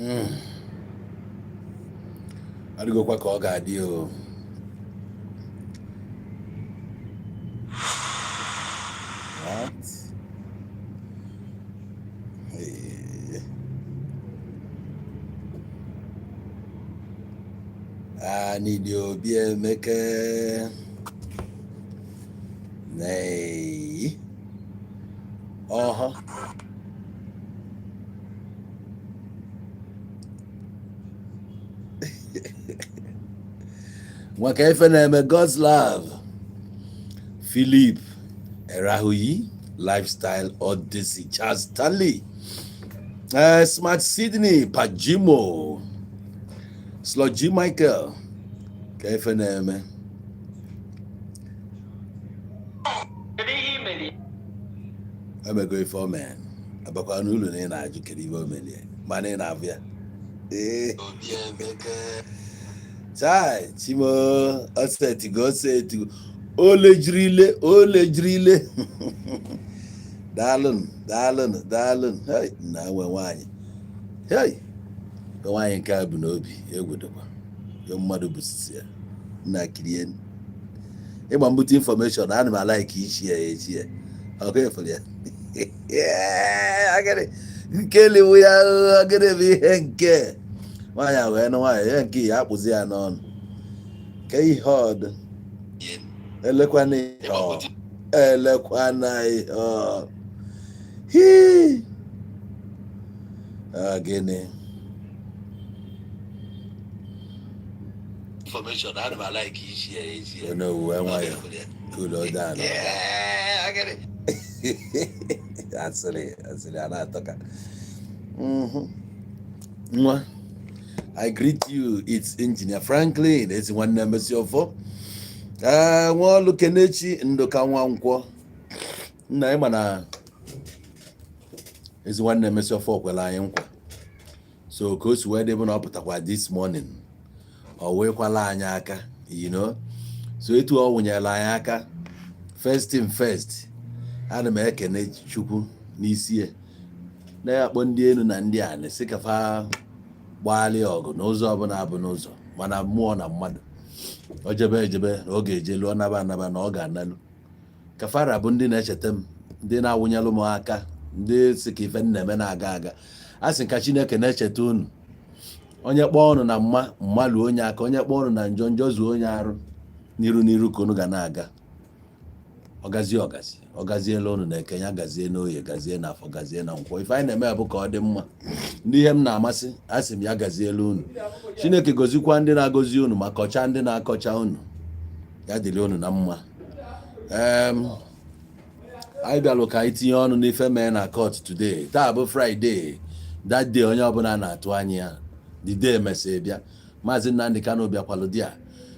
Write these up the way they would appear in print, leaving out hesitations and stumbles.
I go kwa ka ọ ga-adị o. What? I need you be a maker. Nay. Wakaifeneme God's love. Philip Erahuyi, Lifestyle Odyssey, Charles Stanley, Smart Sydney, Pajimo, Sludgy Michael, Kaifeneme. I'm a going for man. Abakwa nulu ne na aju kedi bo meli. Mane na avia. Chai, Chimo, oseti go seti. Ole jrile. Darling. Hey, na we wanyi. Hey. We wanyi nke abu n'obi, egwudokwa. Yo mmadu busisi ya. Na kirien. Ịgba mbute information, ana m like ichi ya. Okay, for ya. Yeah, I get it. Nkele we ya, I get it ihe nke. Nwanya we no nwanya, ihe nke ya akpụzi ya n'ọnụ. Ke ihe ọdụ. Elekwana ihe ọ. Hii. Gịnị? Information, I don't like easy. You know, when I cool or down. Yeah, I get it. That's it. I'm not talking. I greet you. It's Engineer Franklin. It's one number 04. One looking at you in the Kanwanko. Naimana. It's one number 04. Well, I am. So, cause where they went up this morning. Or wekwala anya aka, you know. So etu ọ wunyela anya aka. First thing first. Ana m ekene Chukwu n'isi na ya kpọ ndị enu na ndị ani sị ka fa gbali ọgụ n'ụzọ ọbụla abụ n'ụzọ mana mmụọ na mmadụ. O jebe na ọ ga-eje lụọ naba na ọ ga-analụ. Ka fara bụ ndị na-echeta m, ndị na-awụnyelụ m aka, ndị sị ka ife na-eme na-aga. A sị ka Chineke na-echeta unu. Onye kpọọ ọnụ na mmalụ onye aka, onye kpọọ ọnụ na njọ zuo onye arụ n'iru ka unu ga na-aga. Ọgaziela unu na Ekenya, gazie n'oye, gazie n'afọ, gazie na nkwọ. Ife anyị na-eme bụ ka ọ dị mma. Ndị ihe m na-amasị, asị m ya gaziela unu. Chineke gozikwa ndị na-agọzi unu ma kọchaa ndị na-akọcha unu. Ya dịrị unu na mma. Anyị bịalụ ka anyị tinye ọnụ n'ife mee na court today. Taa bụ Friday. That day onye ọbụla na-atụ anya ya. The day message bịa. Mazi Nnamdi Kanu bịakwalụ di a.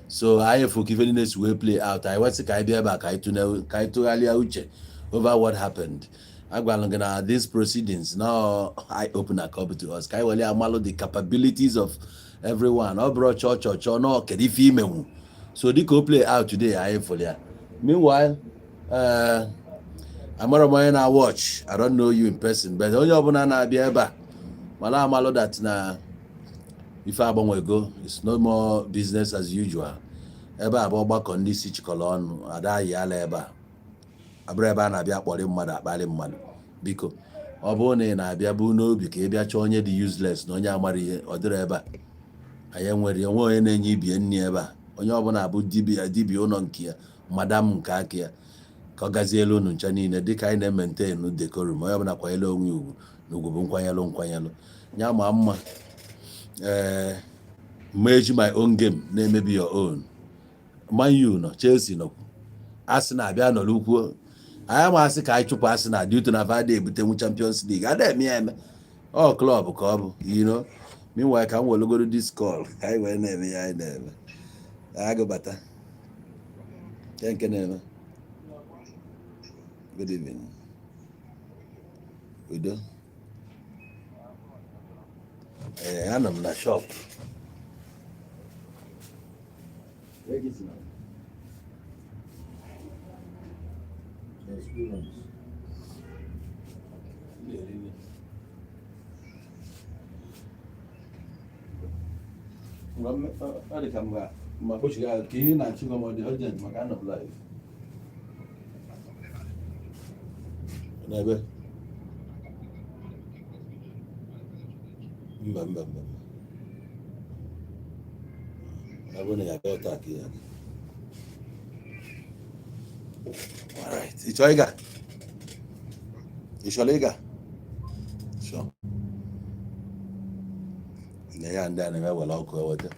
So anyị fụ ka ife niile si wee play out. I wesị ka anyị bịa ebe a ka anyị tụgharịa uche over what happened. Agwalụ gị na these proceedings now I open a copy to us. Ka anyị wele amalụ the capabilities of everyone. Ọ bụrụ chọọ na kedu ife imenwu. So dịka o play out today anyị fụrụ ya. Meanwhile, amara m onye na watch. I don't know you in person, but onye ọbụla na-abịa ebe a mala amalụ that na ife agbanwego, it's no more business as usual. Ebe a bụ ọgbakọ ndị isi chịkọrọ ọnụ, ada yi ala ebe a. Abụrụ ebe a na-abịa akpọrị mmadụ akpali mmadụ. Biko, ọ bụrụ na ị na-abịa bụ n'obi ka ị bịa chọọ onye dị useless na onye amara ihe, ọ dịrị ebe a. Anyị enwere onwe onye na-enye ibie nri ebe a. Onye ọbụla bụ dibịa ụlọ nke ya, madam nke aka ya. Ka ọ gazielu unu ncha niile dịka anyị na-ementenu decorum. Onye ọbụla kwanyere onwe ugwu na ugwu bụ nkwanyelụ. Nya ma mma. Manage my own game, na-emebi your own. Man U no, Chelsea no. Arsenal abịa nọ n'ukwu. Anyị ma asị ka anyị chụpụ Arsenal due to na Vade ebutenwu Champions League. Ada eme. Ọ club ka ọ bụ, you know. Meanwhile, ka m welugoro this call. Anyị wee na-eme ya anyị na-eme. Agụbata. Nke na-eme. Good evening. Udo. Anọ m na shop. Ada kamu ma ko shiga ki na ci goma da urgent magana live na be mba abone ya ko ta ki ya all right ichoiga isholega sure ne ya nda na me wala ko wata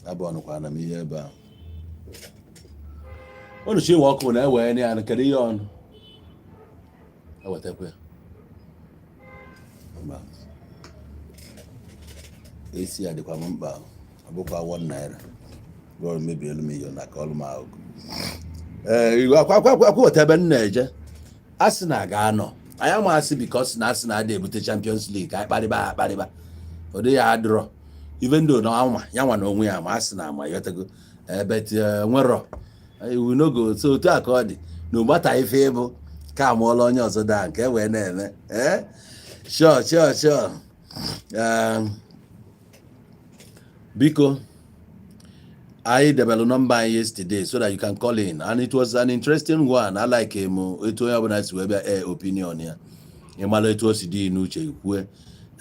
abonu kwa na mi ye ba onu shi wa ko na we ni an kari on wata ko ba esi ade kwa mba abukwa 1 naira go maybe elu million na call ma akwa wata ben na-eje asị na ga-anọ anya ma asị because na asị na ada ebute Champions League ka akparịba ọ dị ya adịrọ even though na anwa ya nwa na onwe ya ma asị na ama yotago but nwero we no go so otu aka ọ dị na ụgbata ife ịbụ ka amụọla onye ọzọ daa nke wee na-eme sure biko I developed number yesterday so that you can call in, and it was an interesting one. I like him. It was opinion here. It was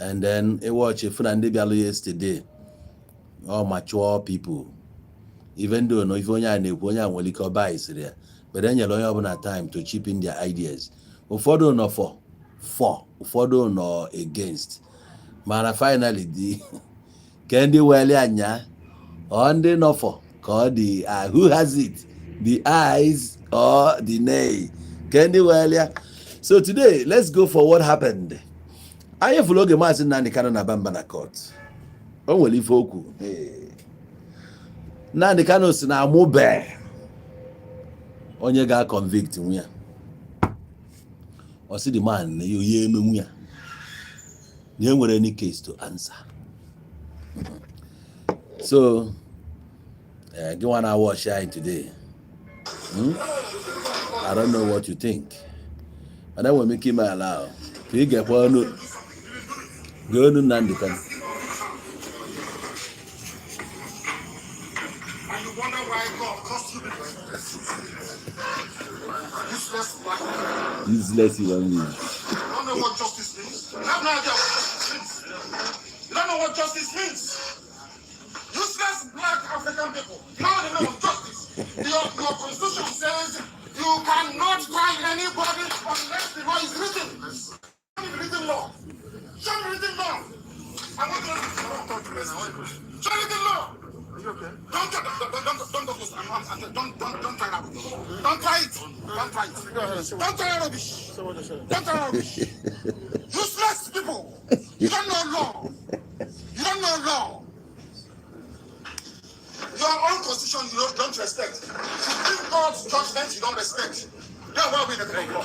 and then I watched a friend yesterday. All mature people, even though no even buys there, but then you don't have time to chip in their ideas. Ufodo no for ufodo no against. Man, finally the Candy Welly anya. On the offer, call the who has it, the eyes or the nay? Candy Wellia. So today, let's go for what happened. I have vlog a Mazi Nnamdi Kanu na Bamba na court. Oh, well, if oku. Nnamdi Kanu si na mube. Onye ga convict nwya. Or see the man you ye me nwya. Nye nwere any case to answer. So, you want to watch shine today? I don't know what you think. And then when we came out, you get one. Go to Nnamdi Kanu. And you wonder why God cost you useless human being. You don't know what justice means. You have no idea what justice means. You don't know what justice means. Useless black African people. Now they know justice. Your constitution says you cannot find anybody unless the law is written. Show me the written law. Show me the written law. I want to talk to you now. Show me the law. Are you okay? Don't try that. Don't try it. Don't try it. Don't try rubbish. Don't try rubbish. Useless people. You don't know law. You don't know law. Your own constitution you don't respect. Supreme Court's judgment you don't respect. Then why are we in the court of law?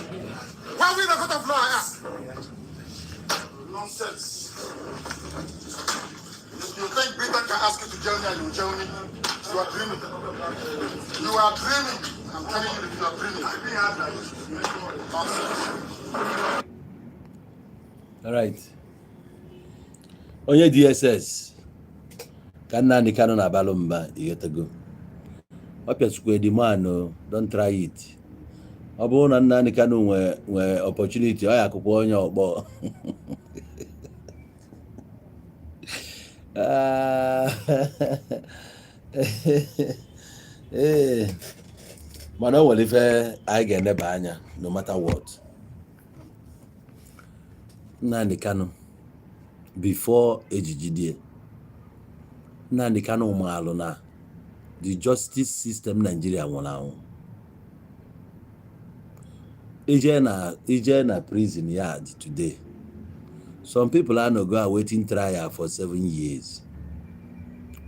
Why are we in the court of law, I ask? Nonsense. If you think Britain can ask you to jail me and you jail me, you are dreaming. You are dreaming. I'm telling you, you are dreaming. Nonsense. All right. Onye DSS. Ka Nnamdi Kanu na abalụ mba ighetago ọ pịasukwe the man don't try it ọ bụrụ na Nnamdi Kanu nwee opportunity ọ ya akụkọ onye ọkpọ mana o nwere ife anyị ga-eneba anya no matter what. Nnamdi Kanu before ejijidie Nnamdi Kanu maalụ na the justice system Nigeria nwụrụ anwụ. Ije na prison yard today. Some people are no go awaiting trial for 7 years.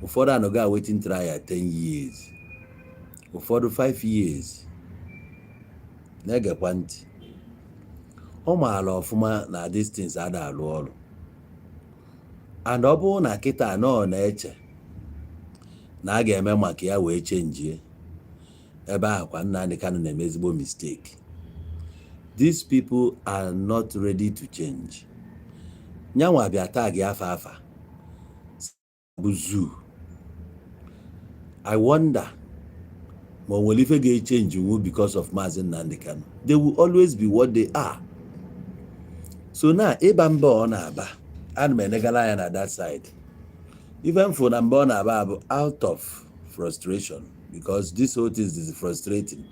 Ụfọdụ are no go awaiting trial 10 years. Ụfọdụ 5 years. Na-egekwa ntị. Ọ maala ọfụma na these things ada alụ ọrụ. And ọ bụrụ na kịta nọ na-eche na a ga-eme maka ya wee chenjie ebe ahụ kwa Nnamdi Kanu na-eme ezigbo mistake. These people are not ready to change. Nyanwa bịa tag afa bụ zoo. I wonder, when will if they change because of Mazi Nnamdi Kanu? They will always be what they are. So now, Ebamba on Aba, and Menegala at that side. Even for Namba on Aba, out of frustration, because this whole thing is frustrating,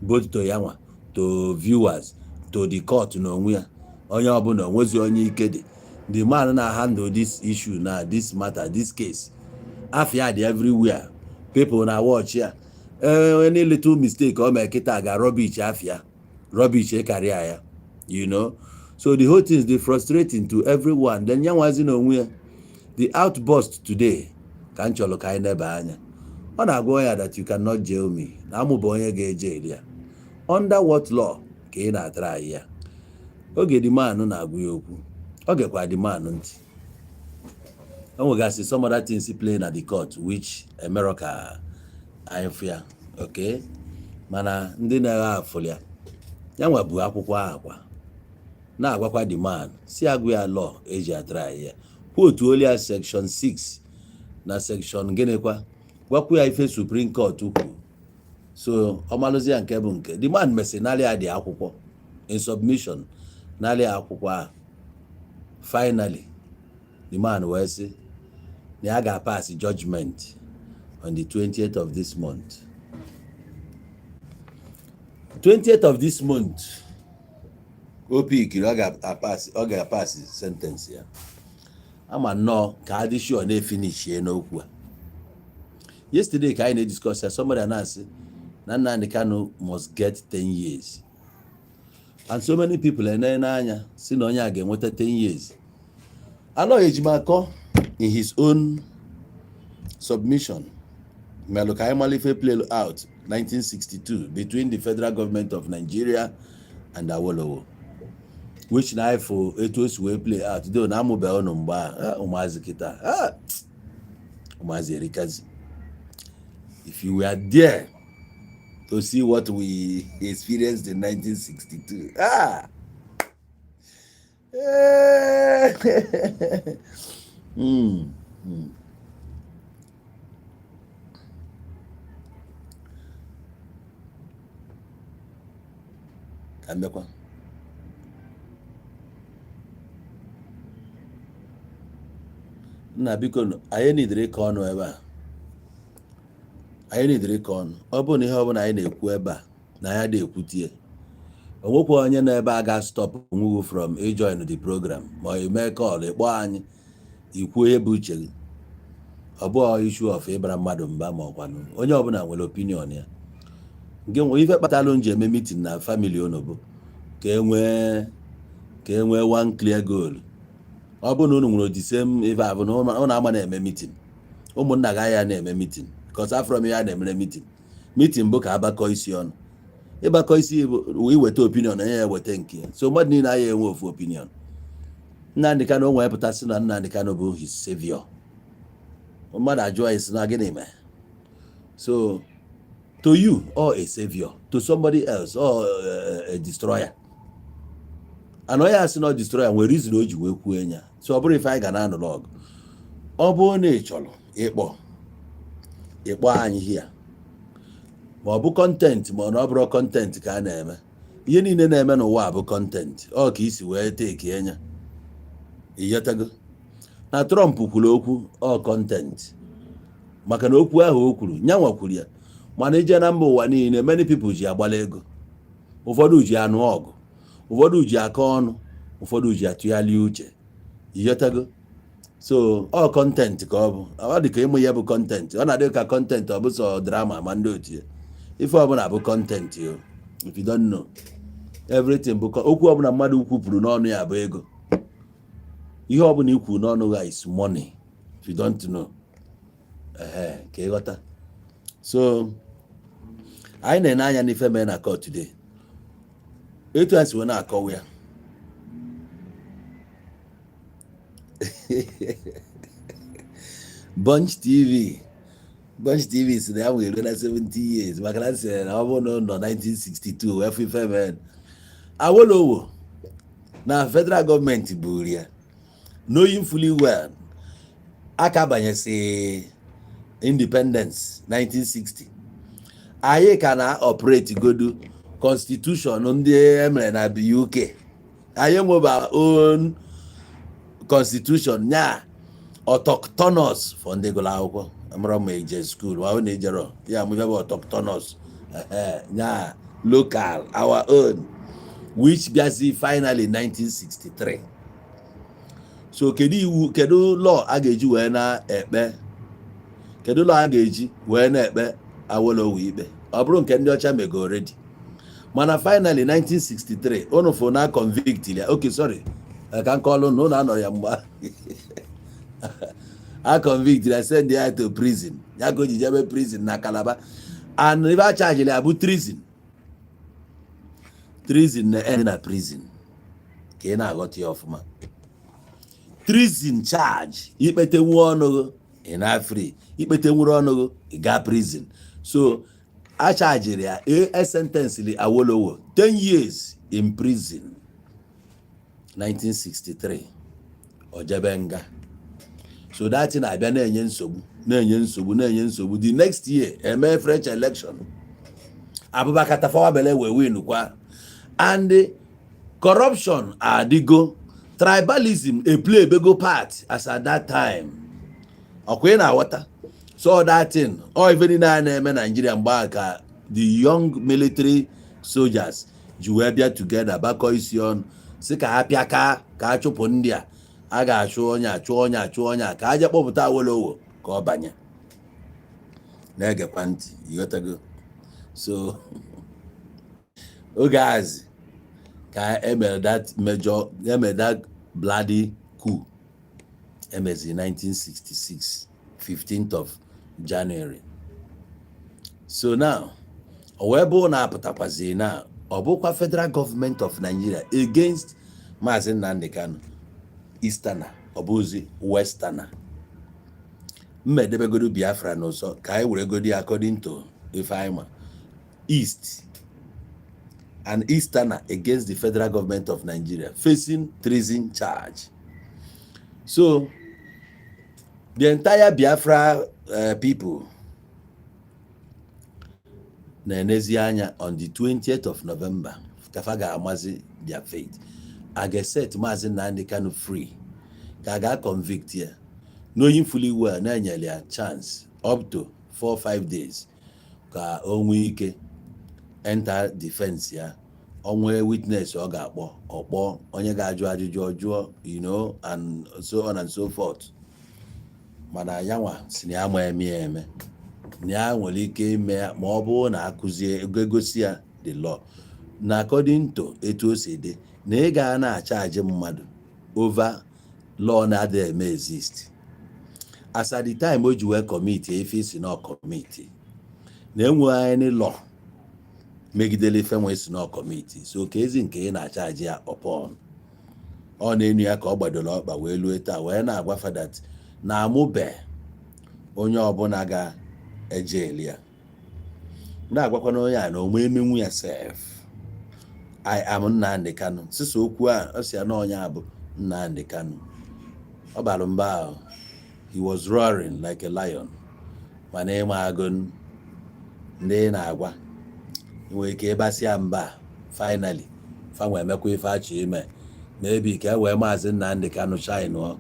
both to Yama, to viewers, to the court, where Onyabuno was only kid. The man now handle this issue now, this matter, this case. Afia everywhere. People now watch here. Any little mistake or make it aga rubbish afia. Rubbish career. So the whole thing is frustrating to everyone. Then young was where the outburst today can't you look I never anya. On a go that you cannot jail me. Namu boy get jail here. Under what law? Can I try here? Okay, the man no na go yoku. Okay, kwa the man nti. And we got see some other things he playing at the court, which America I fear. Okay, mana ndị na-agha afọlia ya nwa bụ akwụkwọ akwa na-agwakwa the man si agụ ya law eji atry ya quote only section 6 na section gịnịkwa gwakwa ya ife Supreme Court ukwu. So ọmalụzi nke bụ nke the man mesi nali adị akwụkwọ in submission nali akwụkwọ. Finally the man wee sị na ya ga-pass judgment on the 20th of this month. 20th of this month, OP ọ ga-pass sentence ya. Ama nnọọ ka adị sure na finish ya n'okwu a. Yesterday ka anyị na-discuss ya, somebody na-asị na Nnamdi Kanu must get 10 years. And so many people anya si na onye a ga-enweta 10 years. Alo Ejimako in his own submission, Melukai Malife played out 1962 between the federal government of Nigeria and Awolowo, which now for it was we play out. Though na mube ono mba Mazi kita Mazi Erikazi. If you were there to see what we experienced in 1962, Ambekwa. Na biko anyị nidere ka ọnụ ebe a. Anyị nidere ka ọnụ. Ọ bụ na ihe ọbụla anyị na-ekwu ebe a na ya dị ekwutie. Onwekwa onye na ebe a ga-stop onwugo from join the program ma eme call ịkpọ anyị ikwu ihe bụ uche gị. Ọ bụ issue of ịbara mmadụ mba ma ọkwanụ. Onye ọbụla nwere opinion ya. Nke nwe ife kpatalụ nje eme meeting na family onobo ka enwe one clear goal. Ọ bụ na unu nwere the same ife abụ na unu ama na-eme meeting. Ụmụnna ga ya na-eme meeting because afro m ya na-eme meeting bụ ka abakọ isi ọnụ. Ịbakọ isi bụ iweta opinion onye ya weta nke. So mmadụ niile anya enwe ofu opinion. Nnamdi Kanu onwe pụta sị na Nnamdi Kanu bụ his savior. Mmadụ ajụọ isi na gịnị mee. So to you, or a savior, to somebody else, or a destroyer. And I ask not destroyer, we reason o ji wee kwuo enya. So ọ bụrụ ife anyị ga na analog. Ọ bụ na ịchọrọ ịkpọ anyị here. Ma ọ bụ content, ma ọ bụrụ content ka a na-eme. Ihe niile na-eme n'ụwa bụ content. Ọ ka isi wee take enya. Iyetago. Na Trump kwuru okwu ọ content. Maka na okwu ahụ o kwuru, nyanwa kwuru ya. Mana ije na mba ụwa niile, many people ji agbala ego. Ụfọdụ ji anụ ọgụ, ụfọdụ ji aka ọnụ, ụfọdụ ji atụghalị uche. Iyotago. So all content ka ọ bụ. Ọ dị ka ịmụ ya bụ content. Ọ na-adị ka content ọ bụ sọ drama ma ndị otu ya. Ife ọbụla bụ content yo. If you don't know, everything bụ okwu ọbụla mmadụ kwupụrụ n'ọnụ ya bụ ego. Ihe ọbụla ikwu n'ọnụ ya is money. If you don't know. Ka ịghọta. So anyị na-ene anya n'ife mee na court today. Etu anyị si wee na-akọwa ya. Bunch TV si na ya nwere na 70 years maka na sị na ọ bụ nọ 1962 wee ife mee. Awolowo na federal government buru ya knowing fully well aka banyesi independence 1960 anyị ka na operate godu constitution ndị emere na UK anyị nweba own constitution nya autochthonous for ndị gụrụ akwụkwọ amara ma eje school ma ọ na-ejero ya mụ bụ autochthonous nya local our own which bịazi finally 1963. So kedu law a ga-eji wee na-ekpe Awolowo ikpe ọ bụrụ nke ndị ọcha mego already mana finally 1963 unu fụ na convict ya okay sorry ka nkọlụ na unu anọrọ ya mgba a convict ya send ya to prison ya go jebe prison na Calabar and if a charge ya bụ treason na end na prison ka ị na-aghọta ya ọfụma. Treason charge ikpete nwe ọnụ ị na free ikpete nwere ọnụ ị ga prison. So a charge ya a sentence li Awolowo 10 years in prison 1963 ojebenga. So that thing abịa na-enye nsogbu the next year eme French election Abubakar Tafawa Balewa we win kwa and corruption adigo tribalism a play a big part as at that time okay na water. So that thing or even na eme Nigeria mgbaka the young military soldiers juwebia together bako isi on si ka apịa ka achụpụ ndị a ga-achụ onye ka aje kpọpụta Awolowo ka ọ banye na-egekwa ntị ịghọtago. So oge ka emere that bloody coup emezi 1966 15th of January. So now owebo na apụtakwazi na ọ bụkwa federal government of Nigeria against Mazi Nnamdi Kanu Easterner ọ bụzi Westerner. Mmedebegoro Biafra n'ụsọ ka anyị were godi according to Ifeanyi East and Easterner against the federal government of Nigeria facing treason charge. So the entire Biafra people na-enezi anya on the 20th of November kafa ga-amazi their fate. I get set Mazi Nnamdi Kanu free ka ga convict ya knowing fully well na enyere ya chance up to 4-5 days ka o nwee ike enter defense ya onwe witness ọ ga-akpọ ọkpọ onye ga-ajụ ajụjụ ọjụọ you know and so on and so forth. Mana yanwa si na ama eme na ya nwere ike ime ma ọ bụrụ na akụzie egosi ya the law na according to etu o si dị na ị ga na-achaji mmadụ over law na adịghị eme exist as at the time o ji wee committee ife isi na committee na enwe any law megidere ife nwe isi na committee. So ka ezi nke ị na-achaji ya upon ọ na-enu ya ka ọ gbadoro ọkpa wee lue taa wee na-agwa fadat na amụbe onye ọbụla ga-eje eli ya na-agwakwana onye a na ome emenwu ya sef I am Nnamdi Kanu sisi okwu a ọ si ya na onye abụ Nnamdi Kanu ọ bara mba ahụ he was roaring like a lion mana ịma agụ ndị na-agwa nwere ike ịbasịa mba finally fanwe emekwa ife achị ime maybe ka e wee Mazi Nnamdi Kanu shine ọ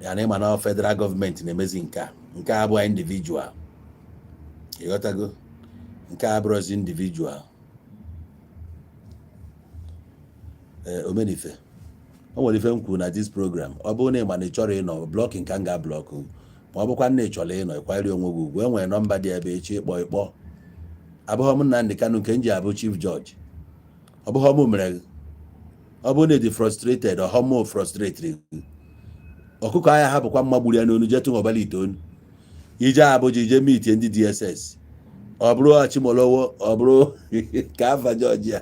ya na ịma na federal government na-emezi nke a bụ individual ịghọtago nke a bụrụzi individual omenife o nwere ife m kwuru na this program ọ bụrụ na ịma na ị chọrọ ịnọ blọking ka m ga-ablọkụ ma ọ bụkwa na ị chọrọ ịnọ ịkwanyere onwe gị ugwu enwere nọmba dị ebe echi ịkpọ abụghọ m Nnamdi Kanu nke m ji abụ chief judge ọ bụghọ m mere gị ọ bụrụ na ịdị frustrated ọhọm frustrated ọkụkọ ahịa ha bụkwa mma gburu ya n'onu jetụ ọbala itoolu ije Abuja ije meet ndị DSS ọ bụrụ Achimolowo ọ bụrụ ka afa jọji ya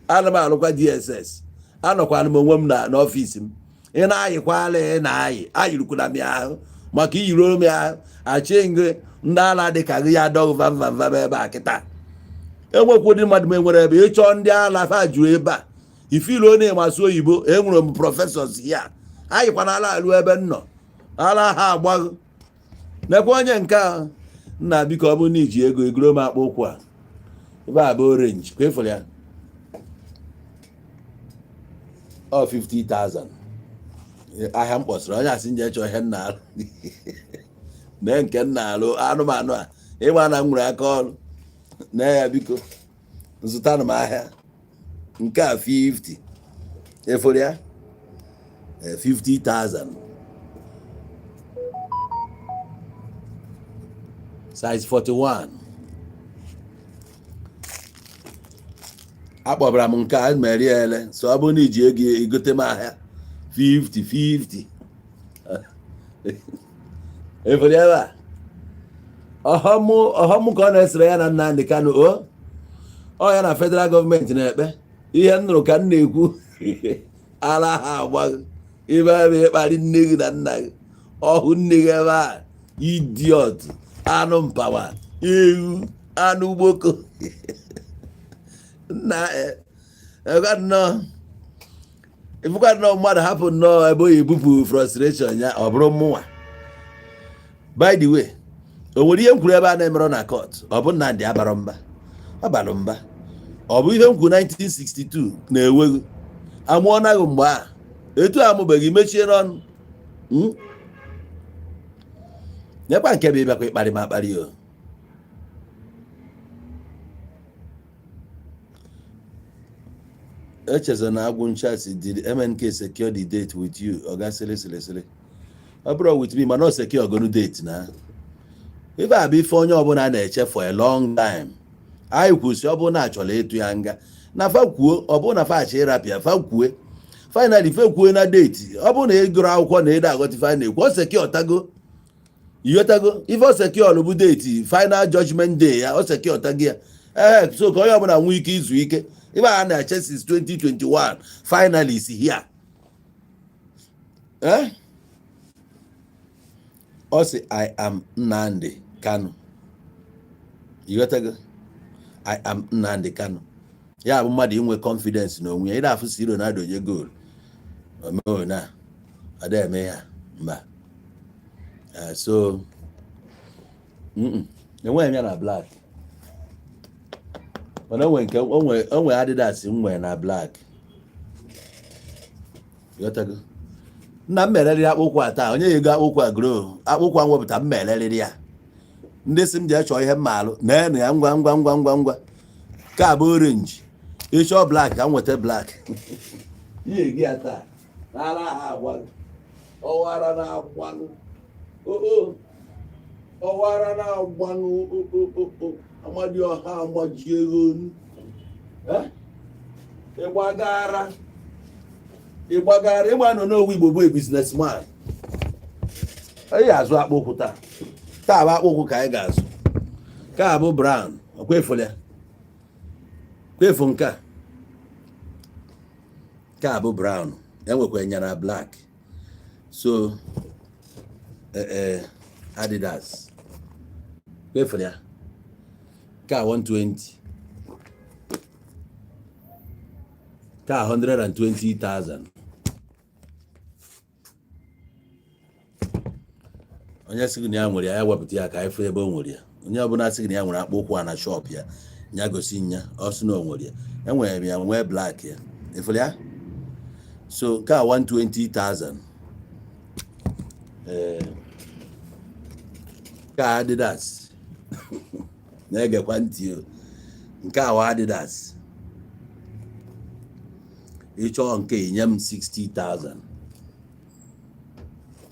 ana m alụkwa DSS anọkwala m onwe m n'ọfịs m ị na-ayịkwala ayịrụkwala m ahụ maka iyiro m ahụ achị ngị ndị ala dị ka gị ya dọgụ vamvamvam ebe a kịta enwekwa ụdị mmadụ m enwere ebe ịchọ ndị ala fa juru ebe a ifilo na-emasị oyibo enwere m prọfesọs ya ayịkwana ala alụ ebe nnọ ala ha agbaghị nekwa onye nke a nna biko ọ bụ na iji ego egoro m akpụ ụkwụ a ebe a bụ orange ka efere ya ọ 50,000 ahịa m kpọsịrị onye asị nje chọọ ihe nna alụ na nke nna alụ anụmanụ a ịma na m nwere aka ọrụ na ya biko zụtanụ m ahịa nke a 50 efere ya 50,000 size 41 akpọbara m nke a mere ya ele so ọ bụ na iji ego egote m ahịa 50 efere ebe a ọhọm ka ọ na-esere ya na Nnamdi Kanu ọ ya na federal gọọmenti na-ekpe ihe m nụrụ ka m na-ekwu ara ha agbaghị ebe ebe ịkparị nne gị na nna gị ọhụ nne gị ebe a idiot anụ mpawa ewu anụ gboko nna ịfụkwa nnọọ mmadụ hapụ nnọọ ebe oyi ebupụ frustration ya ọ bụrụ mụnwa. By the way, o nwere ihe m kwuru ebe a na-emerụ na court ọ bụ Nnamdi abara mba abalụ mba ọ bụ ihe m kwuru 1962 na-eweghị amụọ naghị mgbe a etu amụbeghị mechie n'ọnụ nyekwa nke bụ ịbịakwa ịkparị ma akparị o echezọ na agwụ nchasị did MNK secure the date with you oga sịrị ọ bụrụ with me mana ọ secure ogonu date na ife a bụ ife onye ọbụla na-eche for a long time anyị kwụsị ọ bụrụ na achọrọ ịtụ ya nga na fa kwuo ọ bụrụ na fa achọ ịrapịa fa kwue finally fe kwue na date ọ bụrụ na ị gụrụ akwụkwọ na ede aghọtifa na-ekwu ọ secure tago iyotago ife ọ secure bụ date final judgment day ya ọ secure tago ya so ka onye ọbụla nwee ike izu ike ife a na-eche since 2021 finally is here ọ sị I am Nnamdi Kanu iyotago I am Nnamdi Kanu ya bụ mmadụ inwe confidence n'onwe ya ị na-afụ si Ronaldo onye goal omeo na ada eme ya mba so enweghị m ya na black mana onwe Adidas nwe na black yotago nna m mererị akpụkwụ a taa onye ya ego akpụkwụ a gro akpụkwụ a nwepụta m mererịrị ya ndị si m jee chọọ ihe mma alụ na-enu ya ngwa ka bụ orange ịchọ black ka m nweta black ihe gị ya taa n'ala ha agwa ọwara na-agwanụ ọwara na-agwanụ amadi ọha agbaji ego ịgbagara ịgba nọ n'owu Igbo bụ businessman anyị azụ akpụkwụ taa bụ akpụkwụ ka anyị ga-azụ ka bụ brown ọkwefu ya kwefu nke a bụ brown enwekwa nyara black so Adidas kwefu ya ka 120 ka 120,000 onye sị gị na ya nwere ya wepụta ya ka ife ebe o nwere ya onye ọbụla sị gị na ya nwere akpụ ụkwụ na shop ya nya gosi nya ọ sị na o nwere ya enwere m ya nwee black ya ifere ya so ka 120,000 ka Adidas na-egekwa ntị nke a Adidas ịchọọ nke inye m 60,000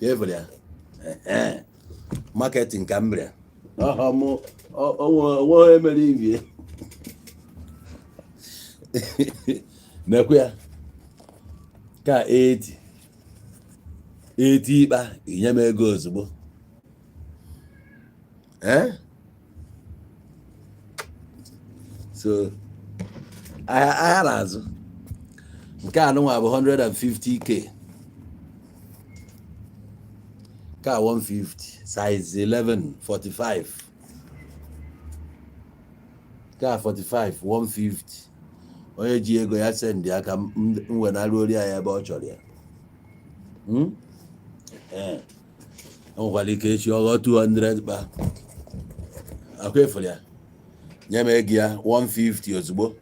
kevere ya marketing ka mbre onwe emere ivie nekwe ya ka 80 ịkpa inye m ego ozugbo so ahịa na-azụ nke anụnwa bụ 150k ka 150 size 11 45 ka 45 150 onye ji ego ya send ya ka mwenarị ori ya ebe ọ chọrọ ya enwekwara ike echi ọghọ 200 kpa akwa efere ya nye m ego ya 150 ozugbo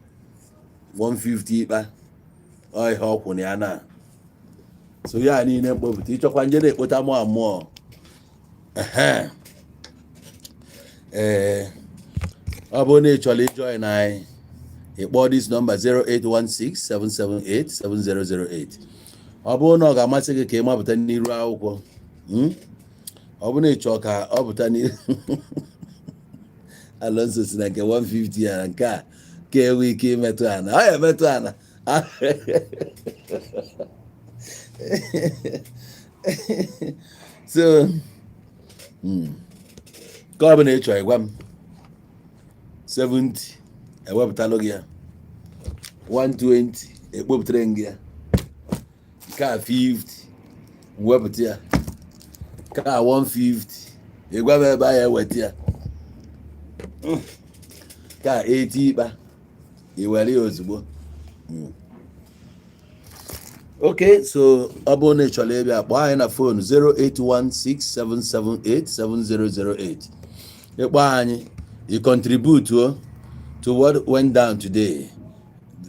150 kpa ọ ihe ọkwụ na ya na so ya niile mkpopụta ịchọkwa nje na-ekpota mụ amụọ ọ bụrụ na ị chọrọ ijoin anyị ịkpọ this number 08167787008 ọ bụrụ na ọ ga-amasị gị ka ị mapụta n'iru akwụkwọ ọ bụrụ na ị chọọ ka ọ pụta n'iru Alonso si na nke 150 ya na nke a ka enwe ike imetụ ana ọ ya emetụ ana so ka ọ bụ na ị chọrọ ịgwa m 70 ewepụtalụ gị ya 120 ekpopụtara gị ya nke a 50 mwepụta ya nke a 150 ịgwa m ebe ahụ eweta ya nke a 80 ịkpa iwere ya ozugbo okay so ọ bụrụ na ị chọrọ ịbịa kpọọ anyị na fon 08167787008 ịkpọ anyị you contribute to what went down today.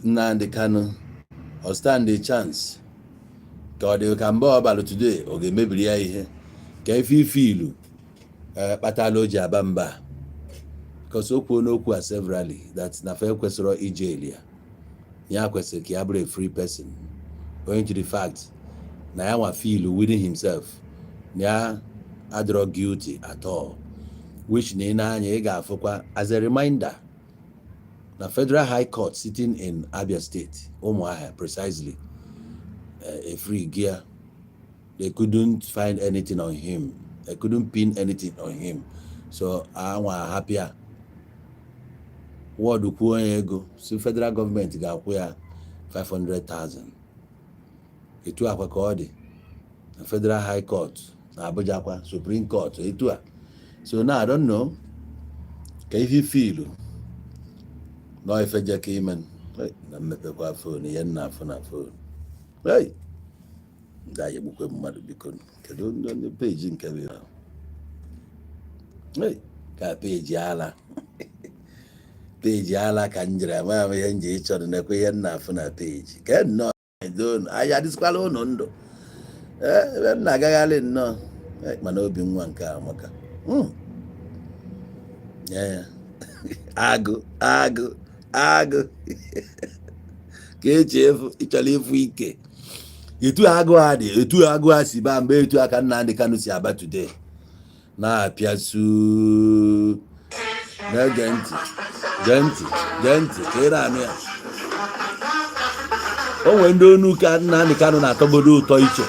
Nnamdi Kanu or stand a chance ka ọ dị ka mgbe ọ balụ today ọ ga-emebiri ya ihe ka ife ilu kpatala o ji aba mba because o kwuo n'okwu a severally that na fe kwesịrị ije ya kwesịrị ka ya bụrụ a free person going to the fact na ya nwa feel within himself na ya adịrọ guilty at all which na ị na-anya ị ga-afụkwa as a reminder na Federal High Court sitting in Abia State, Umuahia precisely, a free gear, they couldn't find anything on him. They couldn't pin anything on him. So I want happier. What do you go? So federal government got where 500,000. It was a Federal High Court, Abuja Supreme Court. So now I don't know. Can you feel? No, if I just came in, na mmepekwa phone, ya na phone. Hey, that you book mmadụ biko. Kedu ndị page nke bi. Hey, ka page ala. Page ala ka njira ma ya nje ịchọrọ na kwe ya na phone page. Ke no, I don't. Aya diskwala ono ndo. Na agaghali no. Mana obi nwa nke amaka. Yeah. Agụ ka echefu ịchọrọ ịfụ ike etu agụ a dị etu agụ a si ba mgbe etu aka Nnamdi Kanu si aba today na-apịasu na-ege ntị ka ị na-anụ ya o nwere ndị onu ka Nnamdi Kanu na-atọgodo ụtọ iche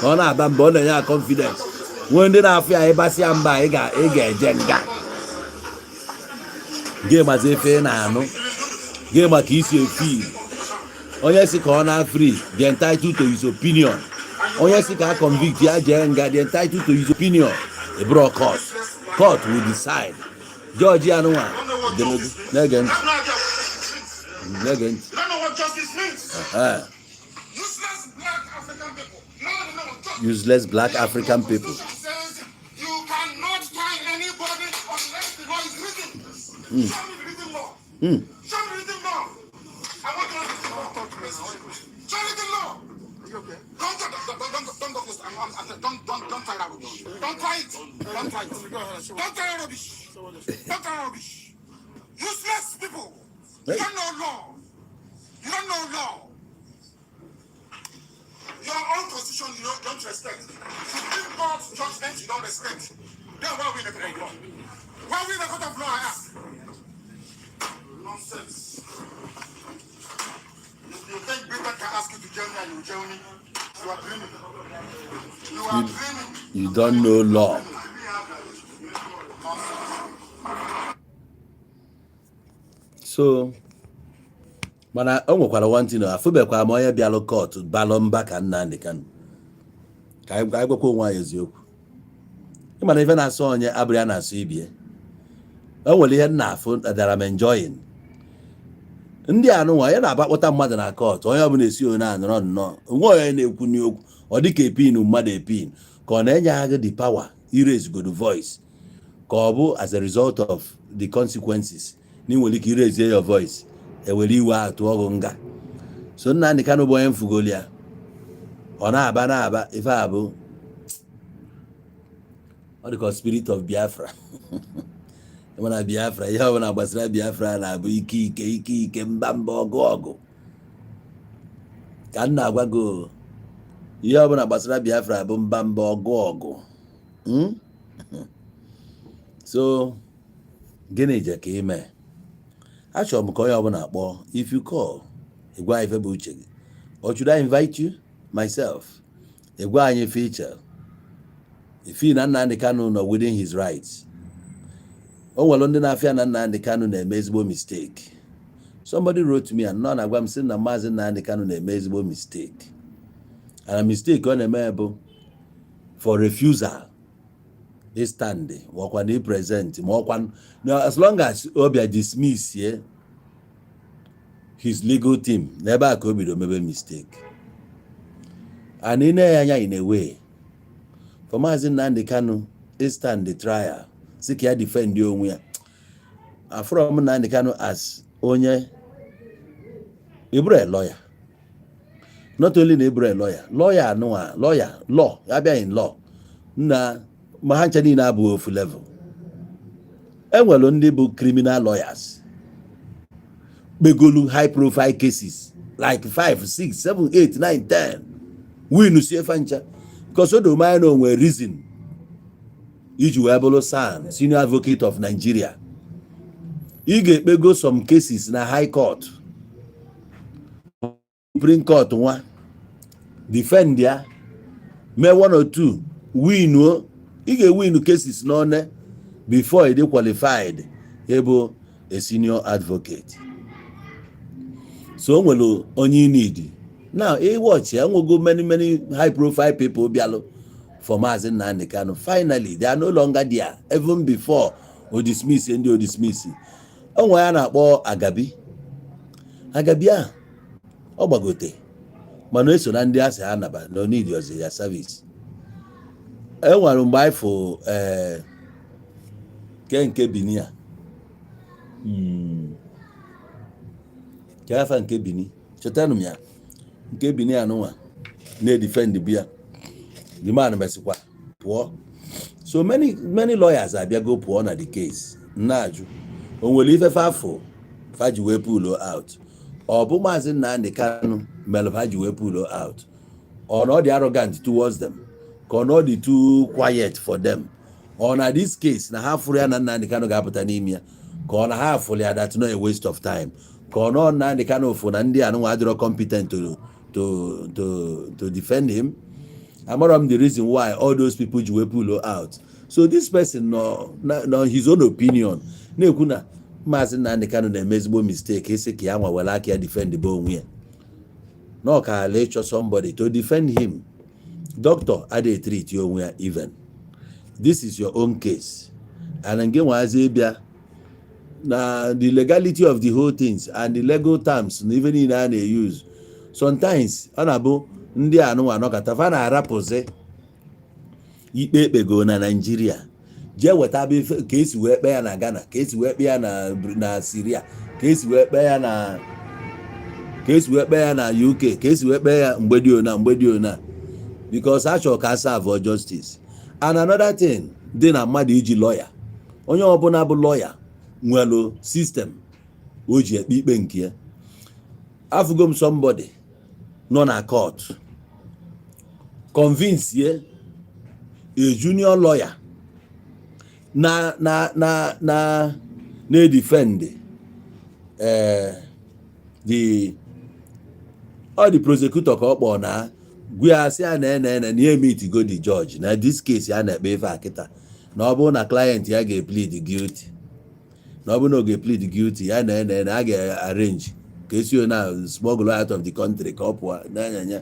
na ọ na-aba mba ọ na-enye ya confidence nwee ndị na-afụ ya ịbasịa mba ị ga-eje nga gị mazi efe na-anụ gị maka isi efil onye si ka ọ na free the entitled to his opinion onye si ka a convict ya jee nga the entitled to his opinion a bro court will decide George anụnwa na-ege ntị useless black African people Show me written law. Show me written law. I want to show me the law. Are you okay? Don't try that rubbish. Don't try it. Don't try that rubbish. Useless people. You don't know law. Your own constitution you don't respect. Supreme Court judgment you don't respect. Then why are we in the court of law? Why are we in the court of law, I ask? Nonsense. You think Britain can ask you to join me and you join me? You are dreaming. You don't know law. So, mana o nwekwara one thing afụbekwa ma onye bịalụ court balụ mba ka Nnamdi Kanu ka anyị gwakwa onwe anyị eziokwu ịmana ife na-asọ onye abụrụ ya na-asọ ibie o nwere ihe na-afụ that I'm enjoying ndị anụnwa ya na-abakpọta mmadụ na court onye ọbụla esi onye na-anọrọ nnọọ onwe onye na-ekwu n'okwu ọ dịka epin mmadụ epin ka ọ na-enye ha gị the power erase good voice ka ọ bụ as a result of the consequences na ị nwere ike erase your voice ewere iwe atụ ọgụ nga. So Nnamdi Kanu bụ onye mfugoli ya ọ na-aba ife a bụ ọ dị ka spirit of Biafra mana Biafra ihe ọbụla gbasara Biafra na-abụ ike mba ọgụ ka m na-agwa gị ihe ọbụla gbasara Biafra bụ mba ọgụ. So gịnị je ka ime achọrọ m ka onye ọbụla akpọ if you call ịgwa ife bụ uche gị or should I invite you myself ịgwa anyị feature ifi na Nnamdi Kanu nọ within his rights. O nwere ndị na-afịa na Nnamdi Kanu na-eme ezigbo mistake. Somebody wrote to me and nọ na-agwa m sị na Mazi Nnamdi Kanu na-eme ezigbo mistake, and mistake ọ na-eme bụ for refusal stand ọkwa na present ma ọkwa as long as Obia dismiss his legal team n'ebe a ka o bido mebe mistake. And in a way for Mazi Nnamdi Kanu stand the trial sị ka ya defend onwe ya from Nnamdi Kanu as onye Ibra lawyer, not only an Ibra lawyer law abịa in law na ma ha ncha niile abụghị ofu level. Enwere ndị bụ criminal lawyers begolu high profile cases like 5, 6, 7, 8, 9, 10 win sie fancha because o domine onwe reason iji wee bụrụ SAN senior advocate of Nigeria. Ị ga-ekpego some cases na high court, Supreme Court nwa defend ya mee 1 or 2 win o ị ga-win cases n'one before they qualified able a senior advocate. So nwere onye need now watch ya nwego many high profile people bịalụ for Mazi Nnamdi Kanu. Finally they are no longer there even before o dismiss ndị o dismiss. Onwe ya na-akpọ Agabi a ọ gbagote mana eso na ndị asị anaba no need ya service. Enwere mgbe ifo nke Bini a Kafa nke Bini chetanu m ya nke Bini anụnwa na-defend bia the man mesikwa pụọ. So many lawyers abịago pụọ na the case na-ajụ o nwere ife fafo faji wee pull out ọ bụ Mazi Nnamdi Kanu mere faji wee pull out or not the arrogant towards them ka ọ dị too quiet for them or na this case na ha furu ya na Nnamdi Kanu ga-apụta n'ime ya ka ọ na ha furu ya that no a waste of time ka ọ nọ Nnamdi Kanu fụ na ndị anụnwa adịrọ competent to defend him. Amaram the reason why all those people ji wee pull out. So this person no his own opinion na-ekwu na Mazi Nnamdi Kanu na-eme ezigbo mistake esi ka ya nwa were aka ya defend bụ onwe ya no ka ala ịchọ somebody to defend him. Doctor adịghị treat you onwe ya even. This is your own case and nke nwazi bịa na the legality of the whole things and the legal terms na even in a na-use sometimes ọ na-abụ ndị anụnwa anọkọta fa na-arapụzi ikpe ekpego na Nigeria jee weta ka esi wee kpe ya na Ghana, ka esi wee kpe ya na Syria, ka esi wee kpe ya na UK, ka esi wee kpe ya mgbedi ona because achọ ka serve justice. And another thing dị na mmadụ iji lawyer, onye ọbụla bụ lawyer nwere system o ji ekpe ikpe nke ya. Afụgo m somebody nọ na court convince ye a junior lawyer na defend the prosecutor ka ọ kpọ na gwa asị ya na meet go the judge na this case ya na-ekpe ife akịta na ọ bụrụ na client ya ga-plead guilty na ọ bụrụ na ọ ga-plead guilty ya na a ga-arrange ka esi na smuggle out of the country ka ọ pụọ n'anya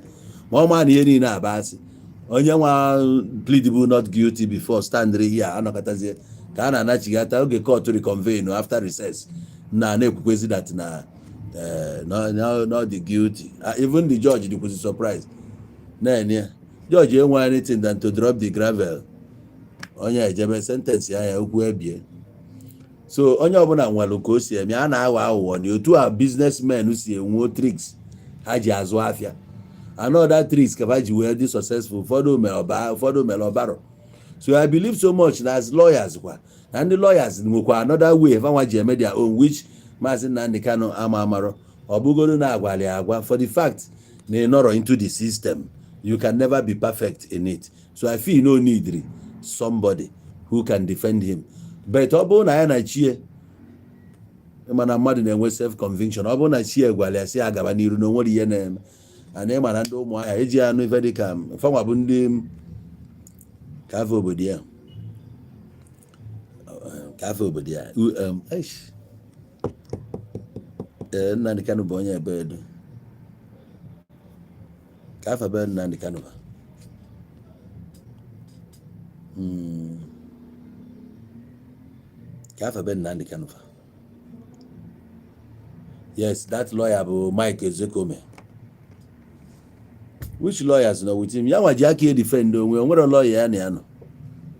ma ọ ma na ihe niile abasị onye nwa pleadable not guilty before stand here anọkọtazie ka a na-anachigata oge court reconvene after recess na-ekwukwezi that not the guilty. Even the judge was surprised. Judge ain't want anything than to drop the gravel onye ejebe sentence ya okwu ebie. So onye ọbụla nwere ka o si eme, a na-aghọ aghụghọ na otu a businessmen si enwe tricks ha ji azụ afịa. Another tricks ka ha ji wee dị successful, ụfọdụ mere ọbaro. So I believe so much na as lawyers kwa, na ndị lawyers nwekwa another way fanwa ji eme their own, which Mazi Nnamdi Kanu amaro ọ bụgoro na agwali agwa for the fact na ị nọrọ into the system. You can never be perfect in it. So I feel no need somebody who can defend him. But ọ bụrụ na ya na chie, mana mmadụ na-enwe self conviction, ọ bụrụ na chie gwara ya si agaba n'iru na onwere ihe na-eme, ana ịma na ndị ụmụahịa eji anụ ife dịka fanwa bụ ndị kafe obodo ya, kafe obodo ya. Nnamdi Kanu bụ onye ebe edo, kafe be Nnamdi Kanu ba. Kafe be Nnamdi Kanu ba. Yes, that lawyer bụ Mike Ezekome. Which lawyers know with him? Ya waji aka defend onwere lawyer ya na ya no.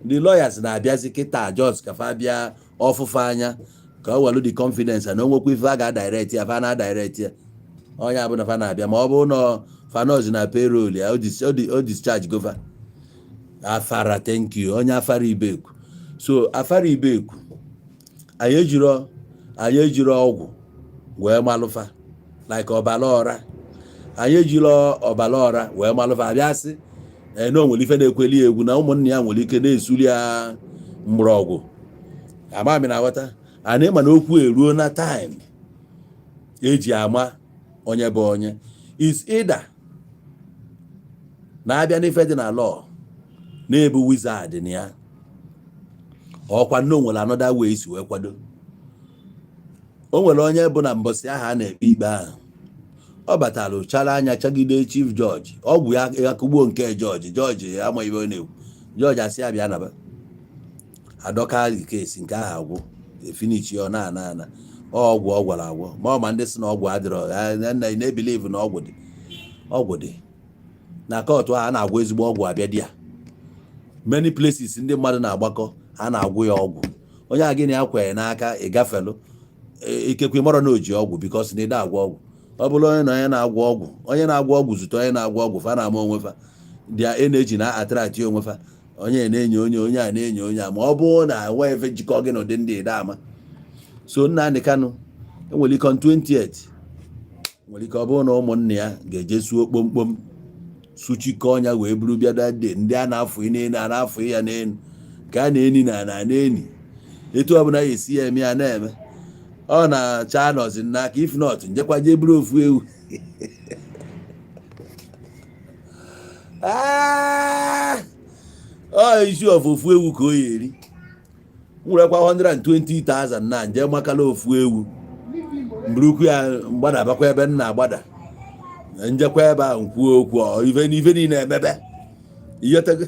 The lawyers na-abịazi kịta judge ka fa bịa ọfụfụ anya ka o welu the confidence na onwekwa ife a ga direct ya, fa na direct ya. Onye abụ na fa na-abịa ma ọ bụ na fanos na payroll ya o discharge gova. Afara, thank you. Onye afara ibeku. So afara ibeku anyị ejiro ọgwụ wee malụfa like ọbala ọra. Anyị ejiro ọbala ọra wee malụfa abịasị na onwere ife na-ekweli egwu na ụmụnne ya nwere ike na-esuli ya mgbọrọgwụ. Amami na ghọta. Anyị ma na okwu eruo na time eji ama onye bụ onye. Is either na-abịa n'ife dị na law na-ebu wizard na ya, ọkwa nne onwere another way isi wee kwado. O nwere onye bụ na mbọsị aha a na-ekpe ikpe ahụ, ọ batara chara anya chagide chief judge, ọgwụ ya kugbo nke judge ama ibe ọ na-ekwu. Judge asị ya bịa naba, adọka kesi nke ahụ agwụ, finish ọ na ọgwụ ọ gwara agwọ. Ma ọ ma ndị si na ọgwụ adịrọ, na-ebelieve na ọgwụ dị na kọtụ a na-agwụ ezigbo ọgwụ abịa dị ya. Many places ndị mmadụ na-agbakọ a na-agwụ ya ọgwụ. Onye a gịnị akwenye n'aka ịgafelu ikekwe mara na oji ọgwụ because na ịda agwọ ọgwụ. Ọ bụrụ onye na-agwọ ọgwụ zụta onye na-agwọ ọgwụ, fa na-ama onwefa dia energy na attract onwefa. Onye na-enyo onye a na-enyo onye a, ma ọ bụrụ na enwe efe jikọ gị na ụdị ndị ịda ama. So Nnamdi Kanu enwere ike on 28 nwere ike ọ bụrụ na ụmụnne ya ga-eje suo kpomkpom suchikọ ọnya wee buru bịa dade ndị a na-afụ n'elu, a na-afụ ya n'elu ka a na-eni na eni. Etu ọbụla ya esi ya eme ya na-eme. Ọ na-acha nọzi n'aka, if not njekwa je buru ofu ewu. Isi ofu ewu ka o yeri. Nwerekwa 120,000 na nje makala ofu ewu. Mbrukwu ya mgbada bakwa ebe nna agbada. Njekwa ebe a nkwuo okwu ife niile emebe. Iyotego.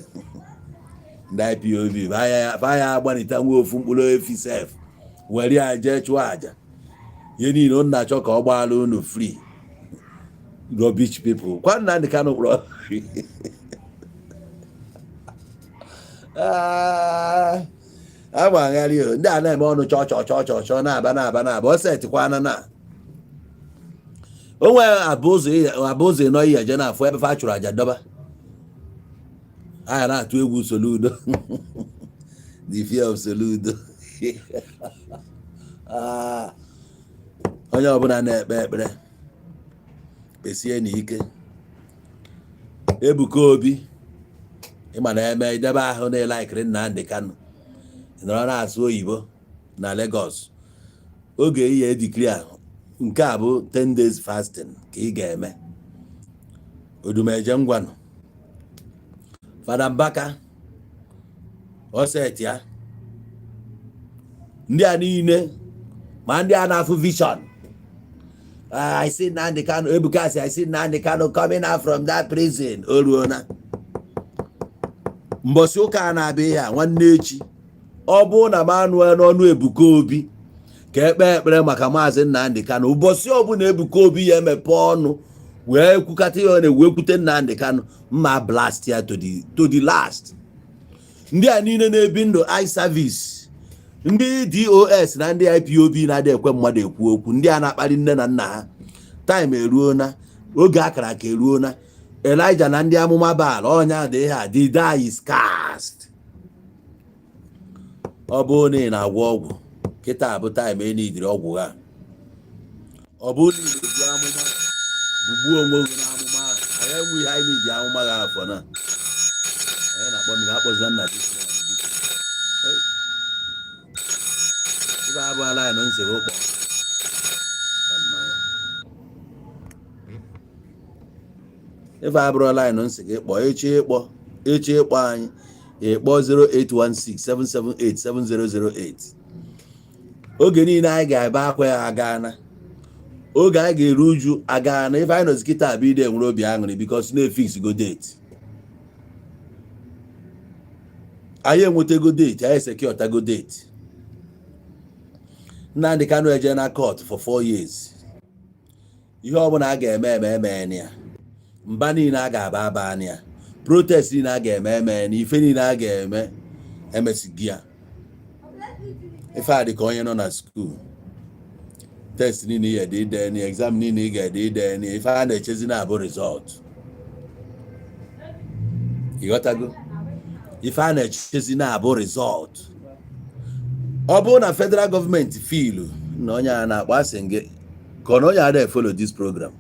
Ndị IPOB baya agbanita nwe ofu mkpụrụ efi sef. Were ya jee chụọ aja. Ihe niile ọ na-achọ ka ọ gbaala unu free. Rubbish people. Kwa Nnamdi Kanu kpọrọ. Agbagharị o, ndị a na-eme ọnụ chọọ na-aba o setikwana na onwe abụzụ nọ ihe je na-afụ ebe fa chụrụ aja dọba. Anya na-atụ egwu Soludo. The fear of Soludo. Onye ọbụla na-ekpe ekpere kpesie n'ike. Ebuka Obi ịma na eme idebe ahụ na-elekiri Nnamdi Kanu nọrọ na-asụ oyibo na Lagos. Oge ihe declare nke a bụ 10 days fasting ka ị ga-eme. Odumeje ngwanụ Fada Mbaka oset ya. Ndị a niile ma ndị a na-afụ vision. I see Nnamdi Kanu, Ebuka say I see Nnamdi Kanu coming out from that prison. Oruona. Mbosi ụka na-abịa ya nwanne echi. Ọ bụ na Manuel n'ọnụ Ebuka Obi ka ekpe ekpere maka Mazi Nnamdi Kanu. Ụbọchị ọbụla Ebuka Obi ya emepe ọnụ wee kwukata ya wee kwute Nnamdi Kanu, mma blast ya to the last. ndị a niile na-ebi ndụ eye service, ndị DOS na ndị IPOB na-adị ekwe mmadụ ekwu okwu, ndị a na-akpali nne na nna ha. Time eruo na oge akara aka eruo na Elijah na ndị amụma Baal ọnya dị ha, the die is cast. Ọ bụ na ị na-agwọ ọgwụ kịta bụ time enidiri ọgwụ ha. Ọ bụ na ị na-ebu amụma bugbuo onwe gị n'amụma ahụ. Anyị enweghị anyị na-eji amụma gị afọ na anyị na-akpọ mmiri akpọzọ nna gị ibe abụọla anyị nọ nsogbu ụkpọ ife abụrụla anyị nọ nsogbu ịkpọ echi ịkpọ anyị ịkpọ 08167787008. Oge niile anyị ga-ebe akwa ya agana, oge anyị ga-eru uju agana. Ife anyị nọzi kịta abụ ide nwere obi aṅụrị because na-efix go date. Anyị enwetago date, anyị secure date. Nnamdi Kanu eje na court for 4 years. Ihe ọbụla a ga-eme ya, mba niile a ga-aba ya, protest niile a ga-eme ife niile a ga-eme emesighị ya. Ife a dị ka onye nọ na school, test niile ya dị ide ni, exam niile ị ga-ede ide ni, ife a na-echezi na-abụ result. Ịghọtago? Ife a na-echezi na-abụ result. Ọ bụrụ na federal government feel na onye a na-akpọ asị gị ka ọ na onye ada follow this program,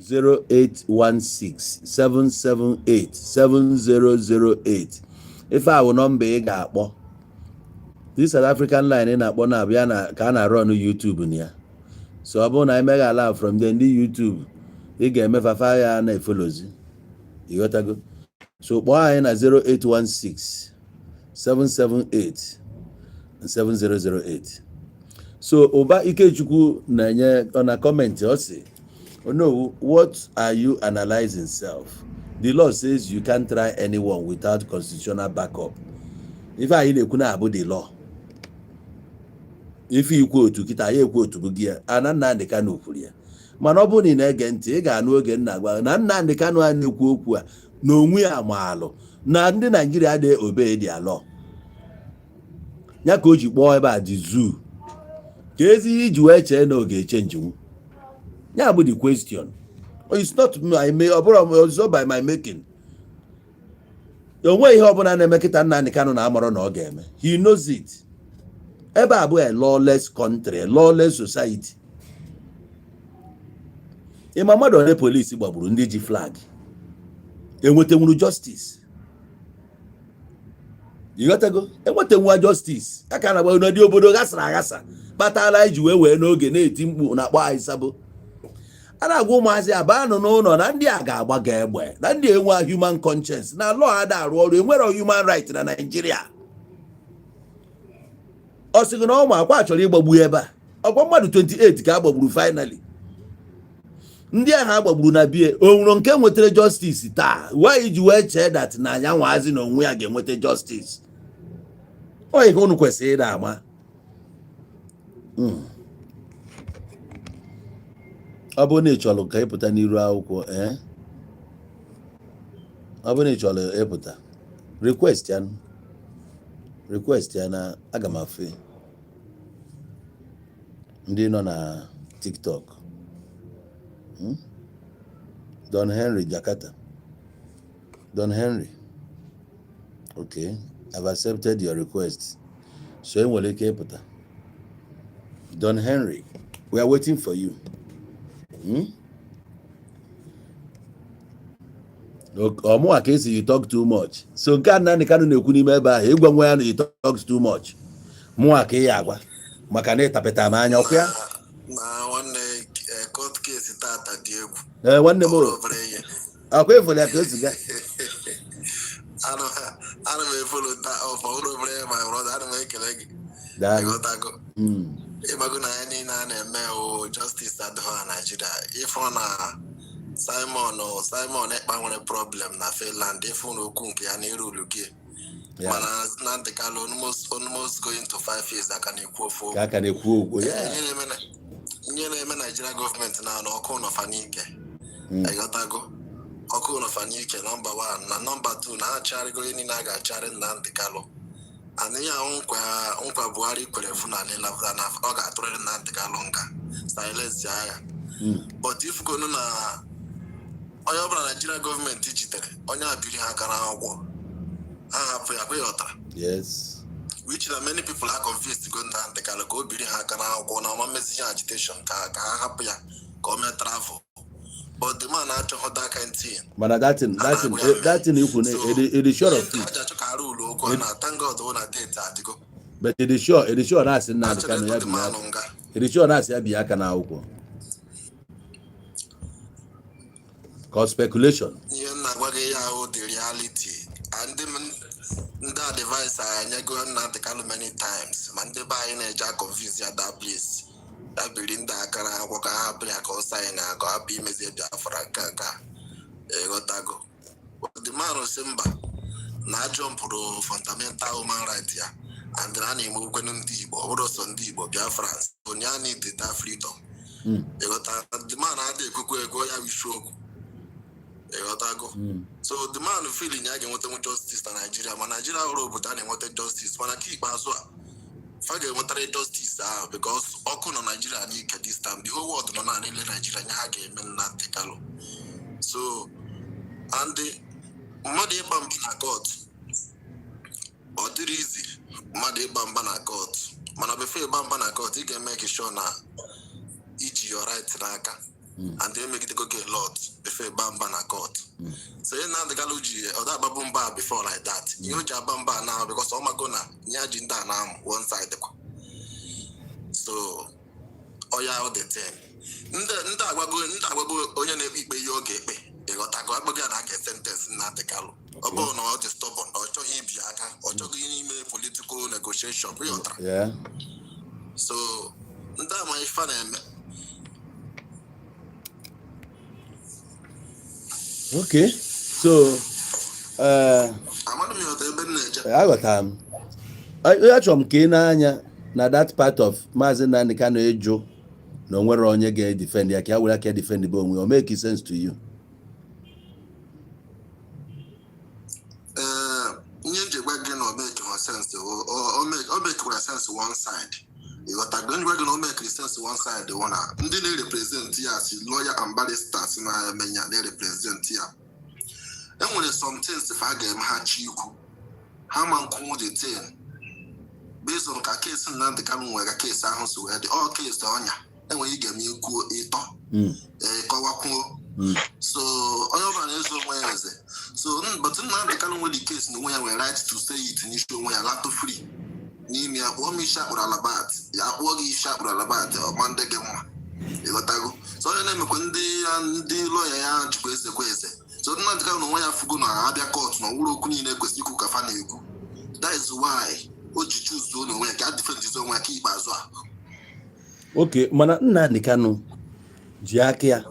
08167787008. Ife a bụ nọmba ị ga-akpọ. This South African line ị na-akpọ na-abịa na ka a na-arụ ọnụ YouTube na ya. So ọ bụrụ na emeghe ala from the ndị YouTube ị ga-emefafa ya na efolozi. Ịghọtago? So kpọọ anyị na 08167787008. So Ụba Ikechukwu na-enye na comment ọ sị, "Oh no, what are you analyzing self? The law says you can't try anyone without constitutional backup." If I na-ekwu na abụ the law. If you ikwu otu kịta ya ekwu otu bụ gị ya, ana Nnamdi Kanu kwuru ya. Mana ọ bụrụ na ị na-ege ntị, ị ga-anụ oge nna agwa na Nnamdi Kanu a na-ekwu okwu a na onwe ya maalụ na ndị Naijiria adịghị obey the law. Ya ka o ji kpọọ ebe a dị zoo. Ka ezi iji wee chee na oge echenjiwu. Ya bụ the question. It's not my ọ bụrụ ọzọ by my making. Onwe ihe ọbụla na-eme kịta Nnamdi Kanu na-amụrụ na ọ ga-eme. He knows it. Ebe a bụ a lawless country, a lawless society. Ịma mmadụ ole polisi gbagburu ndị ji flag enwetenwuru justice. Ịghọtago? Enwetenwa justice. Aka na gba ndị obodo ghasara aghasa kpatara iji wee n'oge na-eti mkpu na-akpọ anyị sabo. A na-agwa ụmụazị abanụ n'ụlọ na ndị a ga-agbaga egbe, na ndị enwe human conscience, na law ada arụ ọrụ, enwere human right na Nigeria. Ọ sịgị na ọma akwa chọrọ ịgbagbu ebe a. Ọkwa mmadụ 28 ka a gbagburu finally. Ndị ahụ agbagburu na bie onwere nke nwetara justice taa. Why ji wee chee that na anya nwaazị na onwe ya ga-enweta justice? Ọ ihe unu kwesịrị ịda ama. Ọ bụ na ị chọrọ ka ịpụta n'iru akwụkwọ, ọ bụ na ị chọrọ ịpụta, request ya na aga m afe ndị nọ na TikTok. Don Henry Jakarta. Don Henry, okay, I've accepted your request. So enwere ike ịpụta. Don Henry, we are waiting for you. Ọmụwa ka esi you talk too much. So nke a Nnamdi Kanu na-ekwu n'ime ebe ahụ, ịgwa nwa ya na you talk too much. Mụwa ka ị agwa maka na ịtapịta m anya ọkụ ya. Na nwanne court case tata dị egwu. Nwanne m akwa efole ka o si ga. Ana m efolo nta ọfọ ụlọ obere my brother, ana m ekele gị. Ịghọtago. Ịmago na ya niile a na-eme justice adịghị na Nigeria. Ịfọ na Simon Ekpa nwere problem na Finland, ịfụ na okwu nke ya n'iru ulu gị. Mana Nnamdi Kanu almost going to 5 years aka na-ekwu ofu. Aka na-ekwu okwu. Ihe na-eme Nigeria gọọmenti na ọkụ nọfa n'ike. Ịghọtago. ọkụ na Fanike number 1 na number 2 na acharigo ini na ga-achari Nnamdi Kanu and ya nkwa Buhari kwere funani na ọ ga-atụrịrị Nnamdi Kanu nga silence ya but if kono na onye ọbụla Nigeria gọọmenti jidere onye abiri ha aka n'akwụkwọ ha hapụ ya kweyọtara yes which na many people are confused to go Nnamdi Kanu ka o biri ha aka n'akwụkwọ na ọma mmezi agitation ka ha hapụ ya ka o mee travel. But the man actually that kind of thing. But that thing it is sure of it. Thank God when I did that. But it is sure that's in that kind of it is sure that's Yabiaka now. Cause speculation. Yeah, the reality. And that device I go Nnamdi Kanu many times. Man, they buy in a jack of views at that place. That building that can walk a happy sign and go happy message for a kaka. Egotago. The man of Simba, na jump pro fundamental human right here. And the name of Nnamdi, or Sondibo, France, Onyani did that freedom. The man had a cook go ya we show. Egotago. So the man feeling I want justice in Nigeria, Nigeria robot and wanted justice, when I keep as well. Fagge wanted justice because Okuno Nigeria need this time. The whole world no na Nigeria nyage Nnamdi Kanu. So and the Madi Bamba na court. But it easy. Madi Bamba na court. Man before Bamba na court, you can make sure na iji your right naka. And they make it go get lot before Bamba na court. So Nnamdi Kanu or that babumba before like that. You know Bamba now because oh my gonna nyajinda now one side. So oh yeah all the time. Nda agbago onye na-ekpe ihe oge ekpe. Ịghọtago agbago ya na get sentence Nnamdi Kanu. Ọ bụ na ọ dị stubborn, ọ chọghị ibi aka, ọ chọghị ime political negotiation. Yeah. So nda ma ife na-eme. Okay, so I got achọrọ m ka ị na-anya na that part of Mazi Nnamdi Kanu ejo na onwere onye ga-defend ya ka ya were aka defend bụ onwe. O make sense to you? Nye gwa gị na o make sense o make sense one side. You got a gun no make sense one side the one ndị na-represent ya si lawyer and barristers na menya na-represent ya. Enwere some things if I get ha chi ikwu ha man kwuo the thing based on ka case Nnamdi Kanu nwere case ahụ so where the all case onya enwere ige m ikwu ịtọ kọwakwuo so onye ọbụla na-ezo onwe ya eze so but Nnamdi Kanu nwere the case na onwe ya nwere right to say it n'isi onwe ya lato free n'ime ya kpọọ m isi akpụrụ alabat ya kpụọ gị isi akpụrụ alabat ọma ndị gị mma ịghọtago so onye na-emekwa ndị lọya ya jikwa ezekwa eze so Nnamdi Kanu onwe ya fugo na abịa court na ọwụrụ okwu niile kwesịrị ikwu ka fa na-ekwu. That is why o ji choose na onwe ya ka defend his onwe ya ka ikpeazụ a. Okay, mana Nnamdi Kanu ji aka ya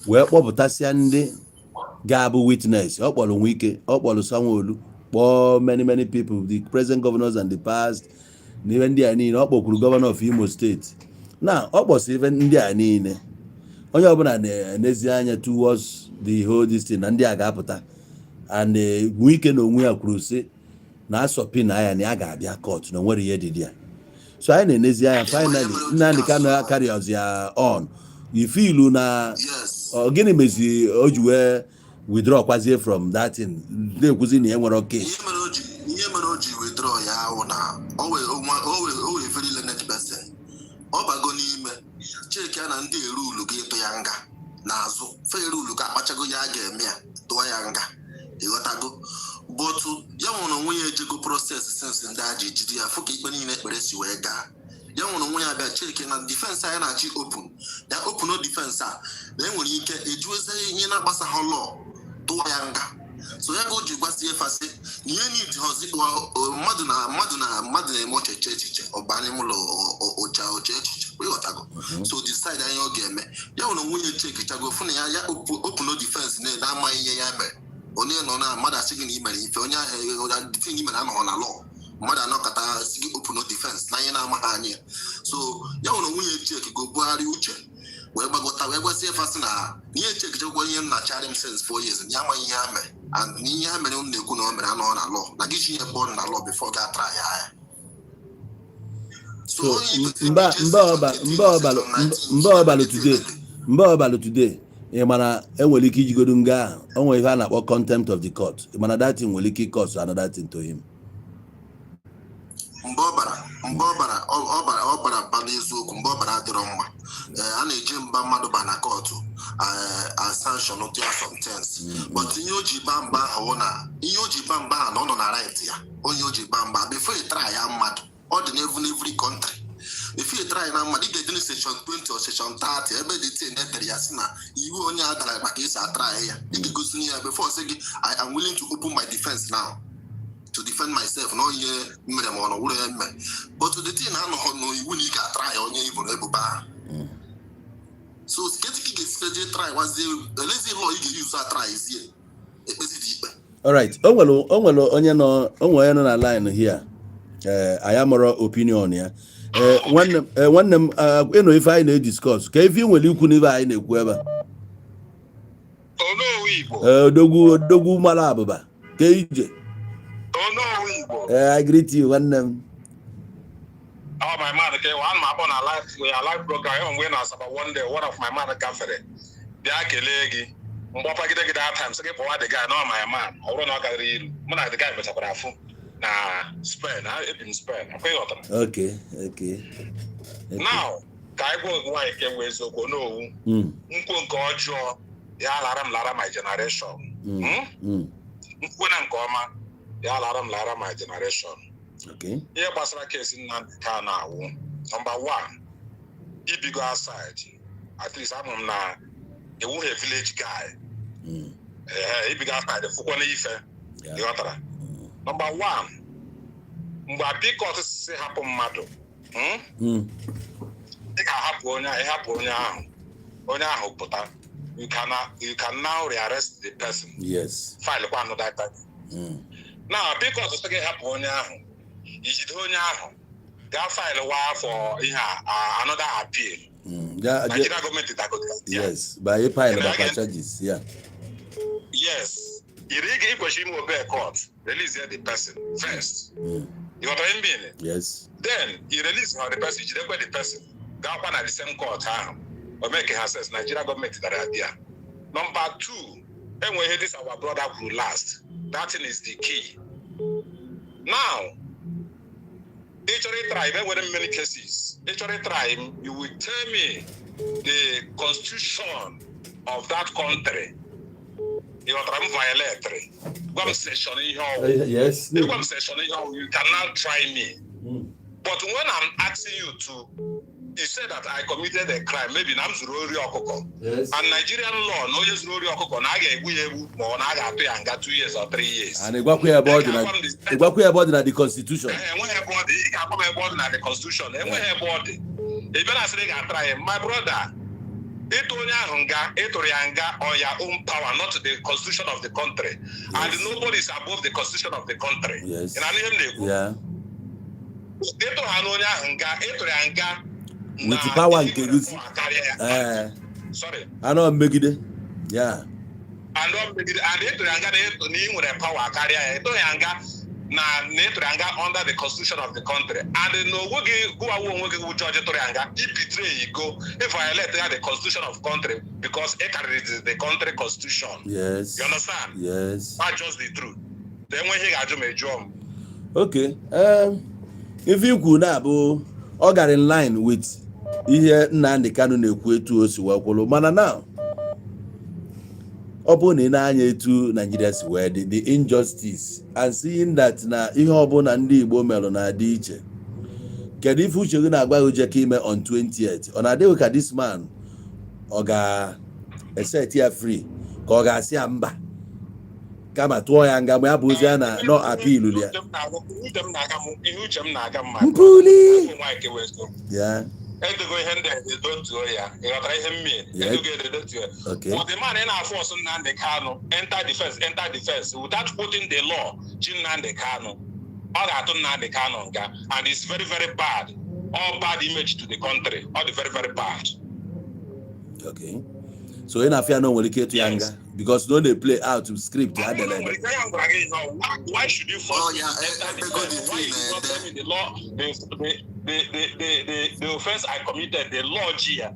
wee kpọpụtasịa ndị ga-abụ witness. Ọ kpọrọ Nwike, ọ kpọrọ Sanwo-Olu, kpọọ many people, the present governors and the past, na ihe ndị a niile. Ọ kpọkwuru governor of Imo State. Na ọ kpọsị ihe ndị a niile. Onye ọbụla na-enezi anya towards the whole this thing na ndị a ga-apụta. And Nwike na onwe ya kwuru sị na asọpi na ya na ya ga-abịa court na nwere ihe dị ya. So anyị na-enezi anya finally Nnamdi Kanu carries ya on. You feel na gịnị mezi o ji wee withdraw kwazie from that thing na-ekwuzi na ya nwere case. Ihe mere o ji withdraw ya ahụ na o wee very learned person. Ọ bago n'ime cheki ya na ndị erulu ga-eto ya nga n'azụ fe erulu ka akpachago ya ga-eme ya tụọ ya nga ịghọtago but ya nwere onwe ya ejego process since ndị aji jide ya fụ ka ikpe niile ekpere si wee gaa. Ya nwere onwe ya bịa cheki na defense anyị na-achị open ya open no defense a na enwere ike ejuozi ihe na-agbasa ha law tụọ ya nga. So ya go ji gwazie fasi na ihe need hozi mmadụ na-eme echiche ọbanye mụlọ ocha echiche ịghọtago. So decide anyị ọ ga-eme ya nwere onwe ya cheki chago fụ na ya open no defense na-ama ihe ya mere onye nọ na mmadụ asị gị na imere ife onye ahụ dị imere anọghọ na law mmadụ anọkọta sigi open no defense na ihe na-amaghị anya. So ya nwere onwe ya cheki go bugharị uche wee gbagọta wee gwasị fasị na ihe chekechekwa ihe m na-achara m since 4 years ya ama ihe ha mere and n'ihe ha mere m na-ekwu na o mere anọ na law na gị chinye kpọọ na law before ga try ya. So mgbe ọbalụ today ị mana enwere ike ijigodo nga ahụ o nwere ihe a na-akpọ contempt of the court ị mana that thing nwere ike cause another thing to him. Mgbe ọ bara bala eziokwu mgbe ọ bara adịrọ mma a na-eji mba mmadụ ba na kọtụ a sanction to some things but ihe o ji ba mba ahụ na ọ nọ na right ya onye o ji ba mba before you try ya mmadụ ọ dị every country before you try na mmadụ ị ga-edili section 20 or section 30 ebe dị tin etere ya si na iwu onye a dara maka isi atry ya ị ga-egosi ya before say gị I am willing to open my defense now to defend myself no ihe mere ma ọ nọ wụrụ eme but the thing anọghọ n'iwu na ị ga-atry onye ibụrụ ebubo ahụ so sketiki ga-esije try wazie elezi law ị ga-use atry ezie ekpezi dị ikpe. Alright, o nwere onye nọ na line here anyị amụrụ opinion ya nwanne m ịnụ ife anyị na-ediscuss ka ife ị nwere ikwu n'ife anyị na-ekwu ebe odogwu mara abụba ka ije I greet you nwanne m. Oh, my man, okay, one map on a live program when I was about one day, one of my man gafere. The akelegi, Mbapa get that time, so get the guy, no my man. I don't know how to man the guy but I na Spain, I in Spain. Okay. Now, guy go why can we so go no. Unko gojo, ya lara my generation. Unko nkoma, ya lara my generation. Okay. Here, Basra case in Kanu. Number one, he be go outside. At least I'm not a village guy. He be go outside the Fukwane Ife. The other. Number one, Mba because say happen mado. It can happen onya you can now rearrest the person. Yes. File one another time. Now because it happen onya onye ahụ ga-file for another appeal. Nigeria government yes, by a pile of charges. Yeah. Yes. You question him obey court. Release the person first. You know what I mean? Yes. Then you release the person. You don't the person. Go on at the same court. Or make it access Nigeria government that idea. Number two, and when this our brother who last. That thing is the key. Now. HRA tribe, when in many cases, HRA tribe, you will tell me the constitution of that country. You are violated. One session in here. Yes. One session in here, you cannot try me. But when I'm asking you to, you said that I committed a crime, maybe I'm Zurori Okoko. Yes. And Nigerian law, no yes Zurori Okoko, I got 2 years or 3 years. And about the constitution. And when the constitution, and when I say I try, my brother, Etorianga on your own power, not the constitution of the country. Yes. And nobody is above the constitution of the country. Yes. Yeah. With the power and sorry. I know I'm making it. Yeah. I know and power carrier. Under the constitution of the country. And no who judge if betray go if I let the constitution of country because it is the country constitution. Yes. You understand? Yes. That's just the truth. Then when he got to make job. Okay. If you could now all got in line with here Nnamdi Kanu na-ekwu etu o si wakwolo mana now ọbụna na-anya etu Nigeria si wee the injustice and seeing that na ihe ọbụna ndị Igbo melụ na-adị iche kedu ife uche gị na-agwa uje ka ime on 20th ọ na-adịghị ka this man ọ ga-eset ya free ka ọ ga-asị ya mba kama tụọ ya nga ma ya bụ ozi a na no appeal ya mpuli yeah. Okay. But the man in our force Nnamdi Kanu enter defense without putting the law Nnamdi Kanu all that Nnamdi Kanu and it's very very bad all bad image to the country all the very very bad Okay. So in Afia no will get to younger because no they play out to script. Why should you force me to enter the fence? Why you did not tell me the law, the offense I committed, the law here?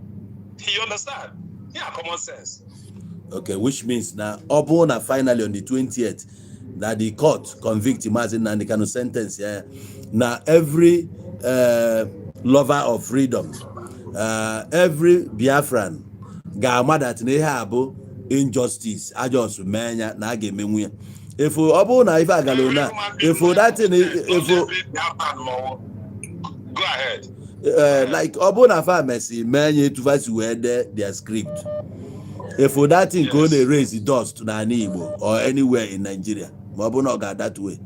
You understand? Yeah, common sense. Okay, which means now Obona finally on the 20th that the court convict Mazi Nnamdi Kanu sentence. Yeah. Now every lover of freedom, every Biafran ga-ama that na ihe abụ injustice ajọs menya na aga emenwu ya. If ọ bụrụ na ife agalo na if that thing if go ahead. Like ọ bụrụ na fa mesi menya etufasi wee their script. If that thing go dey raise the dust na Igbo or anywhere in Nigeria, ma ọ bụ na ọ ga that way.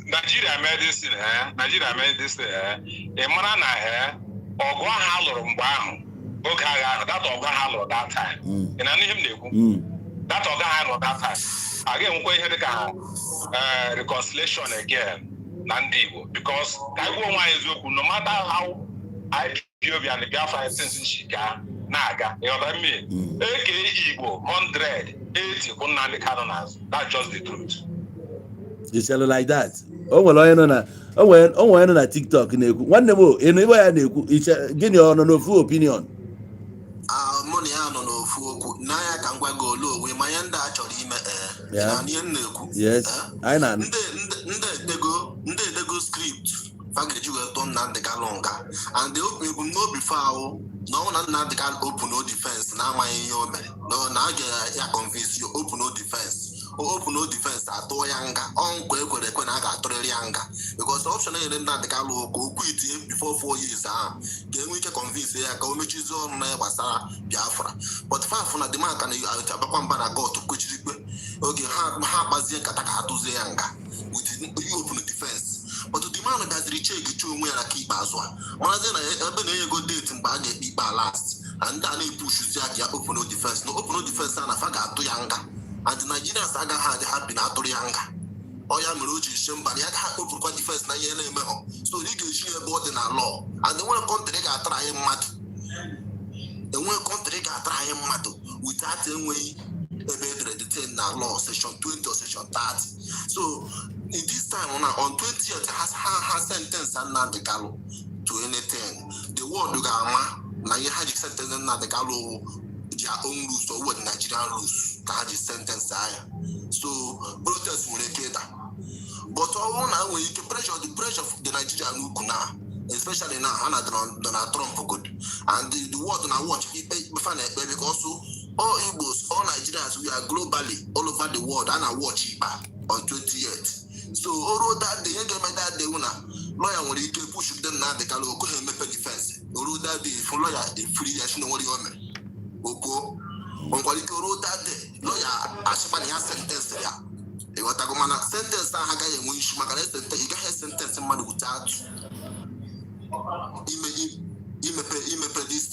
Nigeria made this thing, Nigeria made this thing, mara na ọgụ ha lụrụ mgbe ahụ. Okay, that organ handle that time. And I need him that organ handle that time. Again, we had reconciliation again, Nnamdi, because Taiwan is no matter how I give you and the Biafra since Shika, Naga, you know what I mean? AKA Igbo, 180 Nnamdi Canonas. That's just the truth. It's like that. Oh well, I know na. Oh well, na TikTok. One name, anywhere I know. It's give you no full opinion. Money no full. Na ya can go low. We my enda actually yes. I know. They go script. Package you don't not the galonga. And they open no before. No one not the gal open no defense. Now my no now ya convince you open no defense. Open no defense at Toyanga, on Quequanaga, Torianga, because the option is not the Galo go quit before 4 years. Then we can convince the Akomichis on Basa Biafra. But far from the demand can you Abapambana go to Kuchi? Okay, Habazia Kataka to Zanga, which you open the defense. But the demand that recheck it to where I keep as one. Mazana, I go date and bag it last. And then he pushes ya open no defense. No open no defense and a faga to Yanga. And the Nigerian saga had been out of Yanga. Oya Muruchi Shembani had open defense na yellow. So you can share board in our law. And the one country got trying mat. The one country got trying mat without any way a detain our law, section 20 or section 30. So in this time on 20th has sentence and not the gallo to anything. The word Gama, now you had sentence and not the gallo. Their own rules or what Nigerian rules that is sentence higher. So protest will later. But all now when you can pressure the Nigerian Ukuna, especially now Donald Trump for good. And the word on our watch because also all Igbos, all Nigerians, we are globally all over the world and I watch it on 28th. So although that they get my that they wanna lawyer when you can push them now they can go and make a defense. Although that they for lawyer they free as no what you want. Oko on quality road that day lawyer ashipani has sentence ya e watagomana sentence na haga ye mwishi makale sentence iga he sentence madu utatu ime this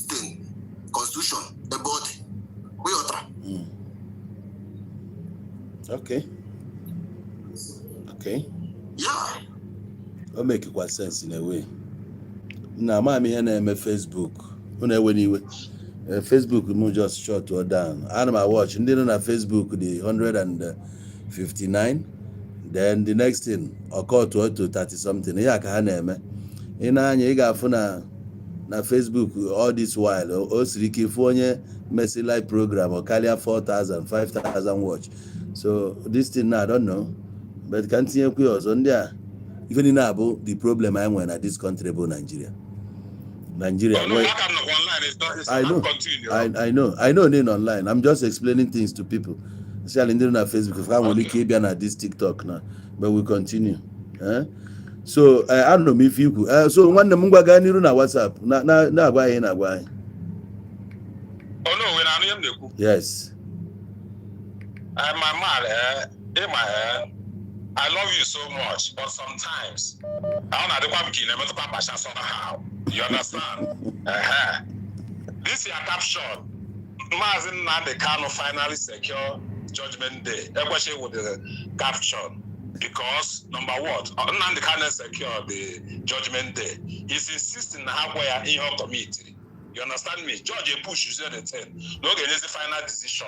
thing constitution the body we otra okay yeah o make quite sense in a way na ma mi he na eme Facebook una eweniwe Facebook move just short or down. I watch and then on Facebook the 159. Then the next thing occur to 30 something. Yeah, can name. In you got na Facebook all this while. Osiriki Fonye Messi Live program or Kalia 4,000, 5,000 watch. So this thing now I don't know, but continue on there. Even in Abu, the problem I went at this country about Nigeria. Oh, no, online. It's not I know it online. I'm just explaining things to people. Especially on Facebook. If I only keep on this TikTok now, but we continue. So I don't know if you could. So one the Mungwa guy niru na WhatsApp. Na agwaye. Oh no, when I am the yes. My man, I love you so much, but sometimes I don't know somehow. You understand? This year caption, Mazi Nnamdi Kanu finally secure Judgment Day. Especially with the caption, because number one, Nnamdi Kanu secure the Judgment Day. He's insisting halfway in your committee. You understand me? Judge a push, you say the thing. No get the final decision.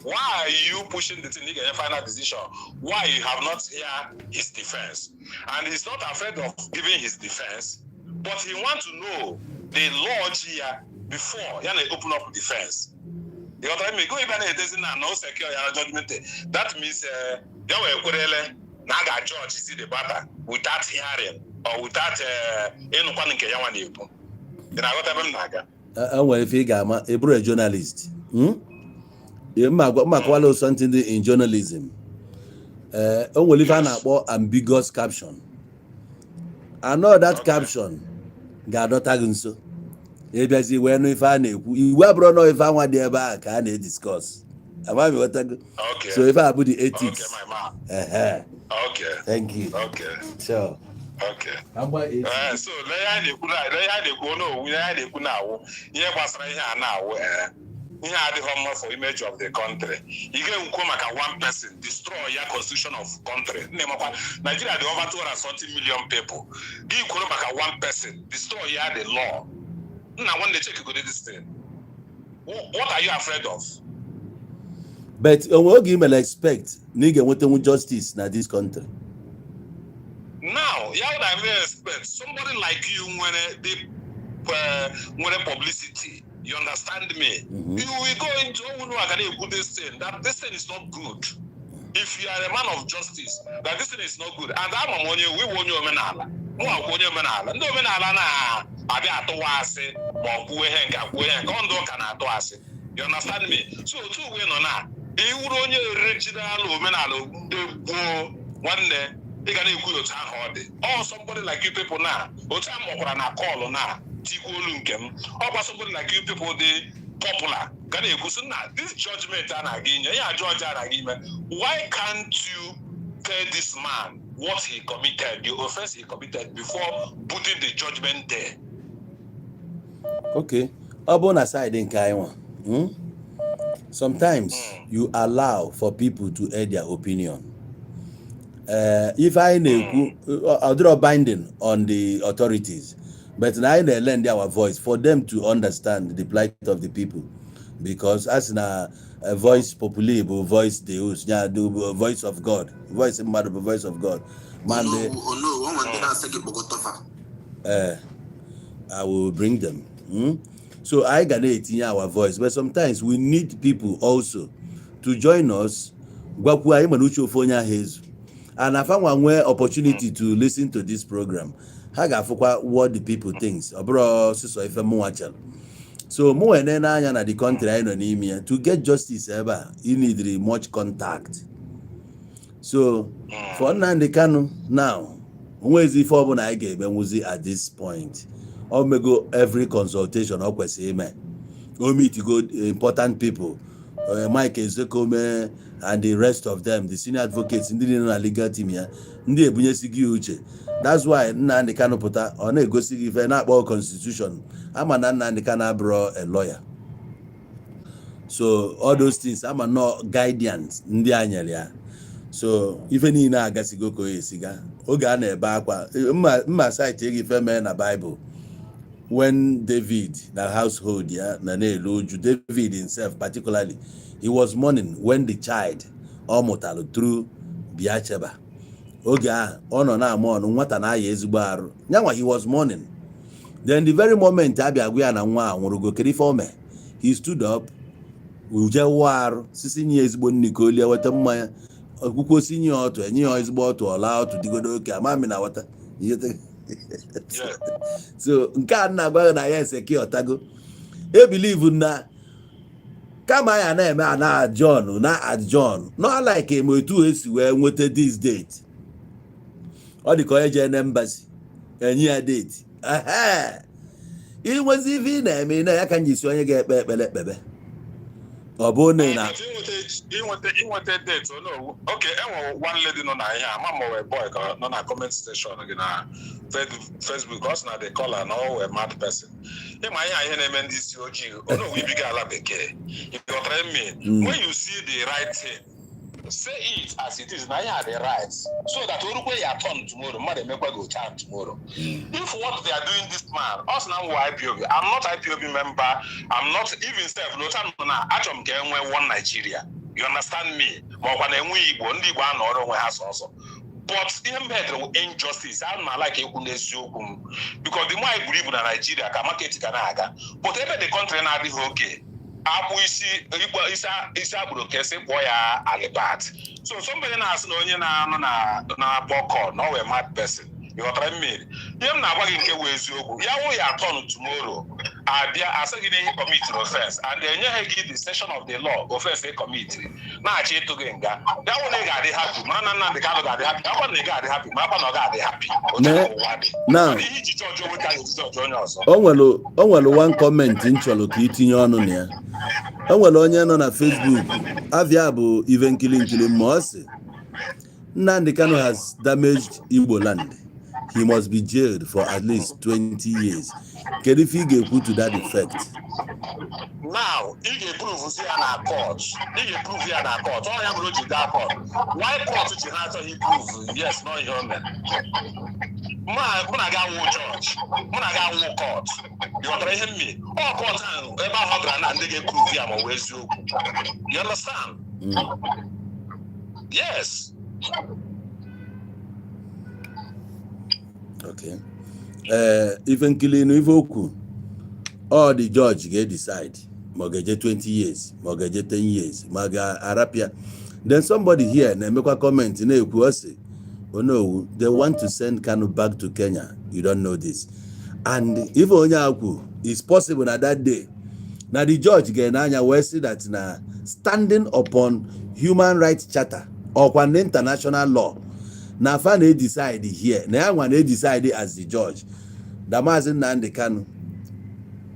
Why are you pushing the thing? You get a final decision. Why you have not heard his defense? And he's not afraid of giving his defense, but he wants to know the law here before he open up defense. You know what I mean? Go even it doesn't no secure your judgment. That means you will naga judge see the matter without hearing or without any one in Kenya. You know what I mean, naga. Well, if you got a journalist, you might something in journalism. Only if I about ambiguous caption. I know that caption got not tagging so. If you when if I know you were no if I want their back, I need discuss. Okay. So if I put the ethics. Okay, my man. Okay. Thank you. Okay. Sure. Okay. How about it? So let go no, we now. Here was right here now. He had the home for image of the country. You can come like one person destroy your constitution of country. Nigeria the over 240 million people. You come like one person destroy the law. Now when they check you go to this thing. What are you afraid of? But what you may expect nigga want justice in this country. Now, yeah, what I may expect somebody like you when a publicity. You understand me? Mm-hmm. You will go into this thing that this thing is not good. If you are a man of justice, that this thing is not good. And I'm on you, we want you menala. No menala na abi atowase or you understand me? So two way no na. You would only original menala one day. They can go to town or somebody like you people now. Or call now. Or somebody like you people, the popular. This judgment why can't you tell this man what he committed, the offense he committed before putting the judgment there? Okay. Upon aside in Kaiwan, sometimes you allow for people to add their opinion. If I know, I'll draw binding on the authorities, but now I lend our voice for them to understand the plight of the people, because as a voice populi, voice Deus, the voice of God, voice matter, voice of God. Man, I will bring them. So I got it in our voice, but sometimes we need people also to join us. And I found one way opportunity to listen to this program. What the people think. So more than the country I know to get justice ever, you need much contact. So for Nnamdi Kanu now, where is the form I gave at this point? Or may go every consultation or meet to go important people. Mike Ezekome and the rest of them, the senior advocates in the legal team here. That's why Nnamdi Kanu put on a go see if about constitution. I'm an Nnamdi Kanu bro a lawyer. So all those things, I'm a no guidance in the annual. So even in a gasigo siga, Ogane Bakwa, my side take if a man a Bible. When David, the household, David himself particularly, he was mourning when the child Omotalo through Biacheba. He was mourning. Then the very moment he stood up. So I believe na kama ya na eme na John not like him to esi we nwete this date or the college embassy enye date it was even na eme na ya kan jisi onye ga-ekpe ekpele obone na date no okay one lady no na here mama boy no na comment section again na Facebook because now they call her now a mad person. Hey, my name is COG. Oh no, we big alabeke. If you try me, when you see the right thing, say it as it is. Now you have the rights, so that we are turn tomorrow. Mother make go turn tomorrow. If what they are doing this man, us now IPOB. I'm not IPOB member. I'm not even self. No time na atom ke enwe one Nigeria. You understand me? But when enwe Igbo, ndị Igbo anọrọ onwe ha sọsọ. But in better injustice, I'm not like a because the more I believe in Nigeria, can market can aga. But even the country now is okay. Isa broadcasting boy alibat. So somebody na ask no na boko no a mad person. You are trying me. Him na working ke wezuogu. Ya wo ya turn tomorrow. There as a commit offense and then you give the section of the law offense a committee. Na achi to genga. That one they got happy. Man na the kind got happy. That one they got happy. Man no got happy. Now onwelo one comment ncholo ka itinye ọnụ na ya. Onwelo onye nọ na Facebook avia bụ even killing Mosi. Nnamdi Kanu has damaged Igbo land. He must be jailed for at least 20 years. Can if he get put to that effect? Now, he can prove here in court. He can prove here in court. All I have to that court. Why court to answer he prove? Yes, no human. When I got one judge, when I got one court, you understand me? All court about 100 and they get prove here. I'm always you. You understand? Yes. Okay. Even killing Ivoku, all the judge get decide. Mortgage 20 years, mortgage 10 years, Maga Arapia. Then somebody here, make a comment in say, oh no, they want to send Kanu back to Kenya. You don't know this. And if Onyaku is possible na that day, now the judge get we see that na standing upon human rights charter or one international law. Na fan they decide here. Na one they decide as the judge. The Mazi Nnamdi Kanu.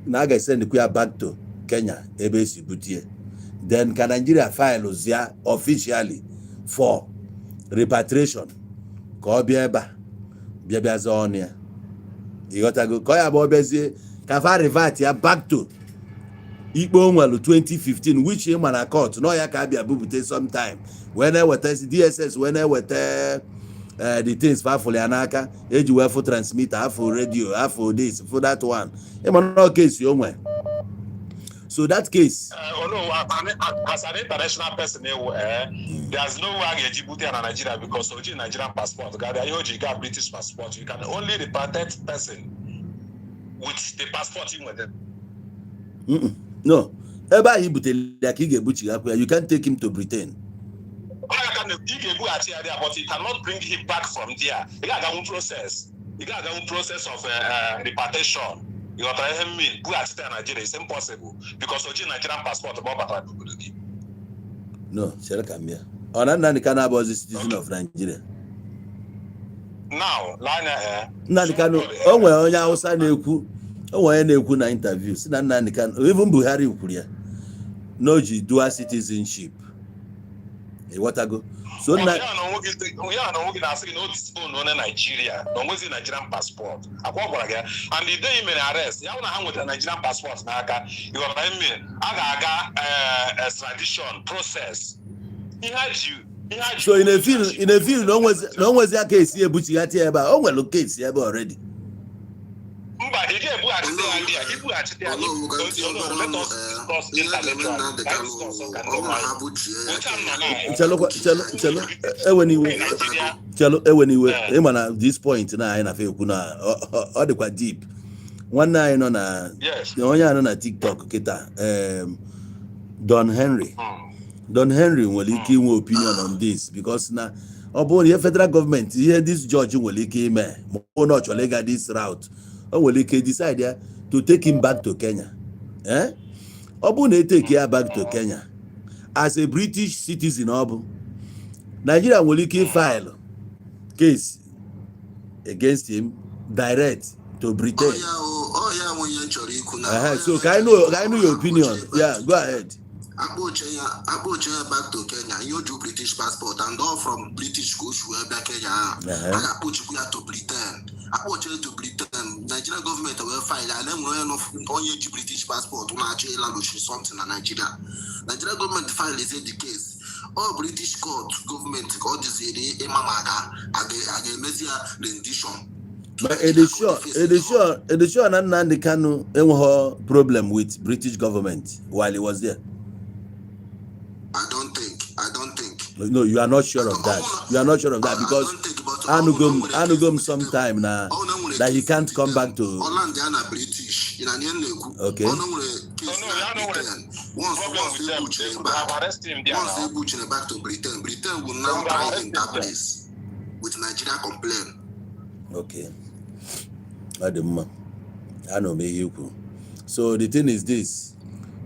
Na ga send the back to Kenya. Ebesi Butie. Then can Nigeria file Ozia officially for repatriation. Ko bieba. Bieba zonia. You got to go. Ko ya bobezi. Kafa revert ya back to Igbo Nwelu 2015, which him and a court. No ya ka bia bubute sometime. When I was DSS, when I was the things for Anaka, age were for transmitter, for radio, for this, for that one. No case, young man. So that case. As an international person, there's no way Djibouti and Nigeria because of Nigerian passport. You got British passport. You can only repatriate person with the passport in with them. No. You can't take him to Britain. But he cannot bring him back from there. He got a process. He got a process of repatriation. You got to tell me, who has Nigeria? It's impossible because of Nigerian passport. No, Sarah Kamia. Nnamdi Kanu was a citizen of Nigeria. Now, Nnamdi Kanu. Oh well, you also know. Oh, I know na interviews. Nnamdi Kanu. Even Buhari ukuria. No dual citizenship. What I go? So now, we are not asking no dispone on Nigeria. No was in Nigerian passport. And the day you may arrest, you have with a Nigerian passport. You are extradition process. He had you. So in a field, no was that case here, but you got here about oh well, case here already. Chalo at this point now I feel all the quite deep. One night on a on TikTok kita Don Henry will give my opinion on this because now upon the federal government here this judge will give me more not legal this route. Will decide to take him back to Kenya. Obu take him back to Kenya as a British citizen. Obu Nigeria will file case against him direct to Britain. So can I know your opinion? Yeah, go ahead. Back to Kenya, you do British passport and all from British schools back Kenya. I put you to Britain. I put you to Britain. Nigerian government will file and then we only British passport to actually something in Nigeria. Nigerian government file is the case. all British court government called this Imamaga Agemezia rendition. But it is sure that Nnamdi Kanu had problem with British government while he was there. I don't think. No, you are not sure of that. You are not sure of that because Anugum sometime now that he can't come back to. Okay. Once they push him back to Britain will now try him that place with Nigeria complain. Okay. I know me. So the thing is this.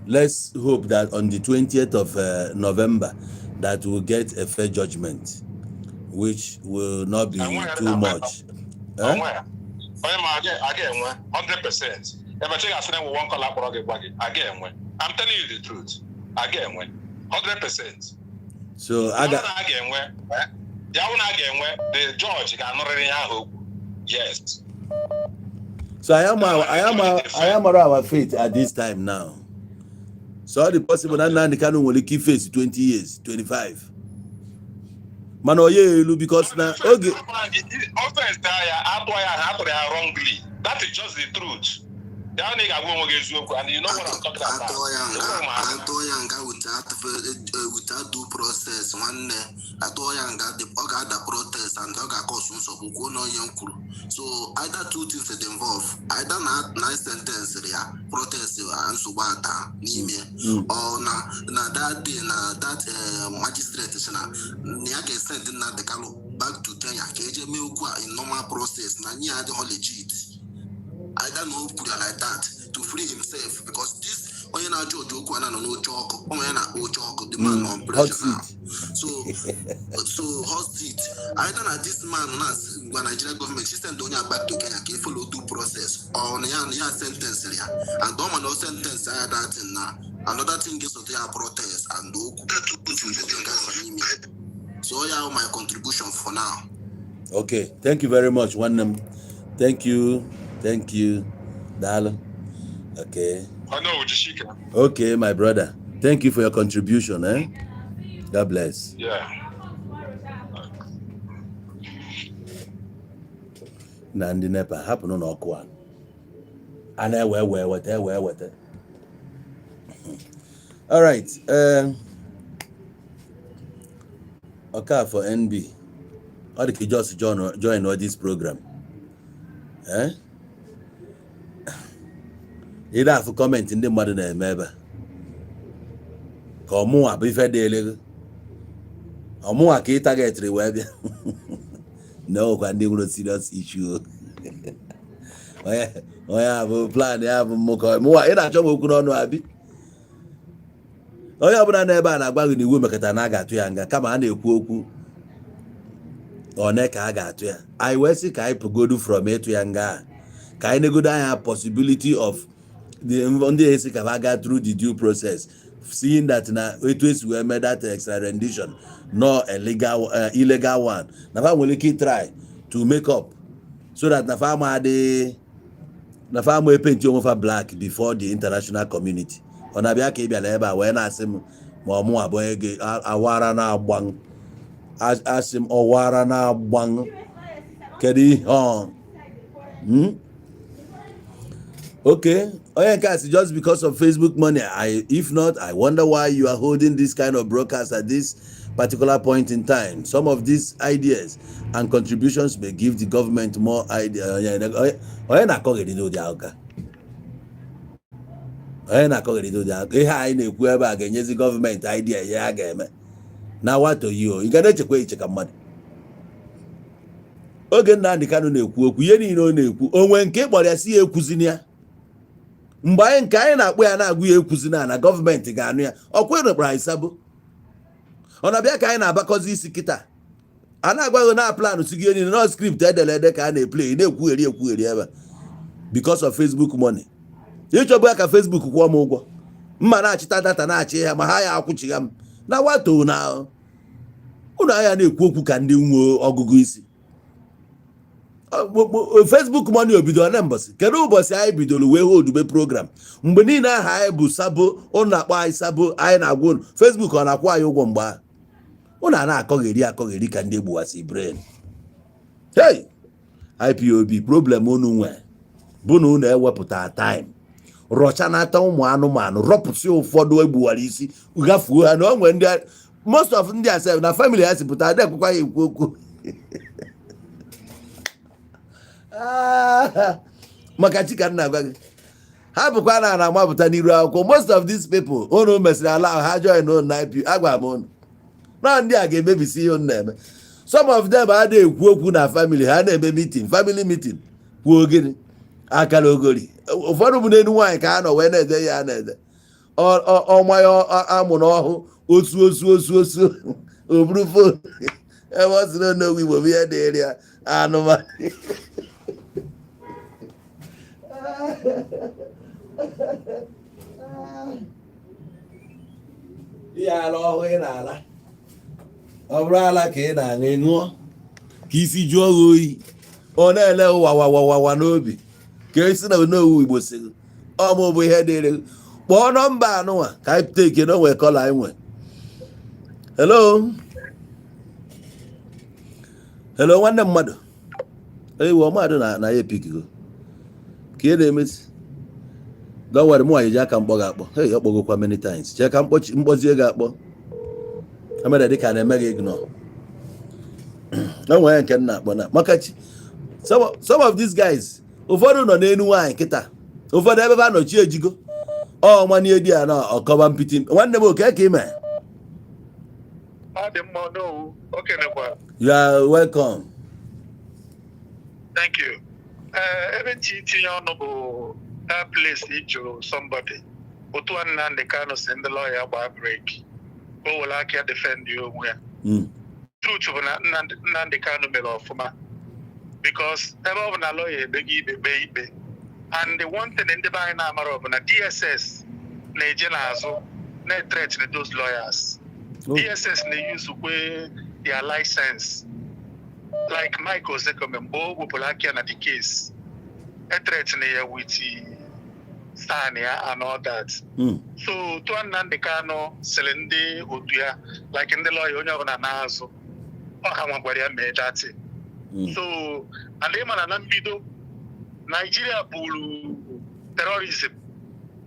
Let's hope that on the 20th of November that we'll get a fair judgment, which will not be too much. I get 100%. I'm telling you the truth. I get 100%. So the judge cannot really have. Yes. So I am our faith at this time now. So the possible that Nnamdi Kanu will keep face 20 years, 25. Man, because now okay. Offense wrongly. That is just the truth. And you know what I'm talking about. Without due process, one the protest and so either two things that involve either not nice sentence protest and subata or na that day that magistrate sent the back to Kenya in normal process na the whole legit. I don't know put it like that to free himself because this the man on pressure. So hot seat. I don't know this man when Nigerian government system don't back to Kenya can follow due process or sentence and don't no sentence that another thing is their protest and so my contribution for now. Okay, thank you very much. Thank you, darling. Okay. Okay, my brother. Thank you for your contribution, eh? God bless. Yeah. Nandi nepa happen on okwa. And I what. All right. Okay, for NB. Or you just join all this program. Eh? You have to comment in the modern member. Come on, be fair daily. Omo ake target web. No, when they will serious issue. Oh yeah, have plan, they have more in a job who could not know abi. Oh yeah, but I never agba ni wo mekata na aga to yanga. Kama na ekwu okwu. Oneka aga to ya. I will see kai pogodu from here to yanga. Kai negoda have possibility of the Kavaga through the due process, seeing that now it was we made that extra rendition, not a legal, illegal one. Now we will try to make up so that Nafama paint you over black before the international community. On Abia Kebia Leba, when I say Momo Aboege, Awara na Bang, Asim Owara na Bang, Kedi, Okay, guys, just because of Facebook money. If not, I wonder why you are holding this kind of broadcast at this particular point in time. Some of these ideas and contributions may give the government more idea. Government idea. Now what to you? You gotta check money. Oge Nnamdi Kanu na-ekwu okwu ihe niile ọ na-ekwu onwe nke kpọrọ ya si ekwuzinia mgbe anyị nke anyị na-akpọ ya na-agụ ya ekwuzina na gọọmenti ga-anụ ya ọkwa ịrụkpara isabo ọ na-abịa ka anyị na-abakọzi isi kịta a na-agwaghị na planụ si gị niile na script edere ka a na-eplay na-ekwugheri ebe because of Facebook money ịchọbụ ya ka Facebook kwụọ m ụgwọ mma na-achịta data na-achị ya ma ha ya akwụchigha m na wato na ụlọ ahịa na-ekwu okwu ka ndị nwe ọgụgụ isi Facebook money obido na mbọsị kedu ụbọchị anyị bidoro wee hold program mgbe niile aha anyị bụ sabo ụnụ na-akpọ anyị sabo anyị na-agwa ụnụ Facebook ọ na-akwụ anyị ụgwọ mgbe ahụ Una na akọgheri ka ndị gbuwasi brain. Hey, IPOB problem unu nwe bụ na unu ewepụta time rọcha nata ụmụ anụmanụ rọpụsị ụfọdụ egbuwara isi gafuo ha na onwe ndị most of ndị asef na family ha si pụta adekwukwa ya ekwu okwu maka chika nna gwa gị ha bụkwa na amapụta n'iru akwụkwọ. Most of these people unu mesịrị ala ha join unu na IPOB agwa m unu na ndị a ga-emebisi ihe unu na-eme. Some of them adịghị ekwu okwu na family ha na-eme meeting, family meeting kwuo gịnị akara ogori. Ụfọdụ bụ n'elu nwaanyị ka ha nọ wee na-ede ya na-ede ọnwa ya amụ n'ọhụ osu o buru fon ebe ọ sị na n'owu Igbo bụ ihe dịrị ya anụmanụ ihe ala ọhụụ ị na-ala ọ bụrụ ala ka ị na-aṅụ ị ṅụọ ka isi jụọ gị oyi ọ na-ele wawawawa n'obi ka esi na n'owu Igbo sịrị ọmụ bụ ihe dịrị. Kpọọ nọmba anụnwa ka anyị pụta ike na onwe kọla anyị nwe. Hello nwanne mmadụ ewu mmadụ na ya epikigo ka ị na-emesi gawara m nwaanyị ji aka mkpọ ga-akpọ hey ọ kpọgokwa many times chee ka mkpọzie ga-akpọ emere dịka na-eme gị ignore enwere nke nna akpọ na maka chi some of these guys ụfọdụ nọ n'elu nwaanyị kịta ụfọdụ ebe ha nọchi ejigo manye di ya na ọkọba mpiti. Nwanne m oke ka ime you are welcome. Thank you. Ebe tinye ọnụ bụ that place ijuru somebody otu Nnamdi Kanu si ndị lawyer gba break o were aka defend onwe ya. Truth bụ na Nnamdi Kanu mere ọfụma because ebe ọ bụ na lawyer ekpeghị ikpe and the one thing ndị be anyị na-amara bụ na DSS na-eje n'azụ na-threaten those lawyers. DSS na-use kwe their license like Michael Zekome mgbe o wepụrụ aka na the case threaten ya with stand ya and all that. So to Nnamdi Kanu sịrị ndị otu ya like ndị lawyer onye ọbụla na-azụ ọha nwagwara ya mee that. So and ịma na mbido Nigeria bụrụ terrorism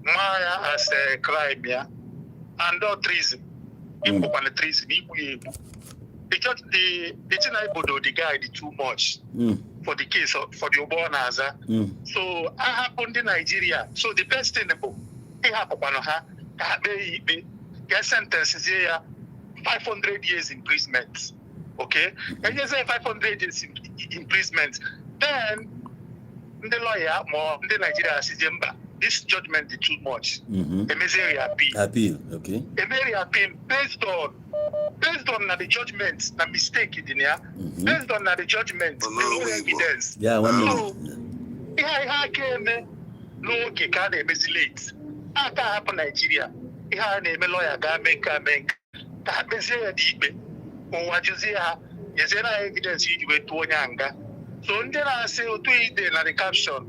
maya as a crime ya and treason ikpokwana treason igbu ya egbu. The thing I bodo the guy too much for the case for the Obonaza. So I happened in Nigeria. So the best thing bụ ịhapụkwana ha ka ha kpee ikpe get sentences here 500 years imprisonment. Okay? And you say 500 years imprisonment. Then the lawyer more the Nigeria says this judgment is too much. Appeal, okay. Appeal based on the judgment, the mistake in here, based on the judgment, no evidence. Yeah, one so, I came no can late. After happen Nigeria, I name a lawyer make that be say deep or what you say, yes, evidence you went to Nyanga. So then I say to the caption,